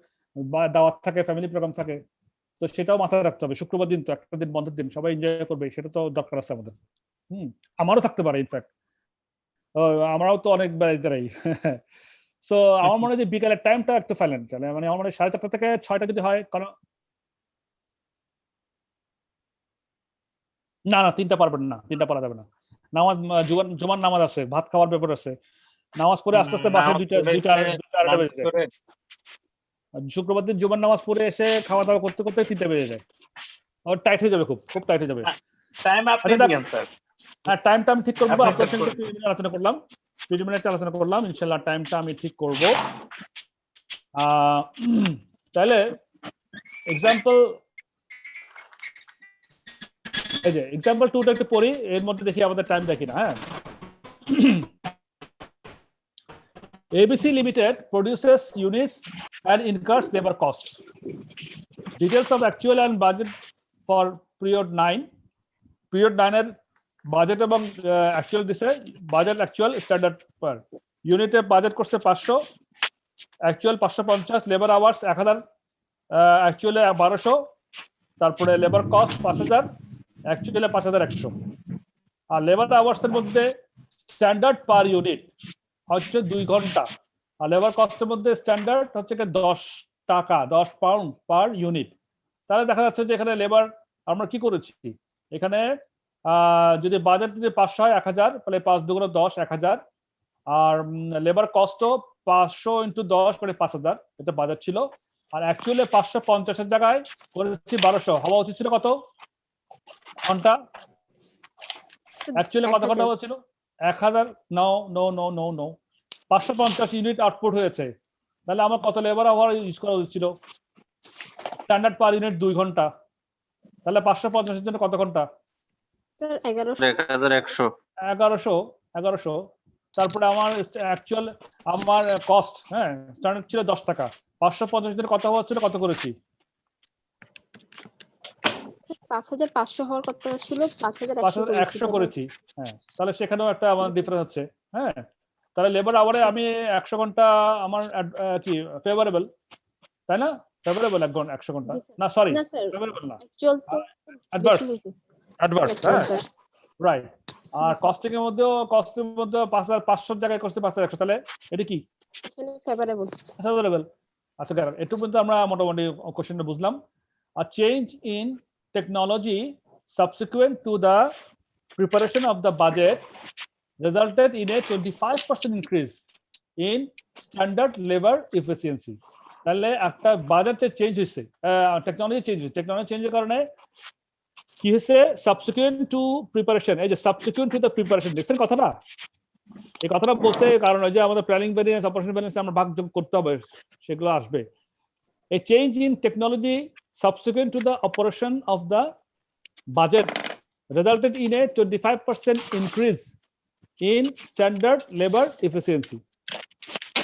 দাওয়াত থাকে, ফ্যামিলি প্রোগ্রাম থাকে। তো সেটাও মাথায় রাখতে হবে। শুক্রবার দিন তো একটা দিন বন্ধের দিন, সবাই এনজয় করবে, সেটা তো দরকার আছে আমাদের। আমারও থাকতে পারে ইনফ্যাক্ট, আমরাও তো অনেক বেড়াই। সো আমার মনে হয় যে বিকালের টাইমটা একটু ফেলেন, মানে আমার মনে হয় 4:30 থেকে 6টা যদি হয়, কারণ না না 3টা পারবেন না, 3টা পারা যাবে না। নামাজ জুমার নামাজ আছে, ভাত খাওয়ার ব্যাপার আছে, নামাজ পড়ে আস্তে আস্তে বাসায় দুইটা আড়াইটা বেজে যায়। শুক্রবার দিন জুমার নামাজ পড়ে এসে খাওয়া দাওয়া করতে করতে 3টা বেজে যায়, আর টাইট হয়ে যাবে, খুব টাইট হয়ে যাবে। টাইম আপনি দিবেন স্যার। হ্যাঁ, টাইমটা আমি ঠিক করবো। আপনি আপনার set সঙ্গে করবেন। আলোচনা করলাম, 20 মিনিট আলোচনা করলাম, ইনশাল্লাহ টাইমটা আমি ঠিক করব। তাহলে এক্সাম্পল, এই যে এক্সাম্পল 2টা একটু পড়ি, এর মধ্যে দেখি আমাদের টাইম দেখি না। হ্যাঁ, ABC Limited produces units and incurs labor costs. Details of actual and budget for period 9. Period 9 এর বাজেট এবং অ্যাকচুয়াল দিছে, বাজেট অ্যাকচুয়াল স্ট্যান্ডার্ড পার ইউনিটে বাজেট করছে 500, অ্যাকচুয়াল 550, লেবার আওয়ার্স 1000, অ্যাকচুয়ালি 1200, তারপরে লেবার কস্ট 5000, অ্যাকচুয়ালি 5100। আর লেবার আওয়ার্সের মধ্যে স্ট্যান্ডার্ড পার ইউনিট হচ্ছে 2 ঘন্টা, আর labour কস্টের মধ্যে স্ট্যান্ডার্ড হচ্ছে 10 টাকা, 10 পাউন্ড পার ইউনিট। তাহলে দেখা যাচ্ছে যে এখানে লেবার আমরা কি করেছি, এখানে যদি বাজেট যদি 500 হয় 1000, তাহলে 5 দুগুণ 10, 1000। আর লেবার কস্টও 500 × 10 মানে 5000, এটা বাজেট ছিল। আর অ্যাকচুয়ালি 550-এর জায়গায় করেছি 1200, হওয়া উচিত ছিল কত ঘন্টা? অ্যাকচুয়ালি কত ঘন্টা হচ্ছিল? 1000। No no no no no, 550 unit output হয়েছে, তাহলে আমার কত লেবার আওয়ার ইউজ করা উচিত ছিল? স্ট্যান্ডার্ড পার ইউনিট 2 ঘন্টা, তাহলে 550 এর জন্য কত ঘন্টা? স্যার 1100। 1100। তারপরে আমার অ্যাকচুয়াল আমার কস্ট, হ্যাঁ, স্ট্যান্ডার্ড ছিল 10 টাকা, 550 জনের কত হচ্ছিল, কত করেছি? 5500 হওয়ার কথা ছিল, 5100 করেছি। হ্যাঁ, তাহলে সেখানেও একটা আমার ডিফারেন্স হচ্ছে। হ্যাঁ, তাহলে লেবার আওয়ারে আমি 100 ঘন্টা আমার কি ফেভারেবল, তাই না? ফেভারেবল 100 ঘন্টা না, সরি না স্যার, ফেভারেবল না, অ্যাকচুয়াল তো অ্যাডভার্স, হ্যাঁ, adverse। রাইট। আর কস্টিং এর মধ্যে 5500 জায়গায় করতে 5100, তাহলে এটা কি এখানে ফেভারেবল। ফেভারেবল। আচ্ছা, একটু পর্যন্ত আমরা মোটামুটি কোশ্চেনটা বুঝলাম। A change in technology subsequent to the preparation of the budget resulted in a 25% increase in standard labor efficiency. তাহলে একটা বাজেট চেঞ্জ হয়েছে, টেকনোলজি চেঞ্জ হয়েছে, টেকনোলজি চেঞ্জের কারণে কি হয়েছে? সাবসিকুয়েন্ট টু প্রিপারেশন, এই যে সাবসিকুয়েন্ট টু দ্য প্রিপারেশন, দেখছেন কথাটা? এই কথাটা বলছে কারণ ওই যে আমাদের প্ল্যানিং ভ্যারিয়েন্স, অপারেশন ভ্যারিয়েন্স আমরা ভাগ যোগ করতে হবে, সেগুলো আসবে। A change in technology subsequent to the operation of the budget resulted in a 25% increase in standard labor efficiency.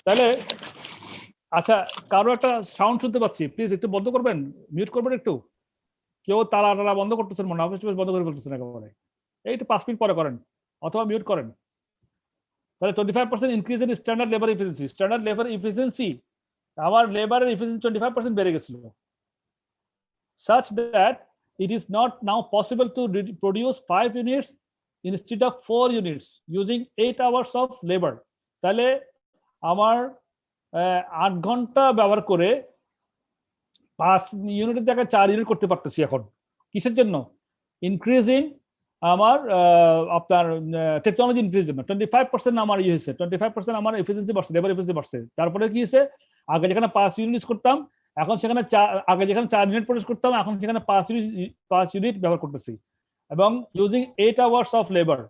তাহলে আচ্ছা, কারো একটা সাউন্ড শুনতে পাচ্ছি, প্লিজ একটু বন্ধ করবেন, মিউট করবেন একটু। কেউ তালা বন্ধ করতেছেন মনে হয়, বন্ধ করে ফেলতেছেন একেবারে। এইটা 5 মিনিট পরে করেন অথবা মিউট করেন। তাহলে 25% increase in standard labour efficiency. Standard labour efficiency, আমার লেবারের এফিসিয়েন্সি 25% বেড়ে গেছিল, such that it is not now possible to produce 5 units instead of 4 units using 8 hours of labor, তাহলে আমার 8 ঘন্টা ব্যবহার করে 5 ইউনিটের জায়গায় 4 ইউনিট করতে পারতেছি এখন। কিসের জন্য? ইনক্রিজিং আমার আপনার টেকনোলজি ইনক্রিজের জন্য 25% আমার ইয়ে হয়েছে, 25% আমার এফিসিয়েন্সি বাড়ছে, লেবার এফিসিয়েন্সি বাড়ছে। তারপরে কি হয়েছে, আগে যেখানে 5 ইউনিট করতাম এখন সেখানে আগে যেখানে 4 ইউনিট প্রডিউস করতাম এখন সেখানে 5 ইউনিট ব্যবহার করতেছি, এবং using 8 hours of labour,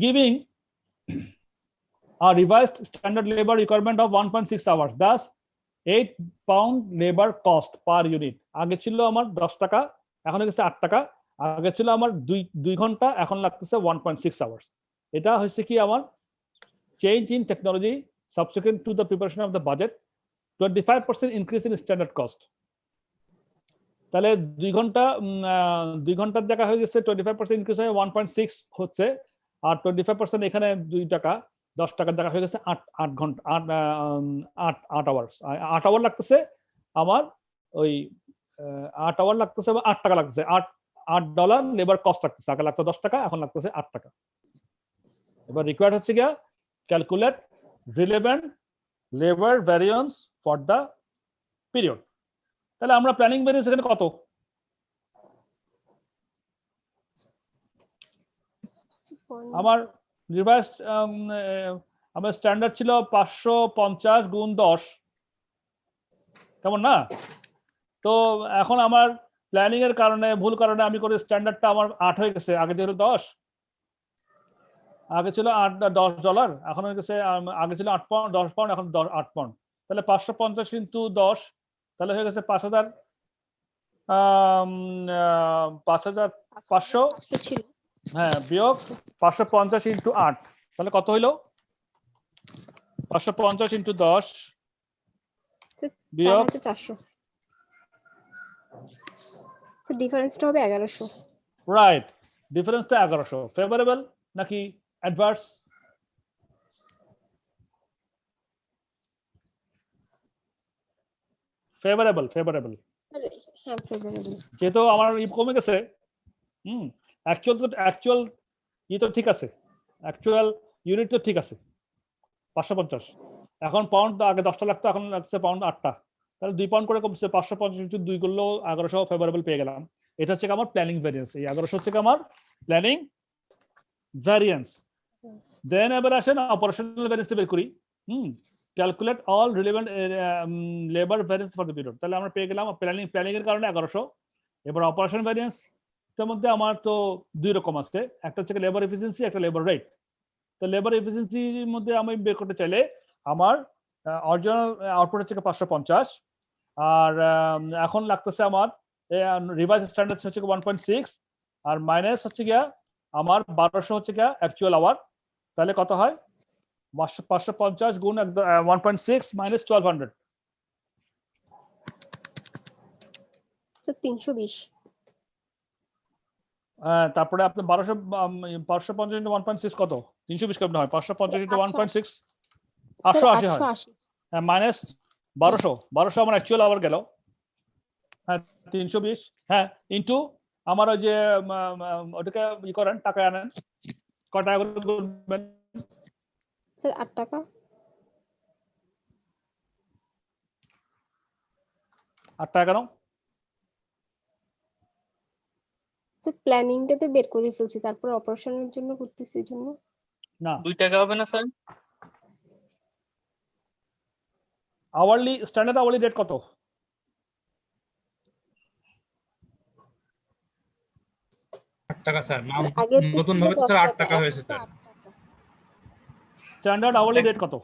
giving a revised standard labor requirement of 1.6 hours, thus 8 pound labor cost per unit। আগে ছিল আমার 10 টাকা, এখন হয়ে গেছে 8 টাকা। আগে ছিল আমার 2 ঘন্টা, এখন লাগতেছে 1.6 hours। এটা হচ্ছে কি আমার change in technology subsequent to the preparation of the budget, 25% increase in standard cost। তাহলে 2 ঘন্টার জায়গা হয়ে গেছে 25% ইনক্রিজ হয়ে 1.6 হচ্ছে, আর 25% এখানে 2 টাকা 10 টাকার জায়গা হয়ে গেছে 8 ঘন্টা 8 আওয়ার্স। 8 আওয়ার লাগতেছে আমার ওই 8 আওয়ার লাগতেছে 8 টাকা লাগতেছে, $8 লেবার কস্ট লাগতেছে। আগে লাগতো 10 টাকা, এখন লাগতেছে 8 টাকা। এবার রিকোয়ার্ড হচ্ছে গিয়া calculate relevant labour variance for the period. তাহলে আমরা প্ল্যানিং ভ্যারিয়েন্স এখানে কত? আমার রিভাইস আমার স্ট্যান্ডার্ড ছিল 550 গুণ 10, কেমন না? তো এখন আমার প্ল্যানিং এর কারণে ভুল কারণে আমি করে স্ট্যান্ডার্ডটা আমার 8 হয়ে গেছে। আগে ছিল 10, আগে ছিল $10, এখন হয়ে গেছে আগে ছিল 8 পাউন্ড 10 পাউন্ড, এখন 8 পাউন্ড। তাহলে 550 ইনটু 10, তাহলে হয়ে গেছে 5,500 ছিল। হ্যাঁ, বিয়োগ 550 ইনটু 8, তাহলে কত হইলো? 550 ইনটু 10 বিয়োগ 4,400। তো ডিফারেন্সটা হবে 1100। রাইট, ডিফারেন্সটা 1100। ফেভারেবল নাকি অ্যাডভার্স? Favourable, favourable. হ্যাঁ, ফেভারেবল। যেহেতু আমার কমে গেছে, অ্যাকচুয়াল তো ঠিক আছে, অ্যাকচুয়াল ইউনিট তো ঠিক আছে 550। এখন পাউন্ড আগে 10টা লাগতো, এখন লাগছে পাউন্ড 8টা, তাহলে 2 পাউন্ড করে কমছে। 550 ইনটু 2 করলেও 1100 ফেভারেবল পেয়ে গেলাম। এটা হচ্ছে আমার প্ল্যানিং ভ্যারিয়েন্স। এই 1100 হচ্ছে আমার প্ল্যানিং ভ্যারিয়েন্স। দেন এবার আসেন অপারেশনাল ভ্যারিয়েন্সটা বের করি। Calculate all relevant labour variance for the period. তাহলে আমরা পেয়ে গেলাম প্ল্যানিং এর কারণে 1100। এবার অপারেশন ভ্যারিয়েন্স এর মধ্যে আমার তো 2 রকম আছে, একটা হচ্ছে লেবার এফিসিয়েন্সি, একটা লেবার রেট। তো লেবার এফিসিয়েন্সির মধ্যে আমি বের করতে চাইলে আমার অরিজিনাল আউটপুট হচ্ছে 550, আর এখন লাগতেছে আমার রিভাইজ স্ট্যান্ডার্ড হচ্ছে 1.6, আর মাইনাস হচ্ছে গিয়া আমার 1200 হচ্ছে গিয়া অ্যাকচুয়াল আওয়ার। তাহলে কত হয়? 550 গুণ 1.6 মাইনাস 1200, 320। তারপরে আপনি 550 ইন্টু 1.6 কত? 320 কেমন হয়? 550 ইন্টু 1.6 880 হয়। হ্যাঁ, মাইনাস 1200 আমার অ্যাকচুয়াল আওয়ার গেল। হ্যাঁ, 320। হ্যাঁ, ইন্টু আমার ওই যে ওটাকে ই করেন, টাকা আনেন, কত টাকা করে করবেন? স্যার 8 টাকা। 8 টাকা কেন? স্যার প্ল্যানিংটাতে বের করে ফেলছি, তারপর অপারেশনের জন্য করতেছি এর জন্য। না, 2 টাকা হবে না sir? Hourly standard hourly rate কত? টাকা স্যার, আগে নতুন ভাবে স্যার 8 টাকা হয়েছে স্যার। স্ট্যান্ডার্ড আওয়ারলি রেট কত?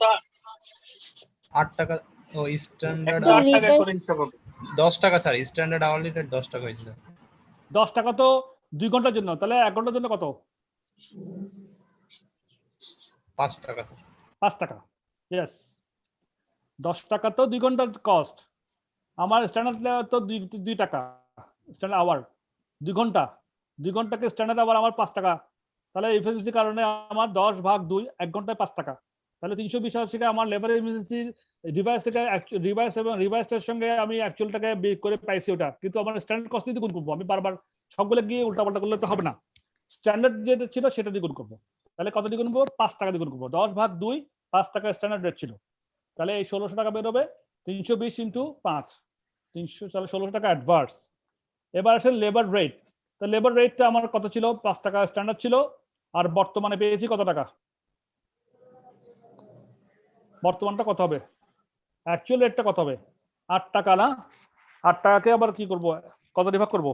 8 টাকা। ও স্ট্যান্ডার্ড 8 টাকা করে হিসাব হবে। 10 টাকা স্যার, স্ট্যান্ডার্ড আওয়ারলি রেট 10 টাকা হয়েছে স্যার। 10 টাকা তো 2 ঘন্টার জন্য, তাহলে 1 ঘন্টার জন্য কত? 5 টাকা স্যার। 5 টাকা। ইয়েস, 10 টাকা তো 2 ঘন্টার কস্ট। আমার স্ট্যান্ডার্ড তো 2 টাকা স্ট্যান্ডার্ড আওয়ার। 2 ঘন্টাকে স্ট্যান্ডার্ড আওয়ার আমার 5 টাকা। তাহলে এফিসিয়েন্সির কারণে আমার 10/2 1 ঘন্টায় 5 টাকা। তাহলে 320 থেকে আমার লেবার এফিসিয়েন্সি রিভাইস থেকে রিভাইস এবং রিভাইসের সঙ্গে আমি অ্যাকচুয়ালটাকে বের করে পাইছি ওটা, কিন্তু আমার স্ট্যান্ডার্ড কস্ট দিয়ে গুণ করবো। আমি বারবার সবগুলো গিয়ে উল্টাপাল্টা করলে তো হবে না। স্ট্যান্ডার্ড যেটা ছিল সেটা দিয়ে গুণ করবো। তাহলে কত দিয়ে গুণ করবো? 5 টাকা দিয়ে গুণ করবো। 10/2 5 টাকা স্ট্যান্ডার্ড রেট ছিল, তাহলে এই 1600 টাকা বেরোবে। 320 ইন্টু 5 300, তাহলে 1600 টাকা অ্যাডভান্স। এবার আসেন লেবার রেট। তো লেবার রেটটা আমার কত ছিল? 5 টাকা স্ট্যান্ডার্ড ছিল, আর বর্তমানে পেয়েছি কত টাকা? বর্তমানটা কত হবে? অ্যাকচুয়াল রেটটা কত হবে? 8 টাকা না? 8 টাকাকে আবার কি করব? কত দিয়ে ভাগ করব?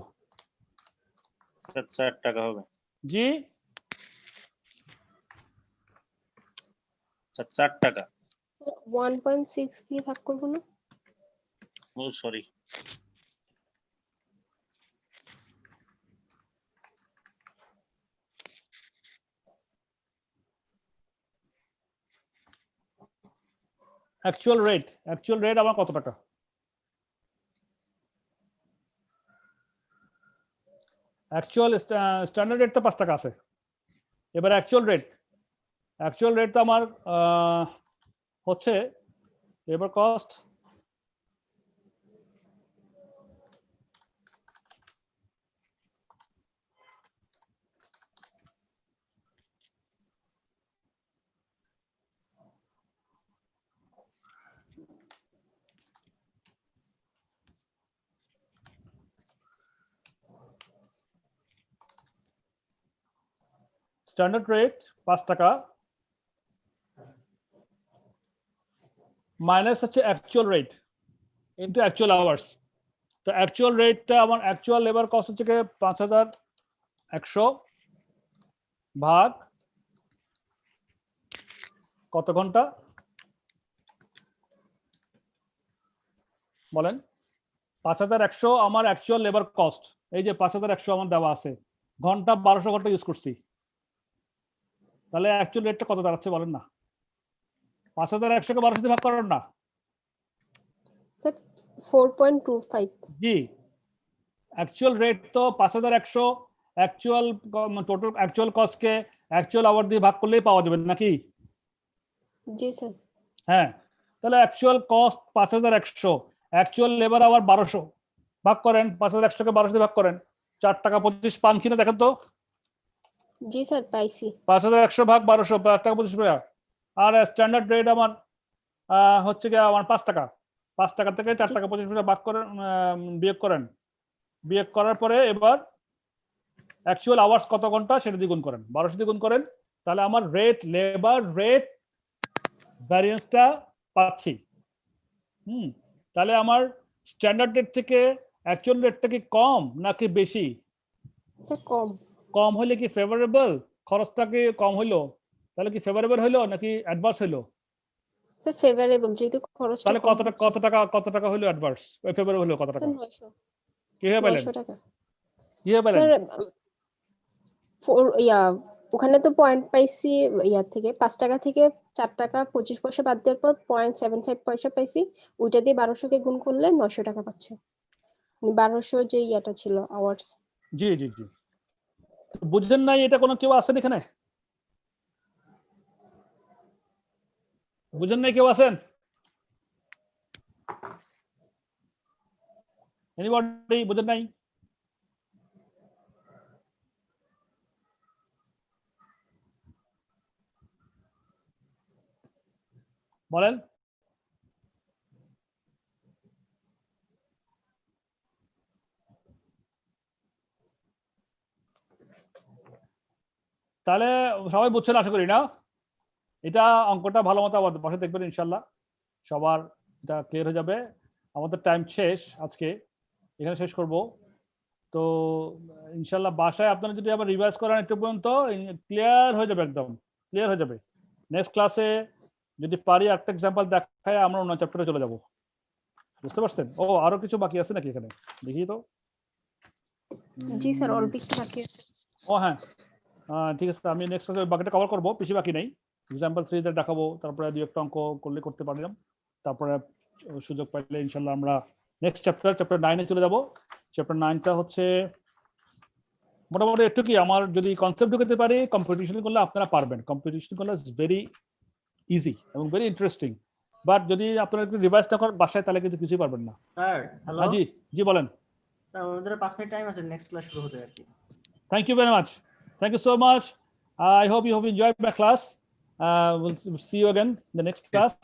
স্যার 4 টাকা হবে। জি স্যার 4 টাকা। 1.6 দিয়ে ভাগ করব না? ও সরি। অ্যাকচুয়াল রেট আমার কত টাকা? অ্যাকচুয়াল স্ট্যান্ডার্ড রেট তো 5 টাকা আছে। এবার অ্যাকচুয়াল রেট তো আমার হচ্ছে লেবার কস্ট স্ট্যান্ডার্ড রেট 5 টাকা মাইনাস হচ্ছে actual rate into actual hours. তো অ্যাকচুয়াল রেটটা আমার অ্যাকচুয়াল লেবার কস্ট হচ্ছে 5100 ভাগ কত ঘন্টা বলেন? 5100 আমার অ্যাকচুয়াল লেবার কস্ট। এই যে 5100 আমার দেওয়া আছে, ঘন্টা 1200 ঘন্টা ইউজ করছি, তাহলে অ্যাকচুয়াল রেটটা কত দাঁড়াচ্ছে বলেন না? 5100 কে 1200 দিয়ে ভাগ করেন না? স্যার 4.25। জি, অ্যাকচুয়াল রেট তো 5100 অ্যাকচুয়াল টোটাল অ্যাকচুয়াল কস্টকে অ্যাকচুয়াল আওয়ার দিয়ে ভাগ করলেই পাওয়া যাবে নাকি? জি স্যার। হ্যাঁ, তাহলে actual cost 5100, actual labour hour 1200, ভাগ করেন 5100 কে 1200 দিয়ে ভাগ করেন, 4 টাকা 25 পান কিনা দেখেন তো? জি স্যার পাইছি। 5100 ভাগ 1200, 4 টাকা 25 টাকা। আর স্ট্যান্ডার্ড রেট আমার হচ্ছে কি আমার 5 টাকা। 5 টাকা থেকে 4 টাকা 25 পয়সা ভাগ করেন, বিয়োগ করার পরে এবার অ্যাকচুয়াল আওয়ার্স কত ঘন্টা সেটা দ্বিগুণ করেন, 1200 দ্বিগুণ করেন, তাহলে আমার লেবার রেট ভ্যারিয়েন্সটা পাচ্ছি। তাহলে আমার স্ট্যান্ডার্ড রেট থেকে অ্যাকচুয়াল রেটটা কি কম নাকি বেশি? স্যার কম। কম হলে কি ফেভারেবল? খরচটা কি কম হইলো, তাহলে কি ফেভারেবল হইলো নাকি অ্যাডভার্স হইলো? স্যার ফেভারেবল, যেহেতু খরচটা তাহলে কম হচ্ছে। কত টাকা হইলো অ্যাডভার্স? ফেভারেবল হলো কত টাকা? স্যার 900। কিভাবে পেলেন? 900 টাকা। কিভাবে পেলেন? স্যার ওখানে তো পয়েন্ট পাইছি থেকে 5 টাকা থেকে 4 টাকা 25 পয়সা বাদ দেওয়ার পর 0.75 পয়সা পাইছি, ওইটা দিয়ে 1200 কে গুণ করলে 900 টাকা পাচ্ছে। 1200 যে ছিল আওয়ার্স। জি জি জি, বুঝলেন নাই? এটা কোনো কেউ আছেন এখানে? বুঝেন নাই? কেউ আছেন? এনিবডি বুঝেন নাই? বলেন। তাহলে সবাই বুঝছেন আশা করি, না? এটা অঙ্কটা ভালো মতো আবার বসে দেখবেন, ইনশাল্লাহ সবার এটা ক্লিয়ার হয়ে যাবে। আমাদের টাইম শেষ, আজকে এখানে শেষ করব। তো ইনশাল্লাহ বাসায় আপনারা যদি আবার রিভাইজ করেন একটু পর্যন্ত, ক্লিয়ার হয়ে যাবে, একদম ক্লিয়ার হয়ে যাবে। নেক্সট ক্লাসে যদি পারি একটা এক্সাম্পল দেখায় আমরা অন্য চ্যাপ্টারে চলে যাব। বুঝতে পারছেন? ও আরো কিছু বাকি আছে নাকি এখানে? দেখি তো। জি স্যার অল্প একটু বাকি আছে। ও হ্যাঁ, ঠিক আছে, আমি নেক্সট ক্লাসে বাকিটা কভার করবো, বেশি বাকি নেই। এক্সাম্পল 3 তে দেখাবো, তারপরে 2-1টা অঙ্ক করলে করতে পারলাম, তারপরে সুযোগ পাইলে ইনশাল্লাহ আমরা নেক্সট চ্যাপ্টার 9 এ চলে যাব। চ্যাপ্টার 9টা হচ্ছে মোটামুটি একটু কি, আমার যদি কনসেপ্ট ঢুকাতে পারি, কম্পিটিশন করলে আপনারা পারবেন। কম্পিটিশন করলে ভেরি ইজি এবং ভেরি ইন্টারেস্টিং, বাট যদি আপনারা একটু রিভাইজ না করেন বাসায়, তাহলে কিন্তু কিছুই পারবেন না। Sir hello. জি জি বলেন। স্যার আমাদের 5 মিনিট টাইম আছে নেক্সট ক্লাস শুরু হতে আর কি। Thank you very much. Thank you so much. I hope you have enjoyed my class. We'll see you again in the next class.